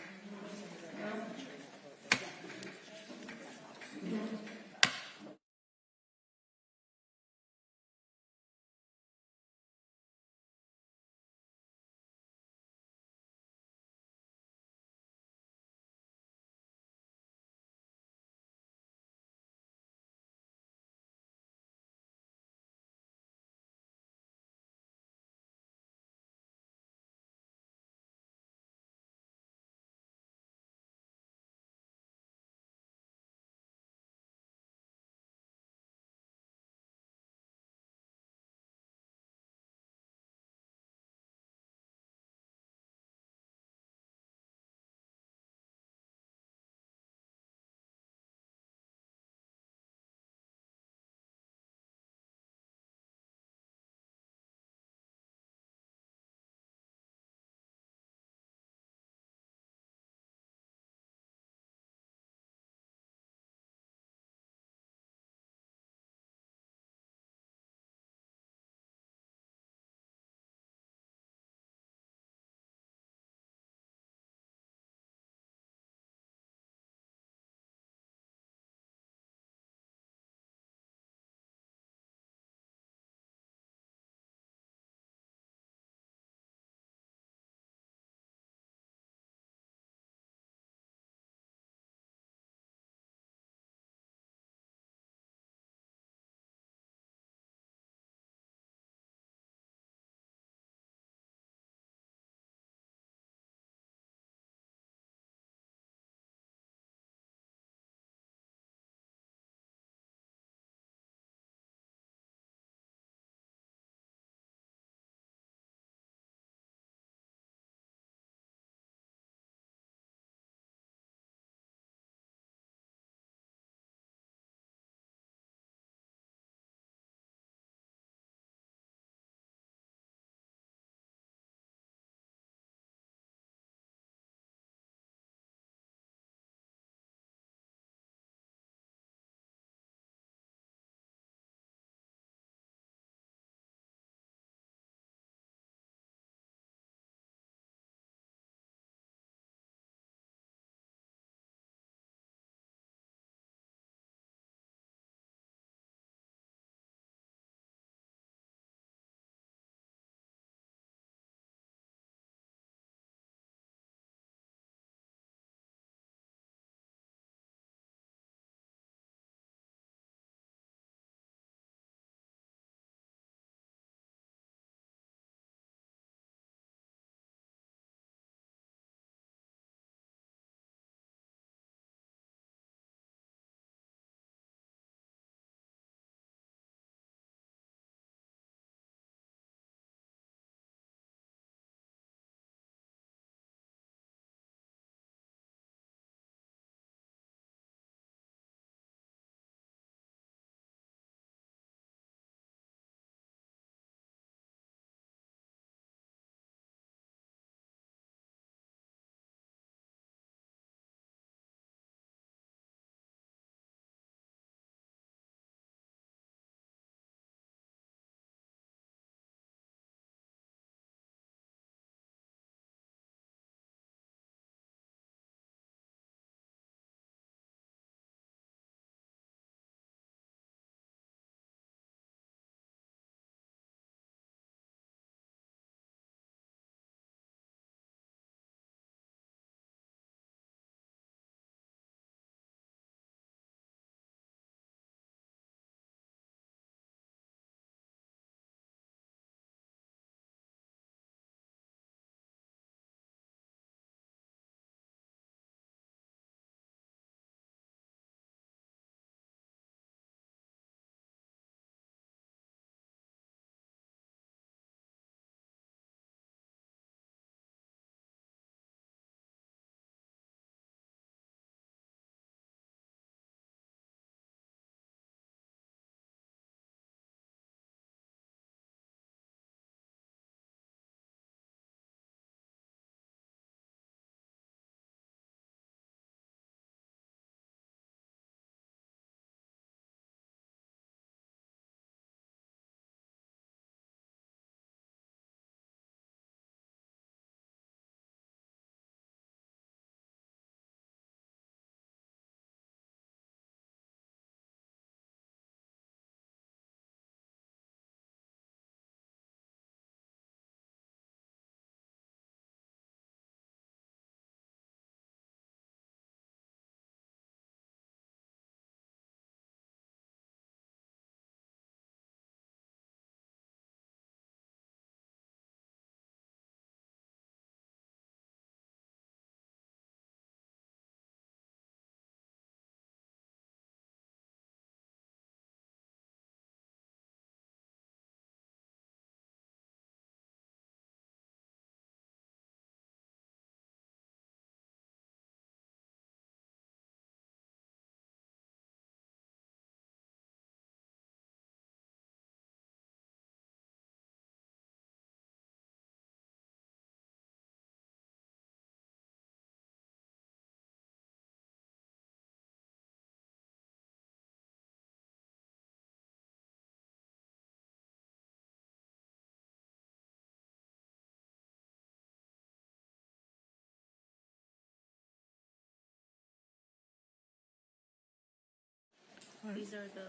These are the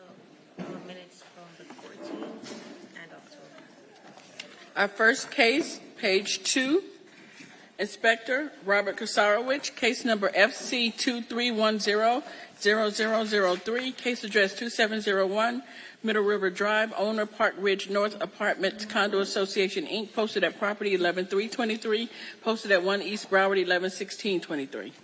minutes from the 14th and October. Our first case, page 2, Inspector Robert Kasarowicz, case number FC 2310-0003, case address 2701 Middle River Drive, owner Park Ridge North Apartments Condo Association, Inc., posted at property 11323, posted at 1 East Broward 111623.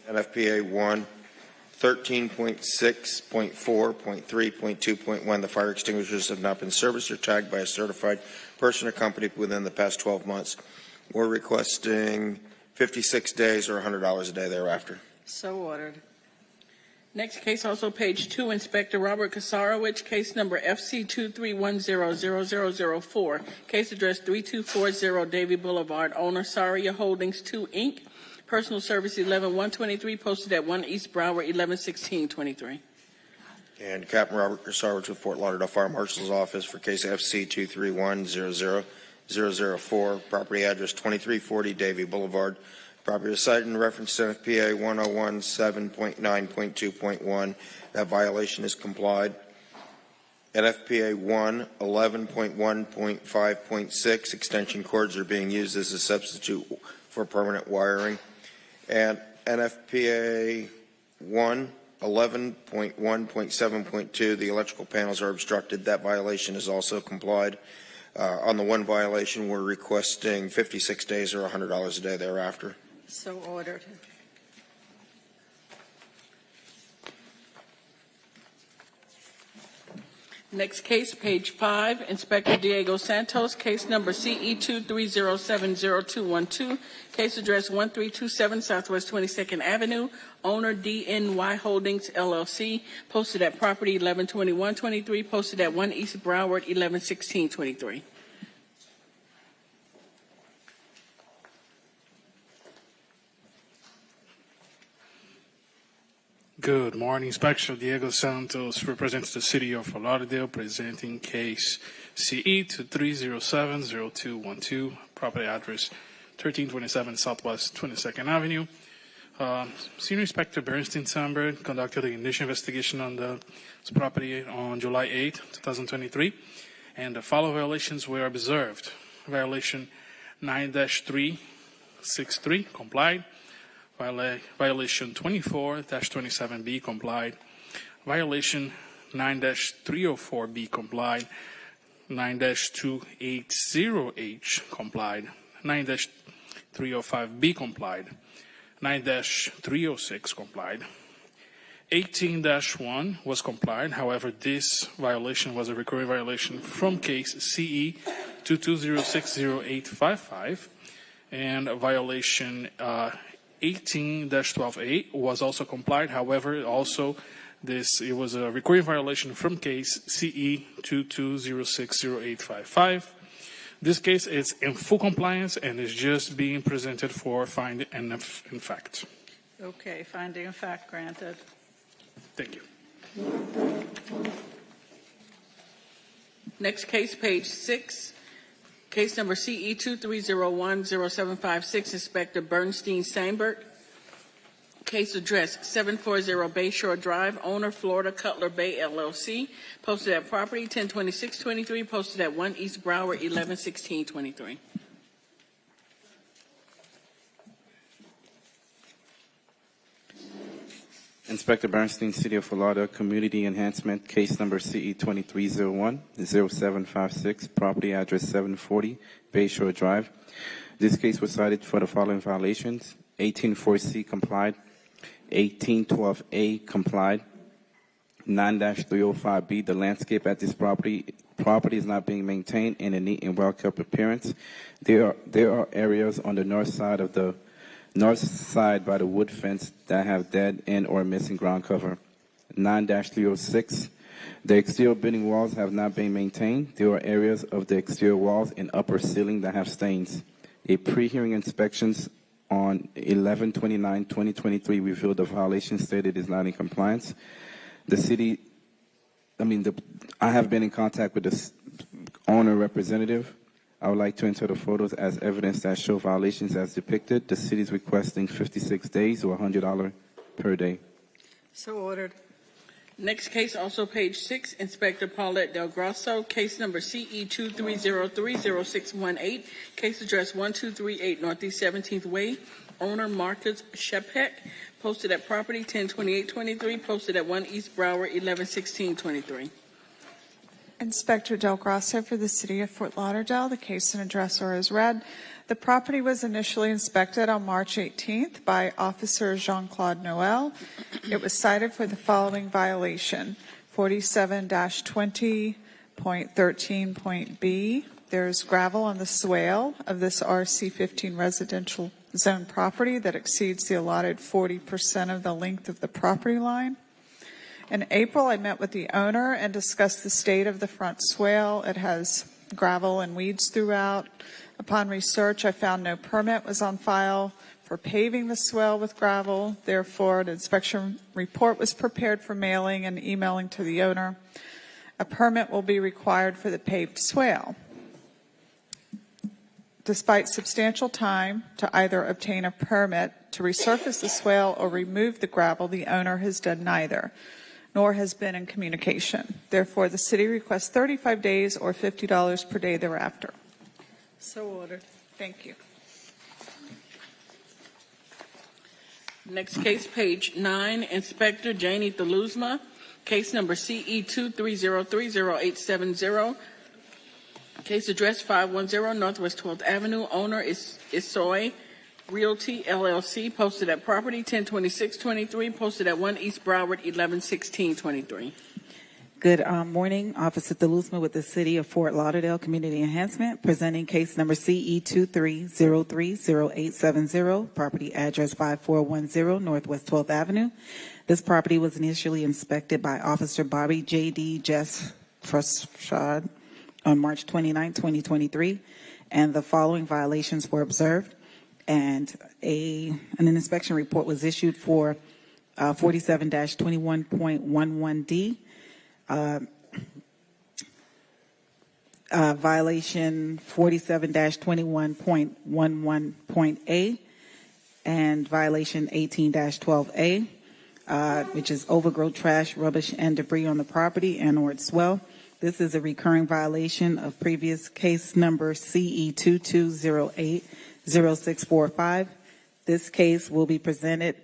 NFPA 1, 13.6.4.3.2.1, the fire extinguishers have not been serviced or tagged by a certified person or company within the past 12 months. We're requesting 56 days or $100 a day thereafter. So ordered. Next case, also page 2, Inspector Robert Kasarowicz, case number FC 2310-0004, case address 3240 Davie Boulevard, owner Saria Holdings 2, Inc., personal service 11123, posted at 1 East Broward 111623. And Captain Robert Kasarowicz with Fort Lauderdale Fire Marshal's Office for case FC 23100-004, property address 2340 Davie Boulevard. Property is cited in reference to NFPA 1017.9.2.1. That violation is complied. NFPA 1, 11.1.5.6, extension cords are being used as a substitute for permanent wiring. And NFPA 1, 11.1.7.2, the electrical panels are obstructed. That violation is also complied. On the one violation, we're requesting 56 days or $100 a day thereafter. So ordered. Next case, page 5, Inspector Diego Santos, case number CE 23070212, case address 1327 Southwest 22nd Avenue, owner DNY Holdings LLC, posted at property 112123, posted at 1 East Broward 111623. Good morning. Inspector Diego Santos represents the City of Fort Lauderdale, presenting case CE 23070212, property address 1327 Southwest 22nd Avenue. Senior Inspector Bernstein Sandberg conducted the initial investigation on this property on July 8, 2023, and the following violations were observed. Violation 9-363 complied. Violation 24-27B complied. Violation 9-304B complied. 9-280H complied. 9-305B complied. 9-306 complied. 18-1 was complied. However, this violation was a recurring violation from case CE 22060855, and violation 18-12A was also complied. However, it was a recurring violation from case CE 22060855. This case is in full compliance and is just being presented for finding in fact. Okay, finding of fact granted. Thank you. Next case, page 6. Case number CE 23010756, Inspector Bernstein Sandberg. Case address 740 Bayshore Drive, owner Florida Cutler Bay LLC, posted at property 102623, posted at 1 East Broward 111623. Inspector Bernstein, City of Fort Lauderdale, Community Enhancement, case number CE 2301-0756, property address 740 Bayshore Drive. This case was cited for the following violations: 18-4C complied, 18-12A complied, 9-305B, the landscape at this property is not being maintained in a neat and well-kept appearance. There are areas on the north side by the wood fence that have dead end or missing ground cover. 9-306, the exterior building walls have not been maintained. There are areas of the exterior walls and upper ceiling that have stains. A pre-hearing inspections on 11/29/2023 revealed the violation stated is not in compliance. I have been in contact with the owner representative. I would like to enter the photos as evidence that show violations as depicted. The city is requesting 56 days or $100 per day. So ordered. Next case, also page 6, Inspector Paulette Del Grosso, case number CE 23030618, case address 1238 Northeast 17th Way, owner Marcus Shepek, posted at property 102823, posted at 1 East Broward 111623. Inspector Del Grosso for the City of Fort Lauderdale. The case and address are as read. The property was initially inspected on March 18th by Officer Jean-Claude Noel. It was cited for the following violation: 47-20.13.b. There's gravel on the swale of this RC15 residential zone property that exceeds the allotted 40% of the length of the property line. In April, I met with the owner and discussed the state of the front swale. It has gravel and weeds throughout. Upon research, I found no permit was on file for paving the swale with gravel. Therefore, an inspection report was prepared for mailing and emailing to the owner. A permit will be required for the paved swale. Despite substantial time to either obtain a permit to resurface the swale or remove the gravel, the owner has done neither, nor has been in communication. Therefore, the city requests 35 days or $50 per day thereafter. So ordered. Thank you. Next case, page 9, Inspector Janie Theluzma, case number CE 23030870, case address 510 Northwest 12th Avenue, owner is Isoy Realty LLC, posted at property 102623, posted at 1 East Broward 111623. Good morning, Officer Theluzma with the City of Fort Lauderdale Community Enhancement, presenting case number CE 23030870, property address 5410 Northwest 12th Avenue. This property was initially inspected by Officer Bobby J.D. Frashad on March 29, 2023, and the following violations were observed, and an inspection report was issued for 47-21.11D. Violation 47-21.11.A and violation 18-12A, which is overgrown trash, rubbish, and debris on the property and or its swell. This is a recurring violation of previous case number CE 22080645. This case will be presented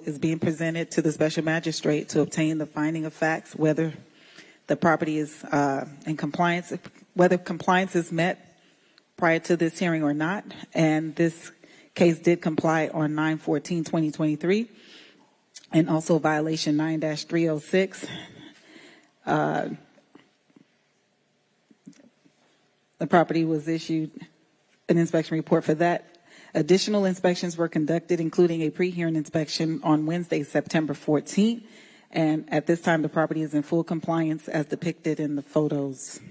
is being presented to the special magistrate to obtain the finding of facts, whether the property is in compliance, whether compliance is met prior to this hearing or not. And this case did comply on 9/14/2023. And also violation 9-306. The property was issued an inspection report for that. Additional inspections were conducted, including a pre-hearing inspection on Wednesday, September 14th. And at this time, the property is in full compliance as depicted in the photos.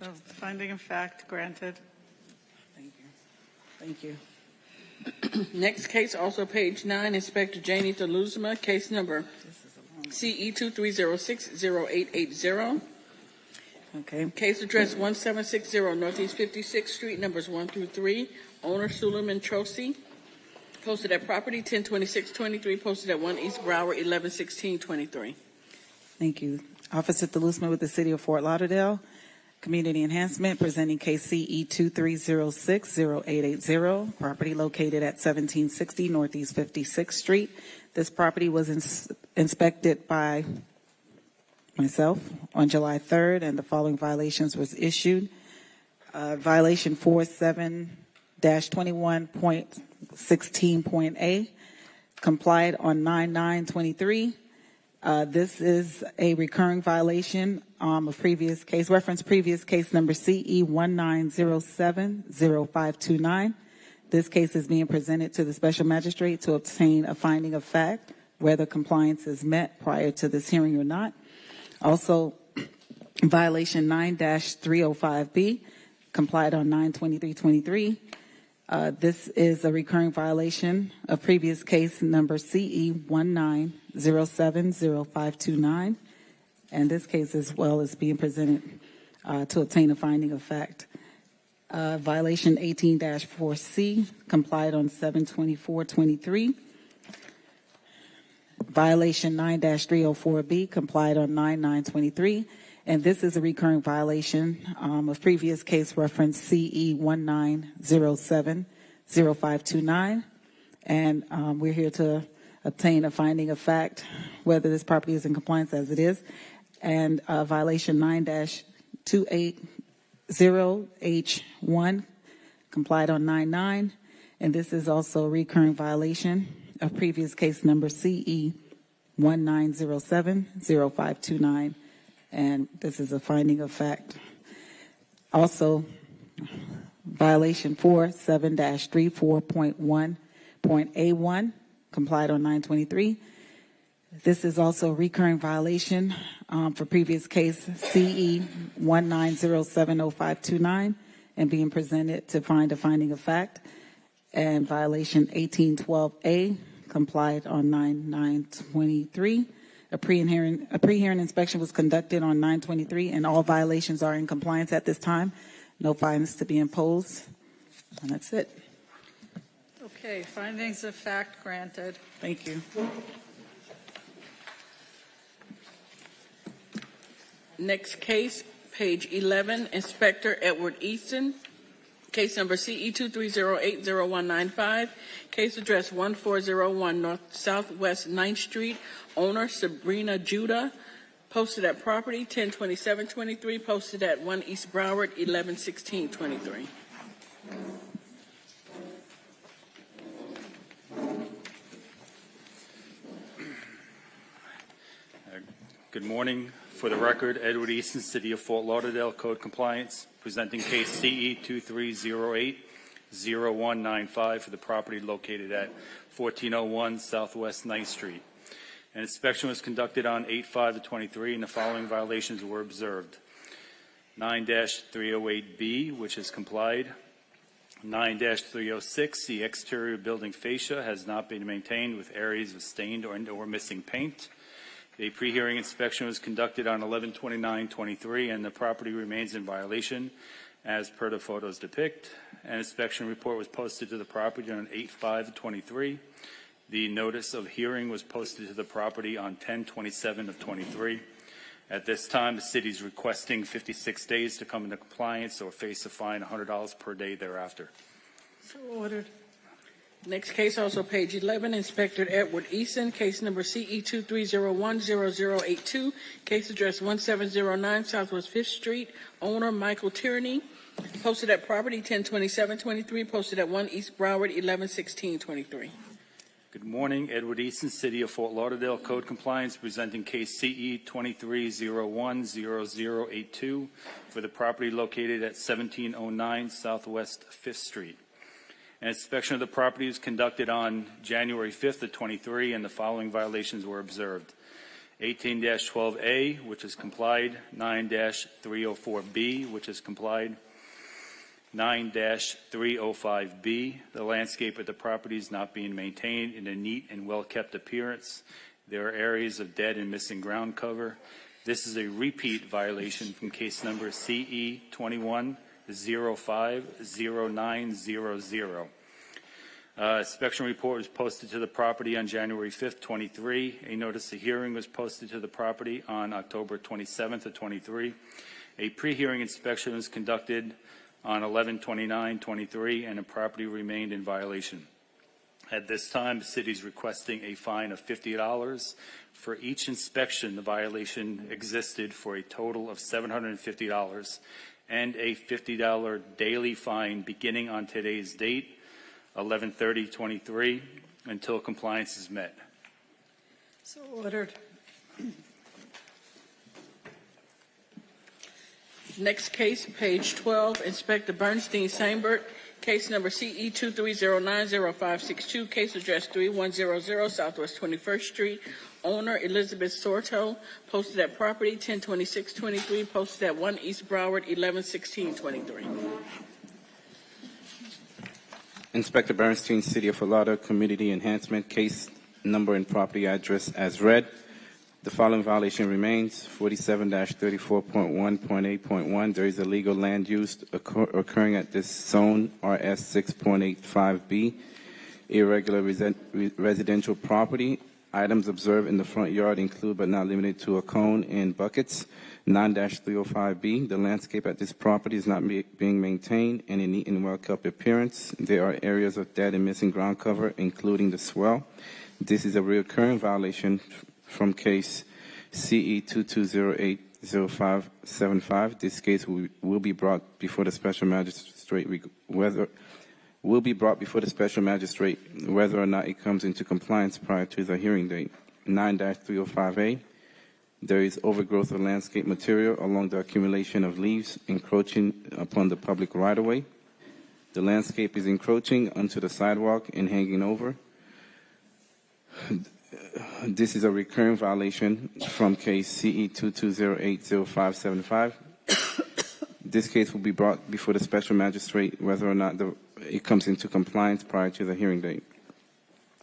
Oh, finding of fact granted. Thank you. Next case, also page 9, Inspector Janie Theluzma, case number CE 23060880. Okay. Case address 1760 Northeast 56th Street, numbers 1 through 3. Owner Suleiman Trosi. Posted at property 102623. Posted at 1 East Broward 111623. Thank you. Officer Theluzma with the City of Fort Lauderdale Community Enhancement, presenting case CE 23060880. Property located at 1760 Northeast 56th Street. This property was inspected by myself on July 3rd, and the following violations was issued. Violation 47-21.16.A, complied on 9/9/23. This is a recurring violation of previous case, reference previous case number CE 19070529. This case is being presented to the special magistrate to obtain a finding of fact, whether compliance is met prior to this hearing or not. Also, violation 9-305B, complied on 9/23/23. This is a recurring violation of previous case number CE 19070529, and this case as well is being presented to obtain a finding of fact. Violation 18-4C, complied on 7/24/23. Violation 9-304B, complied on 9/9/23. And this is a recurring violation of previous case reference CE 19070529. And we're here to obtain a finding of fact whether this property is in compliance as it is. And violation 9-280H1, complied on 9/9. And this is also a recurring violation of previous case number CE 19070529. And this is a finding of fact. Also, violation 47-34.1.A1, complied on 9/23. This is also a recurring violation for previous case CE 19070529 and being presented to find a finding of fact. And violation 1812A, complied on 9/9/23. A pre-hearing inspection was conducted on 9/23, and all violations are in compliance at this time. No fines to be imposed. And that's it. Okay, findings of fact granted. Thank you. Next case, page 11, Inspector Edward Easton. Case number CE 23080195. Case address 1401 North Southwest 9th Street. Owner Sabrina Judah. Posted at property 102723. Posted at 1 East Broward 111623. Good morning. For the record, Edward Easton, City of Fort Lauderdale, Code Compliance, presenting case CE 23080195 for the property located at 1401 Southwest 9th Street. An inspection was conducted on 8/5/23, and the following violations were observed. 9-308B, which is complied. 9-306, the exterior building fascia has not been maintained with areas of stained or missing paint. A pre-hearing inspection was conducted on 11/29/23, and the property remains in violation as per the photos depict. An inspection report was posted to the property on 8/5/23. The notice of hearing was posted to the property on 10/27/23. At this time, the city is requesting 56 days to come into compliance or face a fine $100 per day thereafter. So ordered. Next case, also page 11, Inspector Edward Easton, case number CE 23010082, case address 1709 Southwest 5th Street, owner Michael Tierney, posted at property 102723, posted at 1 East Broward 111623. Good morning, Edward Easton, City of Fort Lauderdale, Code Compliance, presenting case CE 23010082 for the property located at 1709 Southwest 5th Street. An inspection of the property was conducted on January 5/23, and the following violations were observed. 18-12A, which is complied. 9-304B, which is complied. 9-305B, the landscape of the property is not being maintained in a neat and well-kept appearance. There are areas of dead and missing ground cover. This is a repeat violation from case number CE 21050900. Inspection report was posted to the property on January 5th, 23. A notice of hearing was posted to the property on October 27th of 23. A pre-hearing inspection was conducted on 11/29/23, and the property remained in violation. At this time, the city is requesting a fine of $50. For each inspection, the violation existed for a total of $750, and a $50 daily fine beginning on today's date, 11/30/23, until compliance is met. So ordered. Next case, page 12, Inspector Bernstein Seinberg, Case number CE 230905662, case address 3100 Southwest 21st Street. Owner Elizabeth Sorto, posted at property 102623, posted at 1 East Broward 111623. Inspector Bernstein, City of Fort Lauderdale, Community Enhancement, case number and property address as read. The following violation remains: 47-34.1.8.1. There is illegal land use occurring at this zone, RS 6.85B, irregular residential property. Items observed in the front yard include but not limited to a cone and buckets. 9-305B, the landscape at this property is not being maintained in a neat and well-kept appearance. There are areas of dead and missing ground cover, including the swell. This is a recurring violation from case CE 22080575. This case will be brought before the special magistrate whether or not it comes into compliance prior to the hearing date. 9-305A, there is overgrowth of landscape material along the accumulation of leaves encroaching upon the public right-of-way. The landscape is encroaching onto the sidewalk and hanging over. This is a recurring violation from case CE 22080575. This case will be brought before the special magistrate whether or not it comes into compliance prior to the hearing date.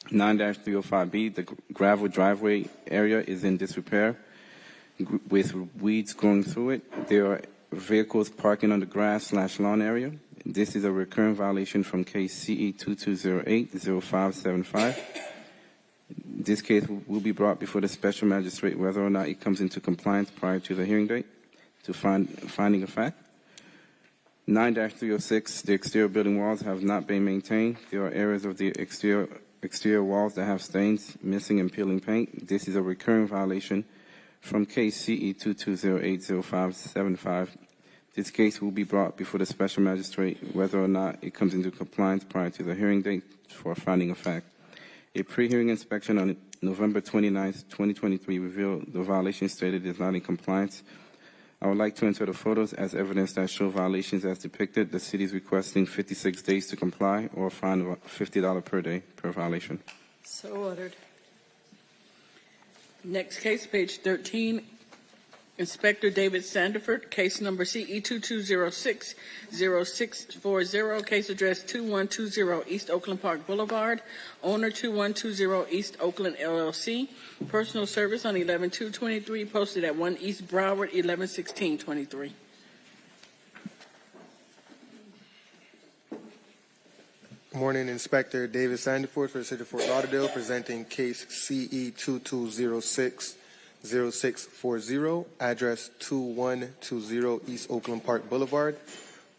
9-305B, the gravel driveway area is in disrepair with weeds growing through it. There are vehicles parking on the grass/lawn area. This is a recurring violation from case CE 22080575. This case will be brought before the special magistrate whether or not it comes into compliance prior to the hearing date to finding of fact. 9-306, the exterior building walls have not been maintained. There are areas of the exterior walls that have stains, missing and peeling paint. This is a recurring violation from case CE 22080575. This case will be brought before the special magistrate whether or not it comes into compliance prior to the hearing date for finding of fact. A pre-hearing inspection on November 29, 2023 revealed the violation stated is not in compliance. I would like to enter the photos as evidence that show violations as depicted. The city is requesting 56 days to comply or a fine of $50 per day per violation. So ordered. Next case, page 13. Inspector David Sandiford, case number CE 22060640, case address 2120 East Oakland Park Boulevard. Owner 2120 East Oakland LLC. Personal service on 11/2/23, posted at 1 East Broward 11/16/23. Morning, Inspector David Sandiford for the City of Fort Lauderdale, presenting case CE 22060640, address 2120 East Oakland Park Boulevard.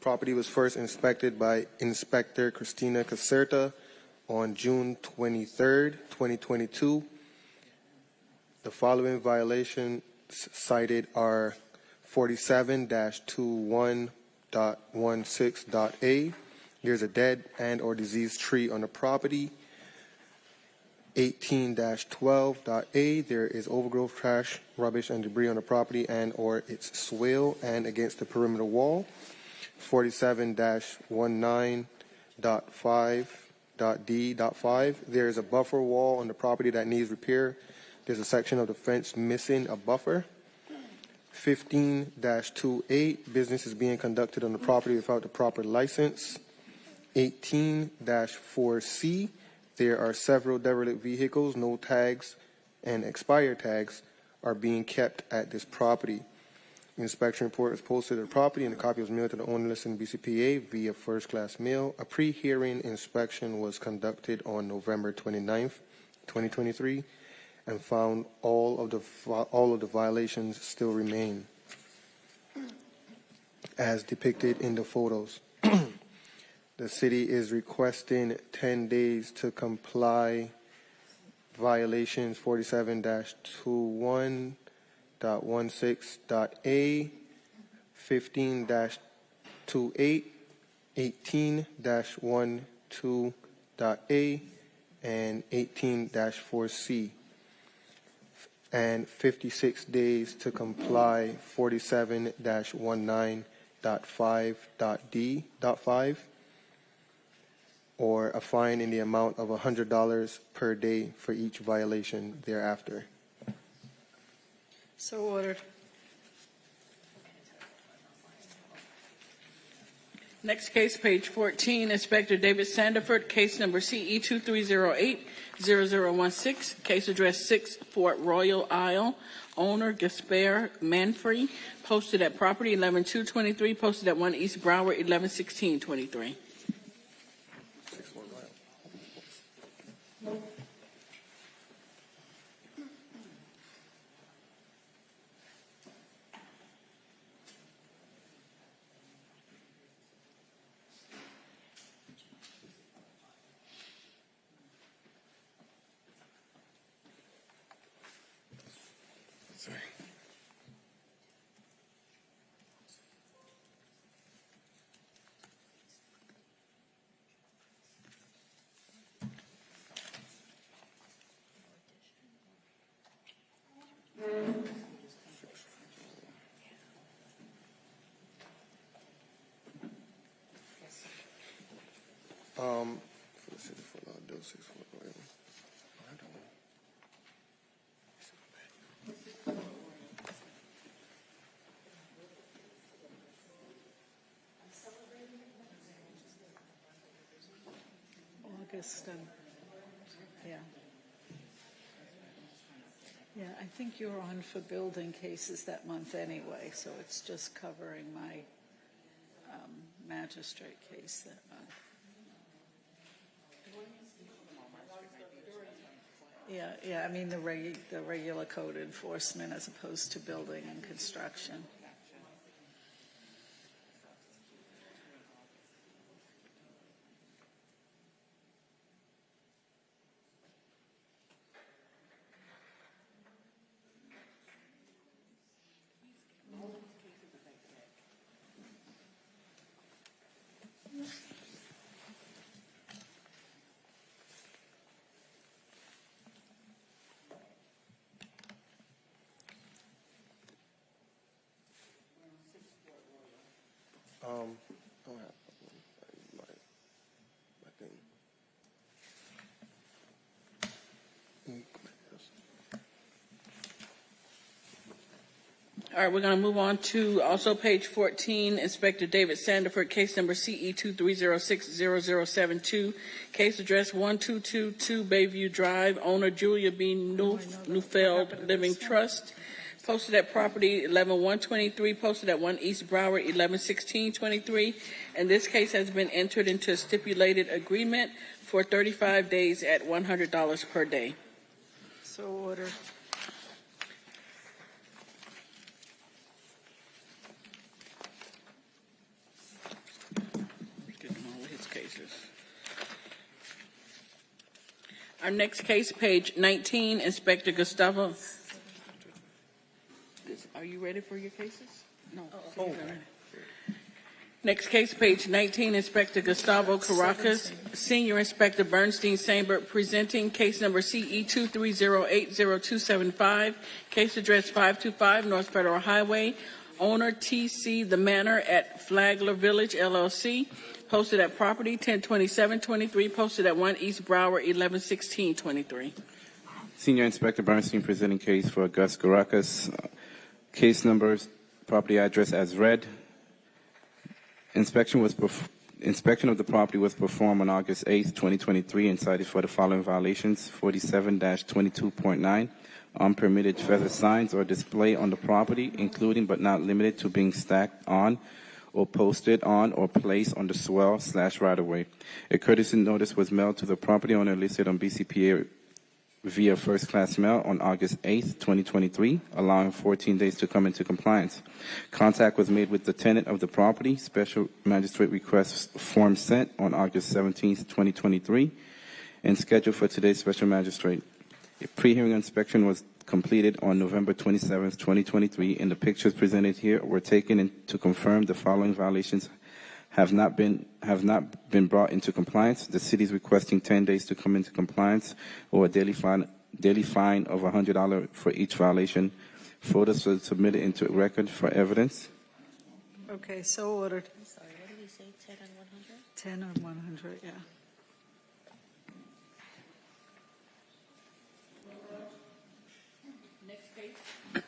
Property was first inspected by Inspector Christina Caserta on June 23rd, 2022. The following violations cited are 47-21.16.A. There's a dead and or diseased tree on the property. 18-12.A, there is overgrowth, trash, rubbish, and debris on the property and or its swale and against the perimeter wall. 47-19.5.D.5, there is a buffer wall on the property that needs repair. There's a section of the fence missing a buffer. 15-28, business is being conducted on the property without the proper license. 18-4C, there are several derelict vehicles, no tags, and expired tags are being kept at this property. The inspection report is posted to the property, and a copy was mailed to the owner listed in BCPA via first-class mail. A pre-hearing inspection was conducted on November 29th, 2023, and found all of the violations still remain, as depicted in the photos. The city is requesting 10 days to comply. Violations 47-21.16.A, 15-28, 18-12.A, and 18-4C, and 56 days to comply 47-19.5.D.5, or a fine in the amount of $100 per day for each violation thereafter. So ordered. Next case, page 14, Inspector David Sandiford, case number CE 2308-0016, case address 6 Fort Royal Isle, owner Gaspar Manfrey, posted at property 11223, posted at 1 East Broward 111623. Sorry. Let's see, for Fort Lauderdale, 6 Fort Royal. I don't know. August, yeah. Yeah, I think you're on for building cases that month anyway, so it's just covering my magistrate case that month. Yeah, I mean the regular code enforcement as opposed to building and construction. I don't have my thing. All right, we're going to move on to also page 14, Inspector David Sandiford, case number CE 2306-0072, case address 1222 Bayview Drive, owner Julia B. Neufeld Living Trust, posted at property 11123, posted at 1 East Broward 111623, and this case has been entered into a stipulated agreement for 35 days at $100 per day. So ordered. Our next case, page 19, Inspector Gustavo. Are you ready for your cases? No. Next case, page 19, Inspector Gustavo Caracas, Senior Inspector Bernstein Sainberg, presenting case number CE 2308-0275, case address 525 North Federal Highway, owner T.C. The Manor at Flagler Village, LLC, posted at property 102723, posted at 1 East Broward 111623. Senior Inspector Bernstein presenting case for Gus Caracas. Case numbers, property address as read. Inspection of the property was performed on August 8, 2023, and cited for the following violations: 47-22.9, unpermitted feather signs or display on the property, including but not limited to being stacked on or posted on or placed on the swell/right-of-way. A courtesy notice was mailed to the property owner listed on BCPA via first-class mail on August 8, 2023, allowing 14 days to come into compliance. Contact was made with the tenant of the property. Special magistrate request form sent on August 17, 2023, and scheduled for today's special magistrate. A pre-hearing inspection was completed on November 27, 2023, and the pictures presented here were taken in to confirm the following violations have not been brought into compliance. The city is requesting 10 days to come into compliance, or a daily fine of $100 for each violation. Photos were submitted into record for evidence. Okay, so ordered. I'm sorry, what did we say, 10 and 100? 10 and 100, yeah.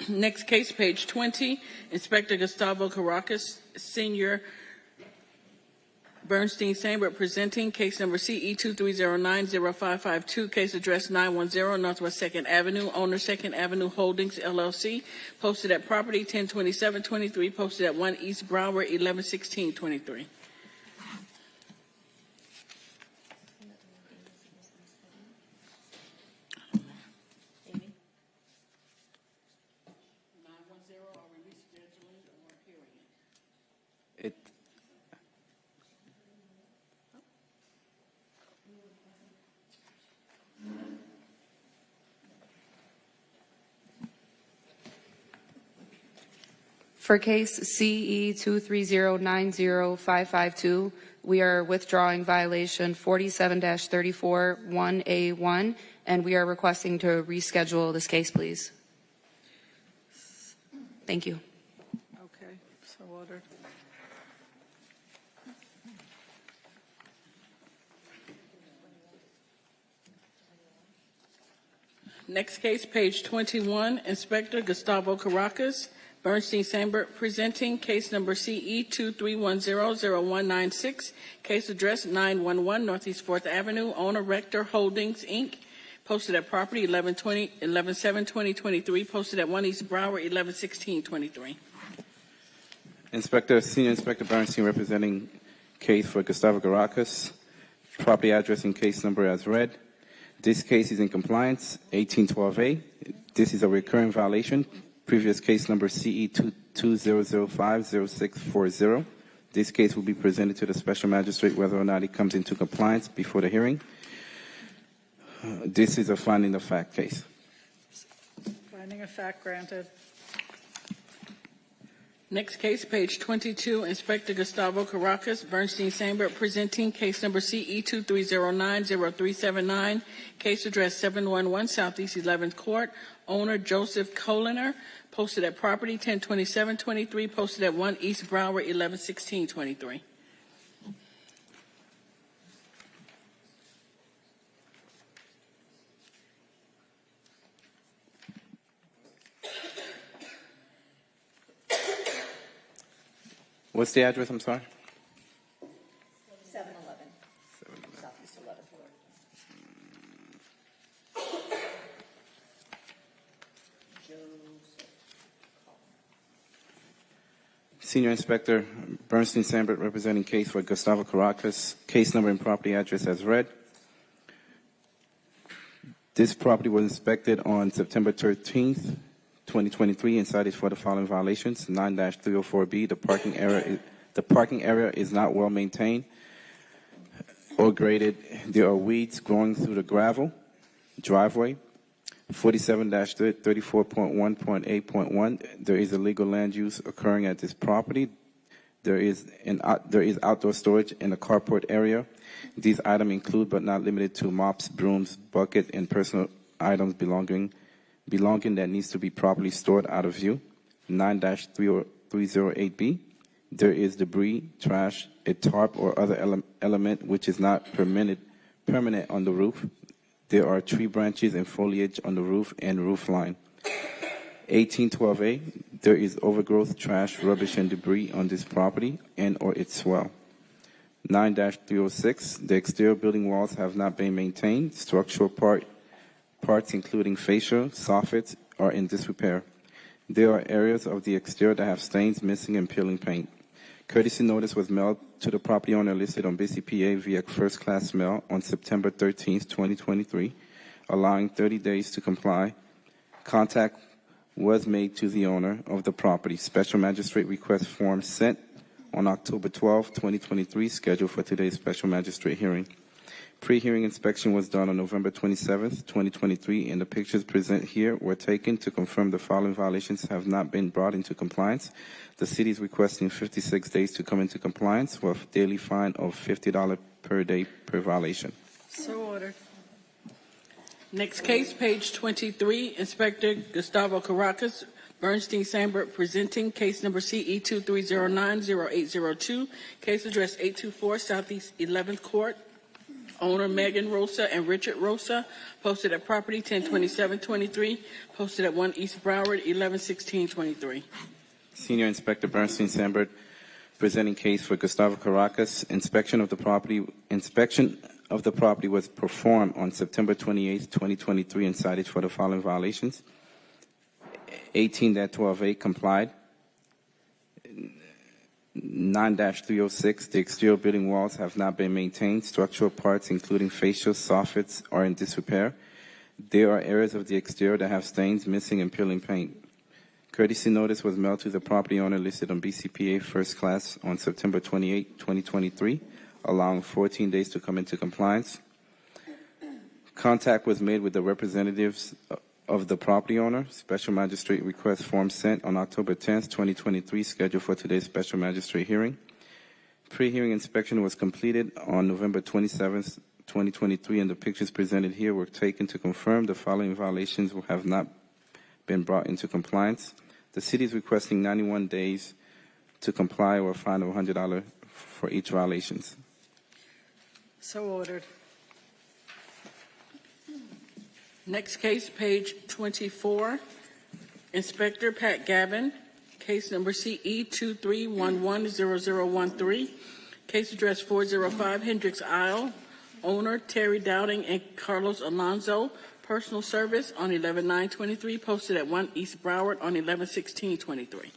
Next case, page 20, Inspector Gustavo Caracas, Senior, Bernstein Sambert, presenting case number CE 23090552, case address 910 Northwest 2nd Avenue, owner 2nd Avenue Holdings, LLC, posted at property 102723, posted at 1 East Broward, 111623. It, For case CE 230905552, we are withdrawing violation 47-34-1A1, and we are requesting to reschedule this case, please. Thank you. Okay, so ordered. Next case, page 21, Inspector Gustavo Caracas, Bernstein Sambert, presenting case number CE 23100196, case address 911 Northeast 4th Avenue, owner Rector Holdings, Inc., posted at property 11/7/2023, posted at 1 East Broward, 111623. Senior Inspector Bernstein representing case for Gustavo Caracas, property address and case number as read. This case is in compliance, 1812A. This is a recurring violation. Previous case number CE 20050640. This case will be presented to the special magistrate whether or not it comes into compliance before the hearing. This is a finding of fact case. Finding of fact granted. Next case, page 22, Inspector Gustavo Caracas, Bernstein Sambert, presenting case number CE 23090379, case address 711 Southeast 11th Court, owner Joseph Coliner, posted at property 102723, posted at 1 East Broward, 111623. What's the address? I'm sorry. 711. Southeast 11th. Senior Inspector Bernstein Sambert representing case for Gustavo Caracas, case number and property address as read. This property was inspected on September 13th, 2023 and cited for the following violations. 9-304B, the parking area is not well maintained or graded. There are weeds growing through the gravel driveway. 47-34.1.8.1, there is illegal land use occurring at this property. There is outdoor storage in the carport area. These items include but not limited to mops, brooms, buckets, and personal items belonging that needs to be properly stored out of view. 9-308B, there is debris, trash, a tarp, or other element which is not permanent on the roof. There are tree branches and foliage on the roof and roof line. 1812A, there is overgrowth, trash, rubbish, and debris on this property and or its swell. 9-306, the exterior building walls have not been maintained. Structural parts including fascia, soffits, are in disrepair. There are areas of the exterior that have stains, missing, and peeling paint. Courtesy notice was mailed to the property owner listed on BCPA via first-class mail on September 13th, 2023, allowing 30 days to comply. Contact was made to the owner of the property. Special magistrate request form sent on October 12, 2023, scheduled for today's special magistrate hearing. Pre-hearing inspection was done on November 27th, 2023, and the pictures presented here were taken to confirm the following violations have not been brought into compliance. The city is requesting 56 days to come into compliance with a daily fine of $50 per day per violation. So ordered. Next case, page 23, Inspector Gustavo Caracas, Bernstein Sambert, presenting case number CE 23090802, case address 824 Southeast 11th Court, owner Megan Rosa and Richard Rosa, posted at property 102723, posted at 1 East Broward 111623. Senior Inspector Bernstein Sambert, presenting case for Gustavo Caracas. Inspection of the property was performed on September 28, 2023, and cited for the following violations. 18-12A complied. 9-306, the exterior building walls have not been maintained. Structural parts, including fascias, soffits, are in disrepair. There are areas of the exterior that have stains, missing, and peeling paint. Courtesy notice was mailed to the property owner listed on BCPA First Class on September 28, 2023, allowing 14 days to come into compliance. Contact was made with the representatives of the property owner. Special magistrate request form sent on October 10, 2023, scheduled for today's special magistrate hearing. Pre-hearing inspection was completed on November 27, 2023, and the pictures presented here were taken to confirm the following violations will have not been brought into compliance. The city is requesting 91 days to comply or a fine of $100 for each violation. So ordered. Next case, page 24. Inspector Pat Gavin, case number CE 23110013. Case address 405 Hendricks Isle. Owner Terry Dowding and Carlos Alonso. Personal service on 11/9/23, posted at 1 East Broward on 11/16/23.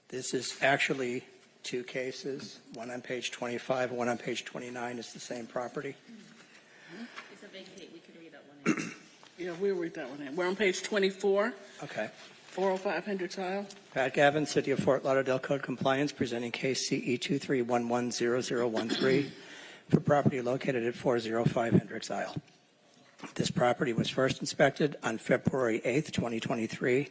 This is actually two cases, one on page 25, one on page 29. It's the same property. It's a vacate. We could read that one. Yeah, we'll read that one in. We're on page 24. Okay. 405 Hendricks Isle. Pat Gavin, City of Fort Lauderdale Code Compliance, presenting case CE 23110013 for property located at 405 Hendricks Isle. This property was first inspected on February 8th, 2023,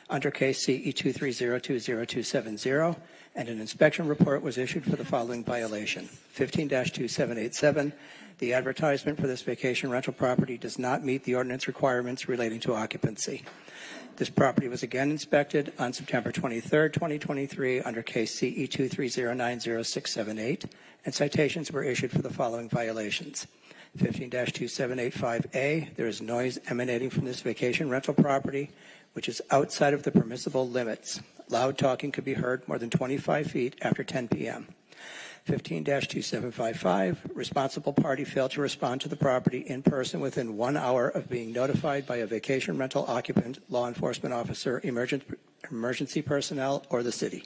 under case CE 23020270, and an inspection report was issued for the following violation. 15-2787, the advertisement for this vacation rental property does not meet the ordinance requirements relating to occupancy. This property was again inspected on September 23rd, 2023, under case CE 23090678, and citations were issued for the following violations. 15-2785A, there is noise emanating from this vacation rental property, which is outside of the permissible limits. Loud talking could be heard more than 25 feet after 10 p.m. 15-2755, responsible party failed to respond to the property in person within 1 hour of being notified by a vacation rental occupant, law enforcement officer, emergency personnel, or the city.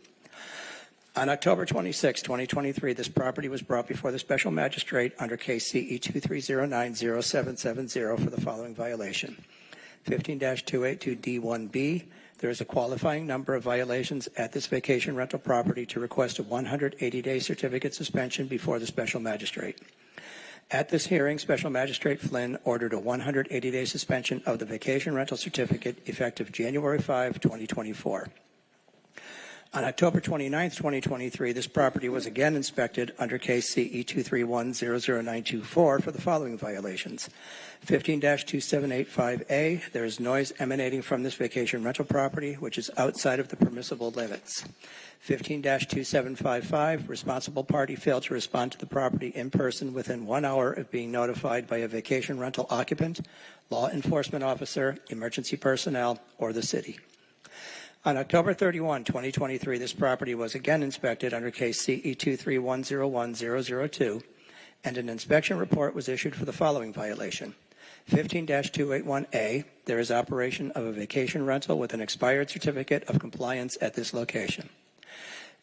On October 26, 2023, this property was brought before the special magistrate under case CE 23090770 for the following violation. 15-282D1B, there is a qualifying number of violations at this vacation rental property to request a 180-day certificate suspension before the special magistrate. At this hearing, Special Magistrate Flynn ordered a 180-day suspension of the vacation rental certificate effective January 5, 2024. On October 29, 2023, this property was again inspected under case CE 231000924 for the following violations. 15-2785A, there is noise emanating from this vacation rental property, which is outside of the permissible limits. 15-2755, responsible party failed to respond to the property in person within 1 hour of being notified by a vacation rental occupant, law enforcement officer, emergency personnel, or the city. On October 31, 2023, this property was again inspected under case CE 231010002, and an inspection report was issued for the following violation. 15-281A, there is operation of a vacation rental with an expired certificate of compliance at this location.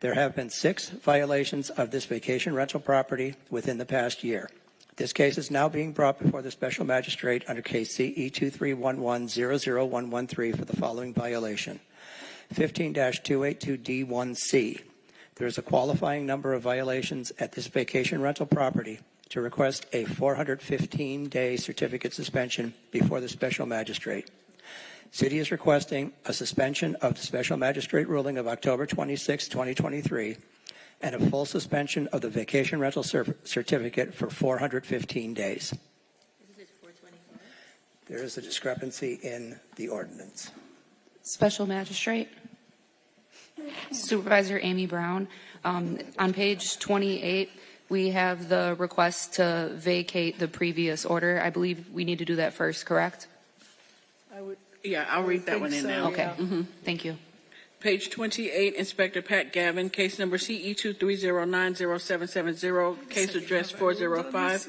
There have been 6 violations of this vacation rental property within the past year. This case is now being brought before the special magistrate under case CE 231100113 for the following violation. 15-282D1C. There is a qualifying number of violations at this vacation rental property to request a 415-day certificate suspension before the special magistrate. City is requesting a suspension of the special magistrate ruling of October 26, 2023, and a full suspension of the vacation rental certificate for 415 days. There is a discrepancy in the ordinance. Special Magistrate. Supervisor Amy Brown. On page 28, we have the request to vacate the previous order. I believe we need to do that first, correct? Yeah, I'll read that one in now. Okay. Thank you. Page 28, Inspector Pat Gavin, case number CE 230907770, case address 405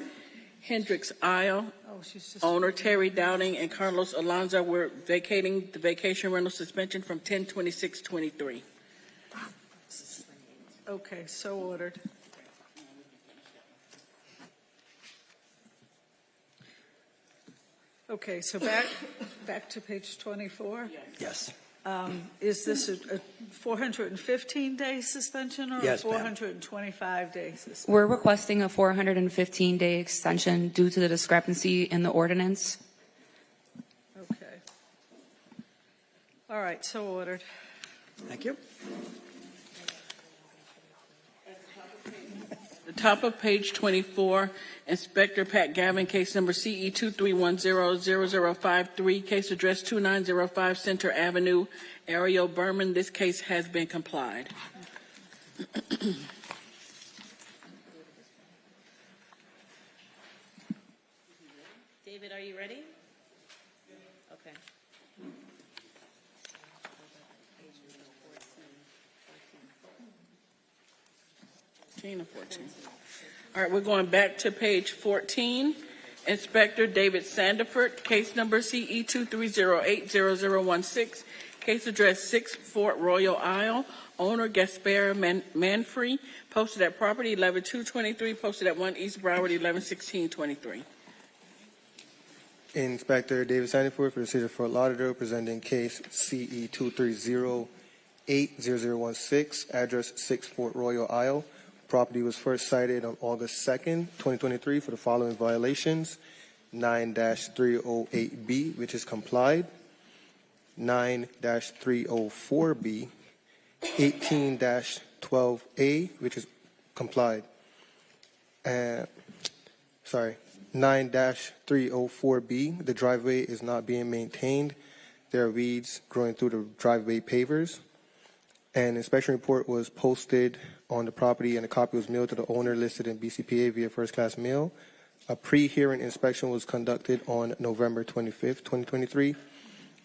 Hendricks Isle. Owner Terry Dowding and Carlos Alonso were vacating the vacation rental suspension from 10/26/23. Okay, so ordered. Okay, so back to page 24. Yes. Is this a 415-day suspension or Yes, a 425-day suspension? We're requesting a 415-day extension due to the discrepancy in the ordinance. Okay. All right, so ordered. Thank you. The top of page 24, Inspector Pat Gavin, case number CE 231000053, case address 2905 Center Avenue, Ariel Berman. This case has been complied. David, are you ready? Okay. 13 or 14. All right, we're going back to page 14. Inspector David Sandiford, case number CE 230800016, case address 6 Fort Royal Isle, owner Gaspar Manfrey, posted at property 11223, posted at 1 East Broward 111623. Inspector David Sandiford for the City of Fort Lauderdale, presenting case CE 230800016, address 6 Fort Royal Isle. Property was first cited on August 2nd, 2023 for the following violations: 9-308B, which is complied; 9-304B; 18-12A, which is complied. 9-304B, the driveway is not being maintained. There are weeds growing through the driveway pavers. An inspection report was posted on the property and a copy was mailed to the owner listed in BCPA via first class mail. A pre-hearing inspection was conducted on November 25th, 2023,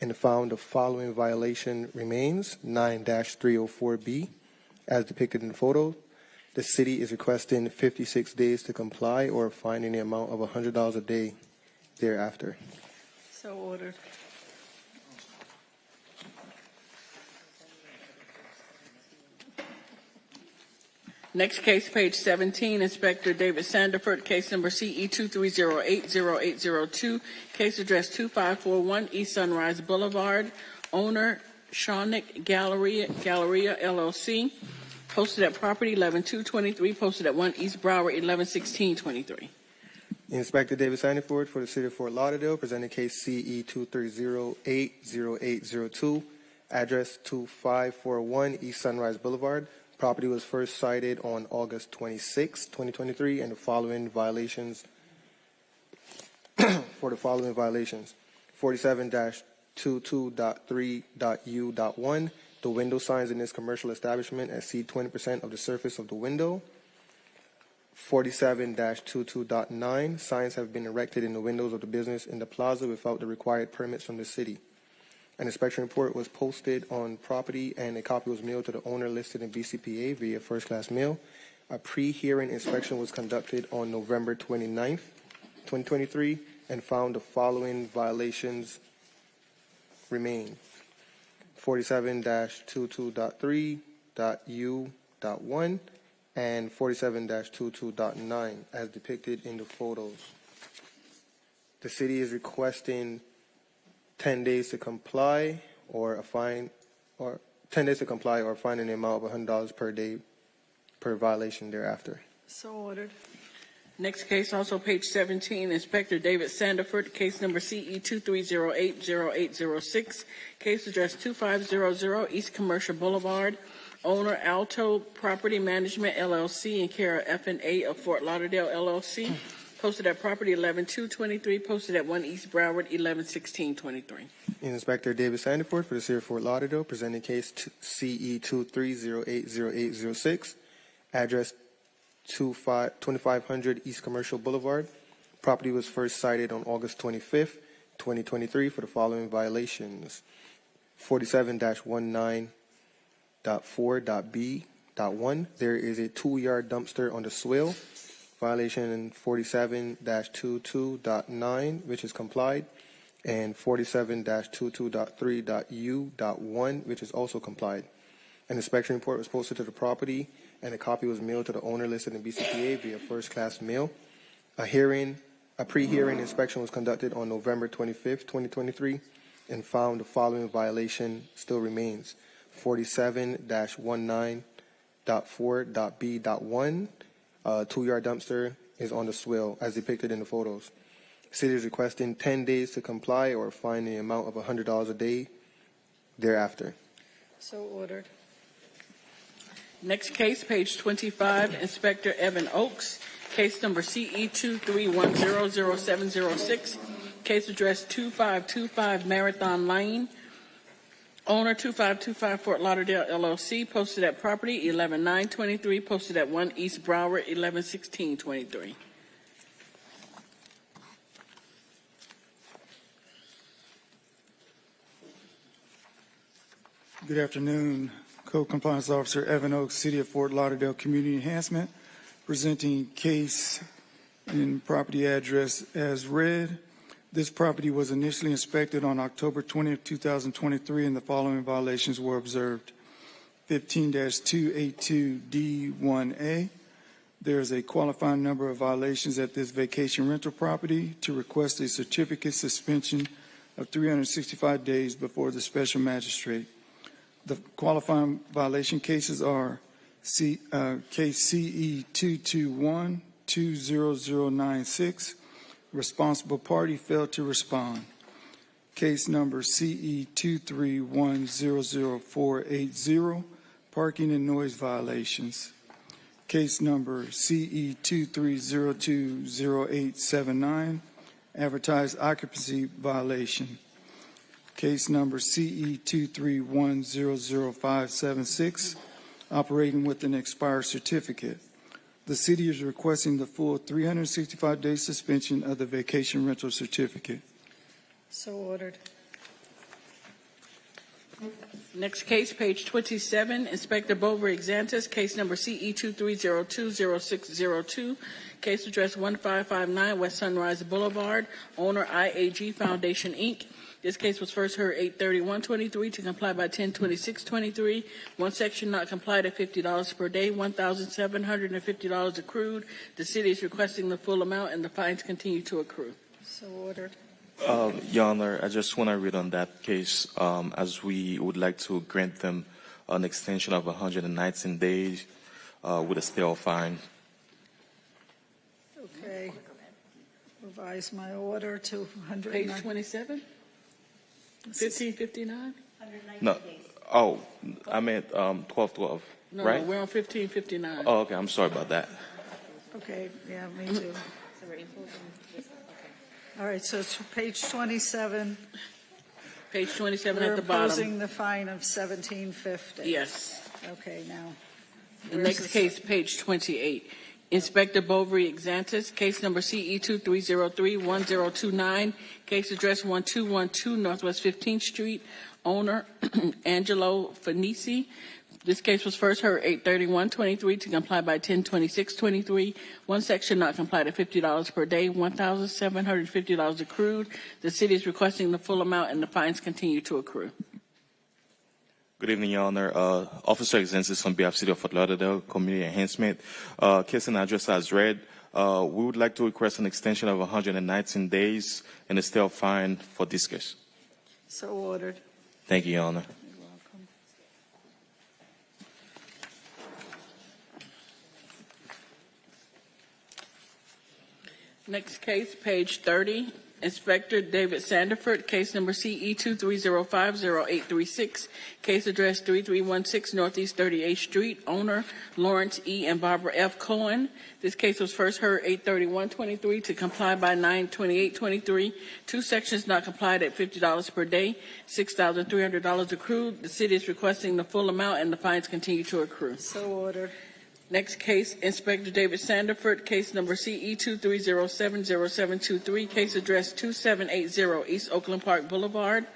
and found the following violation remains: 9-304B, as depicted in the photo. The city is requesting 56 days to comply or a fine in the amount of $100 a day thereafter. So ordered. Next case, page 17, Inspector David Sandiford, case number CE 230800802, case address 2541 East Sunrise Boulevard, owner Shawnick Galleria LLC, posted at property 11223, posted at 1 East Broward 111623. Inspector David Sandiford for the City of Fort Lauderdale, presenting case CE 230800802, address 2541 East Sunrise Boulevard. Property was first cited on August 26, 2023, and the following violations 47-22.3.u.1. The window signs in this commercial establishment exceed 20% of the surface of the window. 47-22.9, signs have been erected in the windows of the business in the plaza without the required permits from the city. An inspection report was posted on property and a copy was mailed to the owner listed in BCPA via first class mail. A pre-hearing inspection was conducted on November 29th, 2023, and found the following violations remain: 47-22.3.u.1 and 47-22.9 as depicted in the photos. The city is requesting 10 days to comply or a fine, or 10 days to comply or a fine in the amount of $100 per day per violation thereafter. So ordered. Next case, also page 17, Inspector David Sandiford, case number CE 23080806, case address 2500 East Commercial Boulevard, owner Alto Property Management LLC in care of F&A of Fort Lauderdale LLC, posted at property 11223, posted at 1 East Broward 111623. Inspector David Sandiford for the City of Fort Lauderdale, presenting case CE 23080806, address 2500 East Commercial Boulevard. Property was first cited on August 25th, 2023 for the following violations. 47-19.4.b.1. There is a 2-yard dumpster on the swale. Violation 47-22.9, which is complied, and 47-22.3.u.1, which is also complied. An inspection report was posted to the property, and a copy was mailed to the owner listed in BCPA via first-class mail. A pre-hearing inspection was conducted on November 25th, 2023, and found the following violation still remains. 47-19.4.b.1, 2-yard dumpster is on the swale as depicted in the photos. City is requesting 10 days to comply or fine the amount of $100 a day thereafter. So ordered. Next case, page 25, Inspector Evan Oakes, case number CE 23100706, case address 2525 Marathon Lane, owner 2525 Fort Lauderdale LLC, posted at property 11923, posted at 1 East Broward 111623. Good afternoon. Code Compliance Officer Evan Oakes, City of Fort Lauderdale Community Enhancement, presenting case and property address as read. This property was initially inspected on October 20th, 2023, and the following violations were observed. 15-282D1A. There is a qualifying number of violations at this vacation rental property to request a certificate suspension of 365 days before the special magistrate. The qualifying violation cases are case CE 221-20096, responsible party failed to respond. Case number CE 231000480, parking and noise violations. Case number CE 23020879, advertised occupancy violation. Case number CE 231000576, operating with an expired certificate. The city is requesting the full 365-day suspension of the vacation rental certificate. So ordered. Next case, page 27, Inspector Bover Exantis, case number CE 23020602, case address 1559 West Sunrise Boulevard, owner IAG Foundation, Inc. This case was first heard 8/31/23 to comply by 10/26/23. One section not complied at $50 per day, $1,750 accrued. The city is requesting the full amount, and the fines continue to accrue. So ordered. Your Honor, I just want to read on that case, as we would like to grant them an extension of 119 days with a stale fine. Okay. Revise my order to 100. Page 27? 1559? No. Oh, I meant 1212, No, right? no, we're on 1559. Oh, okay. I'm sorry about that. Okay, yeah, me too. All right, so it's page 27. Page 27 We're at the bottom. imposing the fine of $1,750. Yes. Okay, now. The where's next this- case, page 28. Inspector Bovary Exantis, case number CE 23031029, case address 1212 Northwest 15th Street, owner Angelo Fenici. This case was first heard 8/31/23 to comply by 10/26/23. One section not complied at $50 per day, $1,750 accrued. The city is requesting the full amount, and the fines continue to accrue. Good evening, Your Honor. Officer Exensis on behalf of City of Fort Lauderdale Community Enhancement. Case and address as read. We would like to request an extension of 119 days and a stale fine for this case. So ordered. Thank you, Your Honor. Next case, page 30, Inspector David Sandiford, case number CE 23050-836, case address 3316 Northeast 38th Street, owner Lawrence E. and Barbara F. Cohen. This case was first heard 8/31/23 to comply by 9/28/23. Two sections not complied at $50 per day, $6,300 accrued. The city is requesting the full amount and the fines continue to accrue. So ordered. Next case, Inspector David Sandiford, case number CE 230700723, case address 2780 East Oakland Park Boulevard.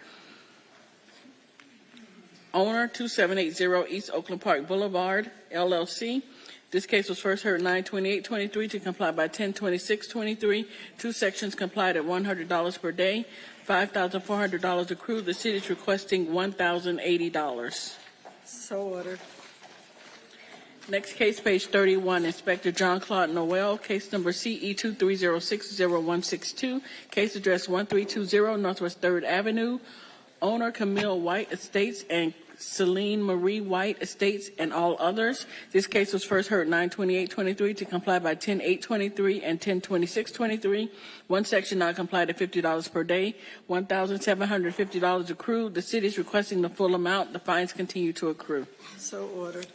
Owner 2780 East Oakland Park Boulevard, LLC. This case was first heard 9/28/23 to comply by 10/26/23. Two sections complied at $100 per day, $5,400 accrued. The city is requesting $1,080. So ordered. Next case, page 31, Inspector John Claude Noel, case number CE 230600162, case address 1320 Northwest 3rd Avenue, owner Camille White Estates and Celine Marie White Estates and all others. This case was first heard 9/28/23 to comply by 10/8/23 and 10/26/23. One section not complied at $50 per day, $1,750 accrued. The city is requesting the full amount. The fines continue to accrue. So ordered.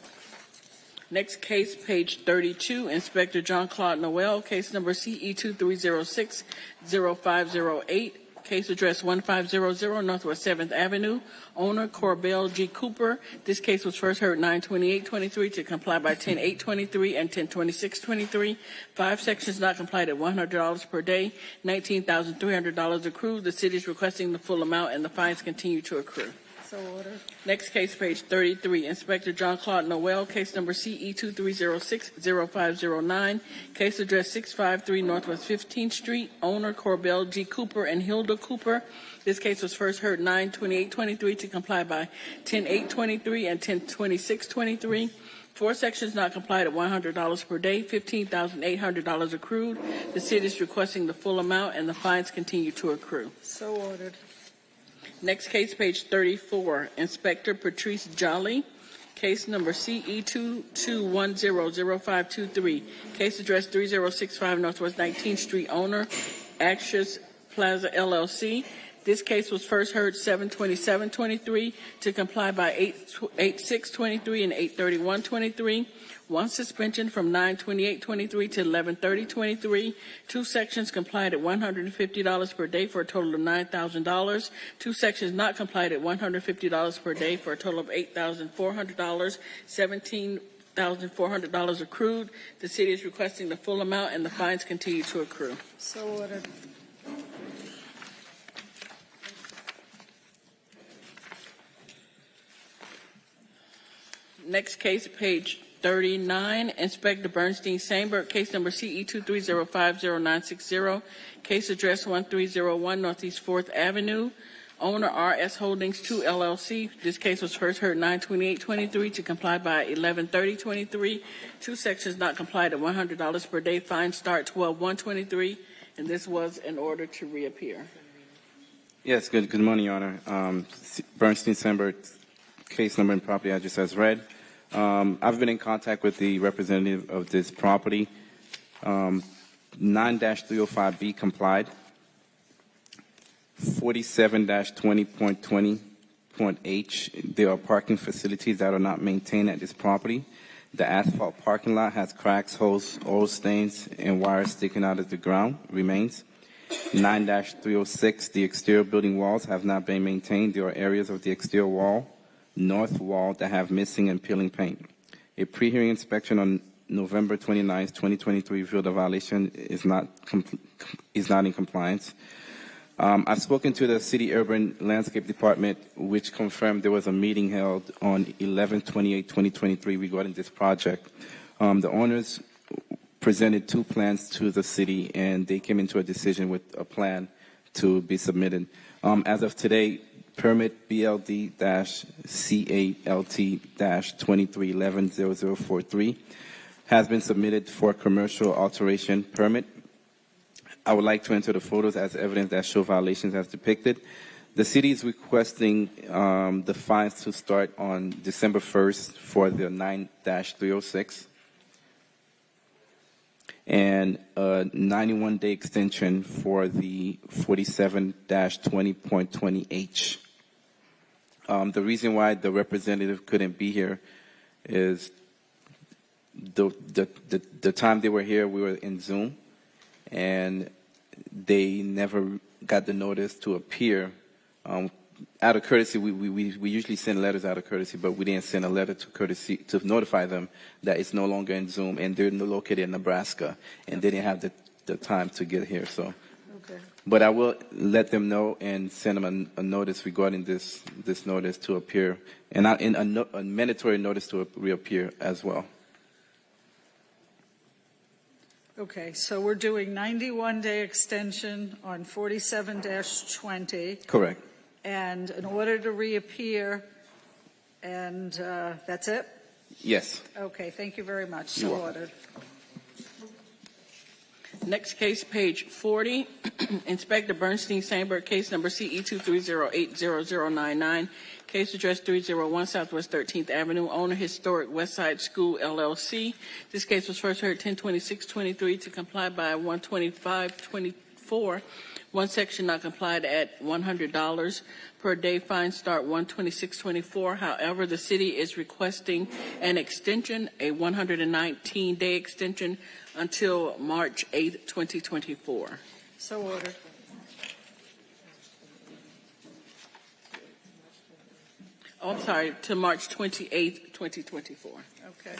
Next case, page 32, Inspector John Claude Noel, case number CE 230600508, case address 1500 Northwest 7th Avenue, owner Corbell G. Cooper. This case was first heard 9/28/23 to comply by 10/8/23 and 10/26/23. Five sections not complied at $100 per day, $19,300 accrued. The city is requesting the full amount and the fines continue to accrue. So ordered. Next case, page 33, Inspector John Claude Noel, case number CE 230600509, case address 653 Northwest 15th Street, owner Corbell G. Cooper and Hilda Cooper. This case was first heard 9/28/23 to comply by 10/8/23 and 10/26/23. Four sections not complied at $100 per day, $15,800 accrued. The city is requesting the full amount and the fines continue to accrue. So ordered. Next case, page 34, Inspector Patrice Jolly, case number CE 22100523, case address 3065 Northwest 19th Street, owner Axios Plaza LLC. This case was first heard 7/27/23 to comply by 8/6/23 and 8/31/23. One suspension from 9/28/23 to 11/30/23. Two sections complied at $150 per day for a total of $9,000. Two sections not complied at $150 per day for a total of $8,400, $17,400 accrued. The city is requesting the full amount and the fines continue to accrue. So ordered. Next case, page 39, Inspector Bernstein Sandberg, case number CE 230500960, case address 1301 Northeast 4th Avenue, owner RS Holdings 2 LLC. This case was first heard 9/28/23 to comply by 11/30/23. Two sections not complied at $100 per day. Fine start 12/1/23, and this was in order to reappear. Yes, good morning, Your Honor. Bernstein Sandberg, case number and property address as read. I've been in contact with the representative of this property. 9-305B complied. 47-20.20.H, there are parking facilities that are not maintained at this property. The asphalt parking lot has cracks, holes, oil stains, and wires sticking out of the ground, remains. 9-306, the exterior building walls have not been maintained. There are areas of the exterior wall, north wall, that have missing and peeling paint. A pre-hearing inspection on November 29, 2023 revealed the violation is not in compliance. I've spoken to the City Urban Landscape Department, which confirmed there was a meeting held on 11/28/2023 regarding this project. The owners presented two plans to the city, and they came into a decision with a plan to be submitted. As of today, permit BLD-CALT-23110043 has been submitted for commercial alteration permit. I would like to enter the photos as evidence that show violations as depicted. The city is requesting the fines to start on December 1st for the 9-306. and a 91-day extension for the 47-20.20H. The reason why the representative couldn't be here is the time they were here, we were in Zoom, and they never got the notice to appear. Out of courtesy, we usually send letters out of courtesy, but we didn't send a letter to notify them that it's no longer in Zoom, and they're located in Nebraska, and they didn't have the time to get here. So, Okay. but I will let them know and send them a notice regarding this notice to appear, and a mandatory notice to reappear as well. Okay, so we're doing 91-day extension on 47-20. Correct. And an order to reappear, and that's it? Yes. Okay, thank you very much. So You're welcome. ordered. Next case, page 40, Inspector Bernstein Sandberg, case number CE 230800099, case address 301 Southwest 13th Avenue, owner Historic Westside School, LLC. This case was first heard 10/26/23 to comply by 125/24. One section not complied at $100 per day. Fine start 126/24. However, the city is requesting an extension, a 119-day extension until March 8th, 2024. So ordered. Oh, I'm sorry, to March 28th, 2024. Okay.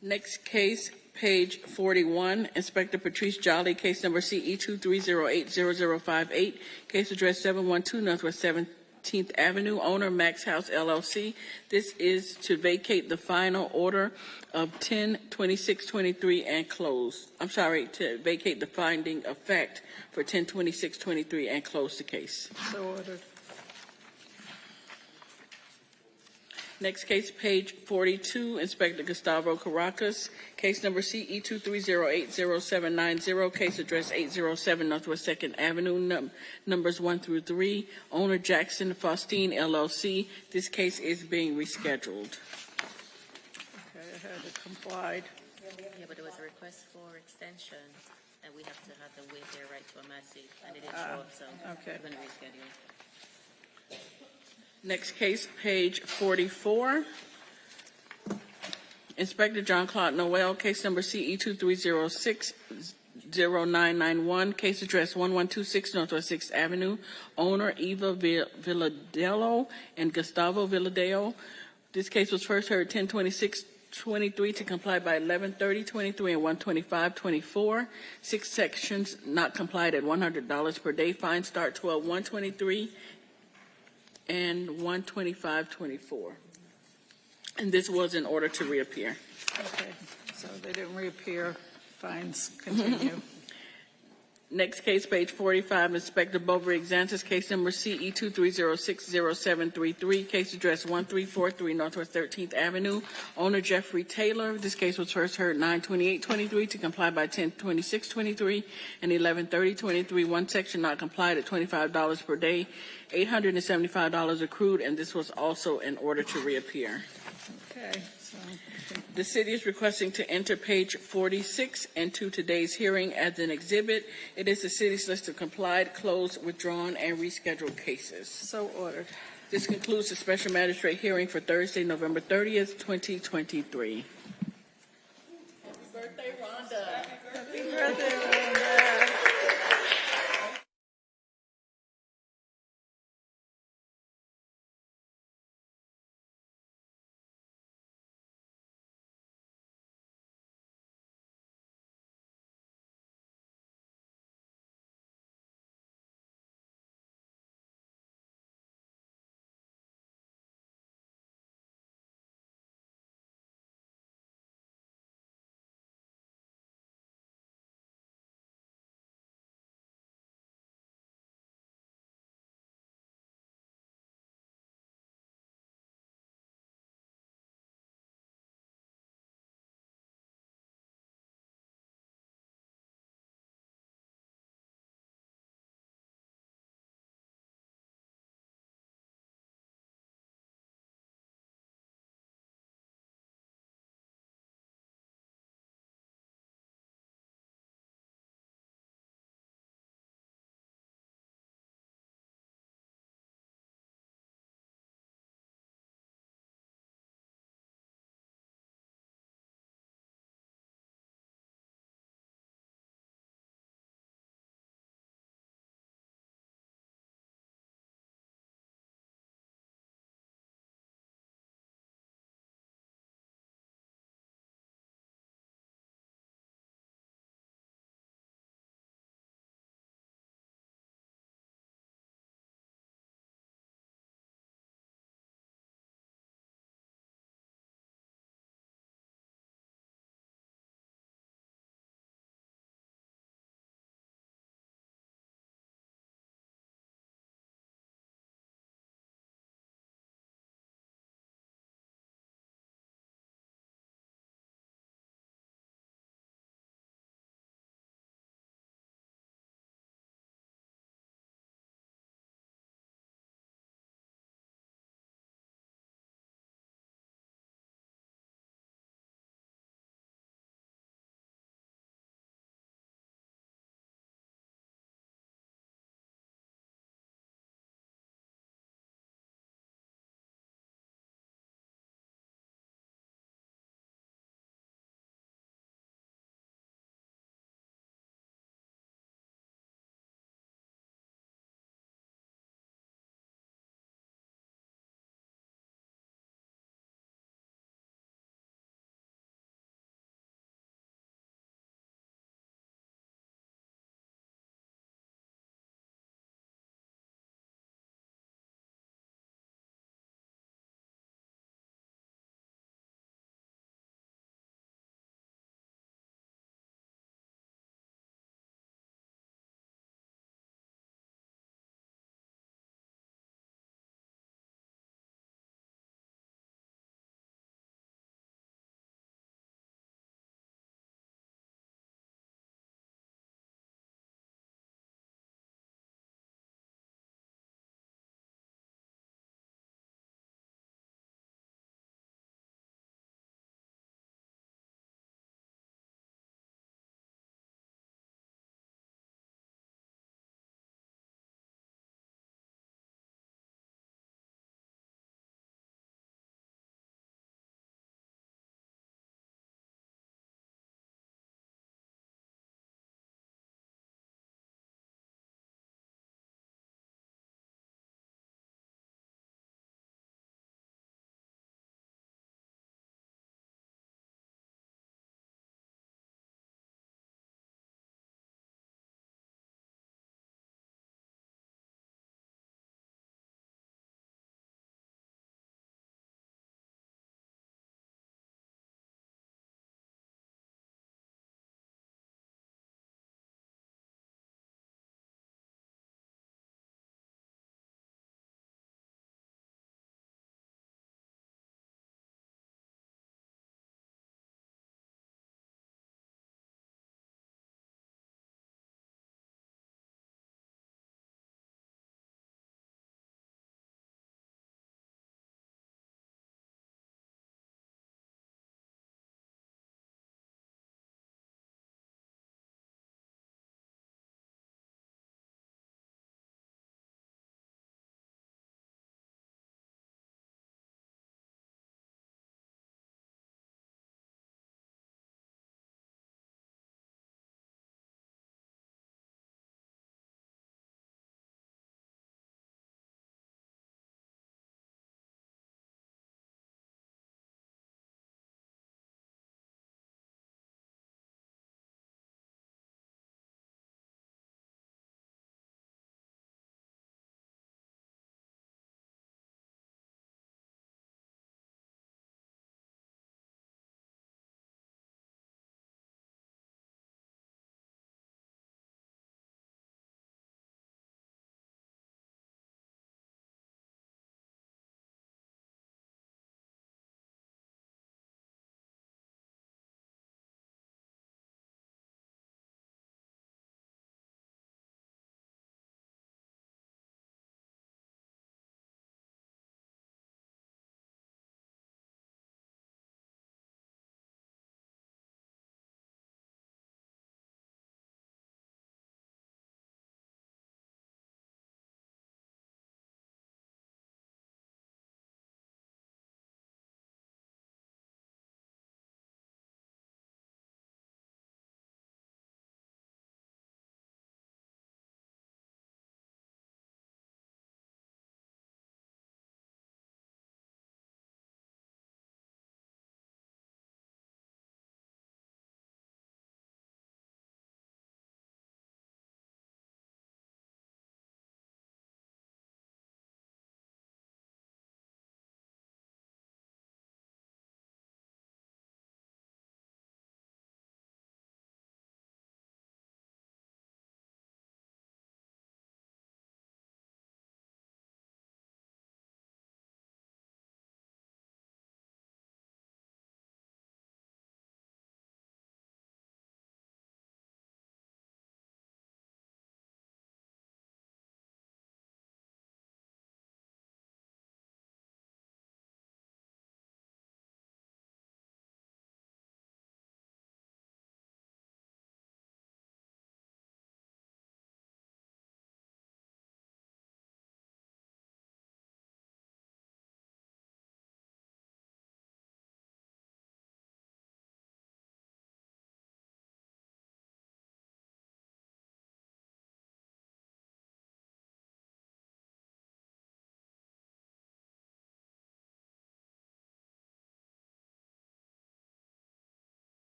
Next case, page 41, Inspector Patrice Jolly, case number CE 230800058, case address 712 Northwest 17th Avenue, owner Max House LLC. This is to vacate the final order of 10/26/23 and close. I'm sorry, to vacate the finding of fact for 10/26/23 and close the case. So ordered. Next case, page 42, Inspector Gustavo Caracas, case number CE 230800790, case address 807 Northwest 2nd Avenue, numbers 1 through 3, owner Jackson Faustine LLC. This case is being rescheduled. Okay, I had it complied. Yeah, but there was a request for extension, and we have to have them waive their right to a mercy, and it didn't show up, so okay. we're going to reschedule. Next case, page 44. Inspector John Claude Noel, case number CE 2306091, case address 1126 Northwest 6th Avenue, owner Eva Villadello and Gustavo Villadeo. This case was first heard 10/26/23 to comply by 11/30/23 and 125/24. 6 sections not complied at $100 per day. Fine start 12/1/23. And 125/24. And this was in order to reappear. Okay, so they didn't reappear. Fines continue. Next case, page 45, Inspector Bovary Xantis, case number CE 230600733, case address 1343 Northwest 13th Avenue, owner Jeffrey Taylor. This case was first heard 9/28/23 to comply by 10/26/23 and 11/30/23. One section not complied at $25 per day, $875 accrued, and this was also in order to reappear. Okay, so The city is requesting to enter page 46 into today's hearing as an exhibit. It is the city's list of complied, closed, withdrawn, and rescheduled cases. so ordered. This concludes the special magistrate hearing for Thursday, November 30th, 2023.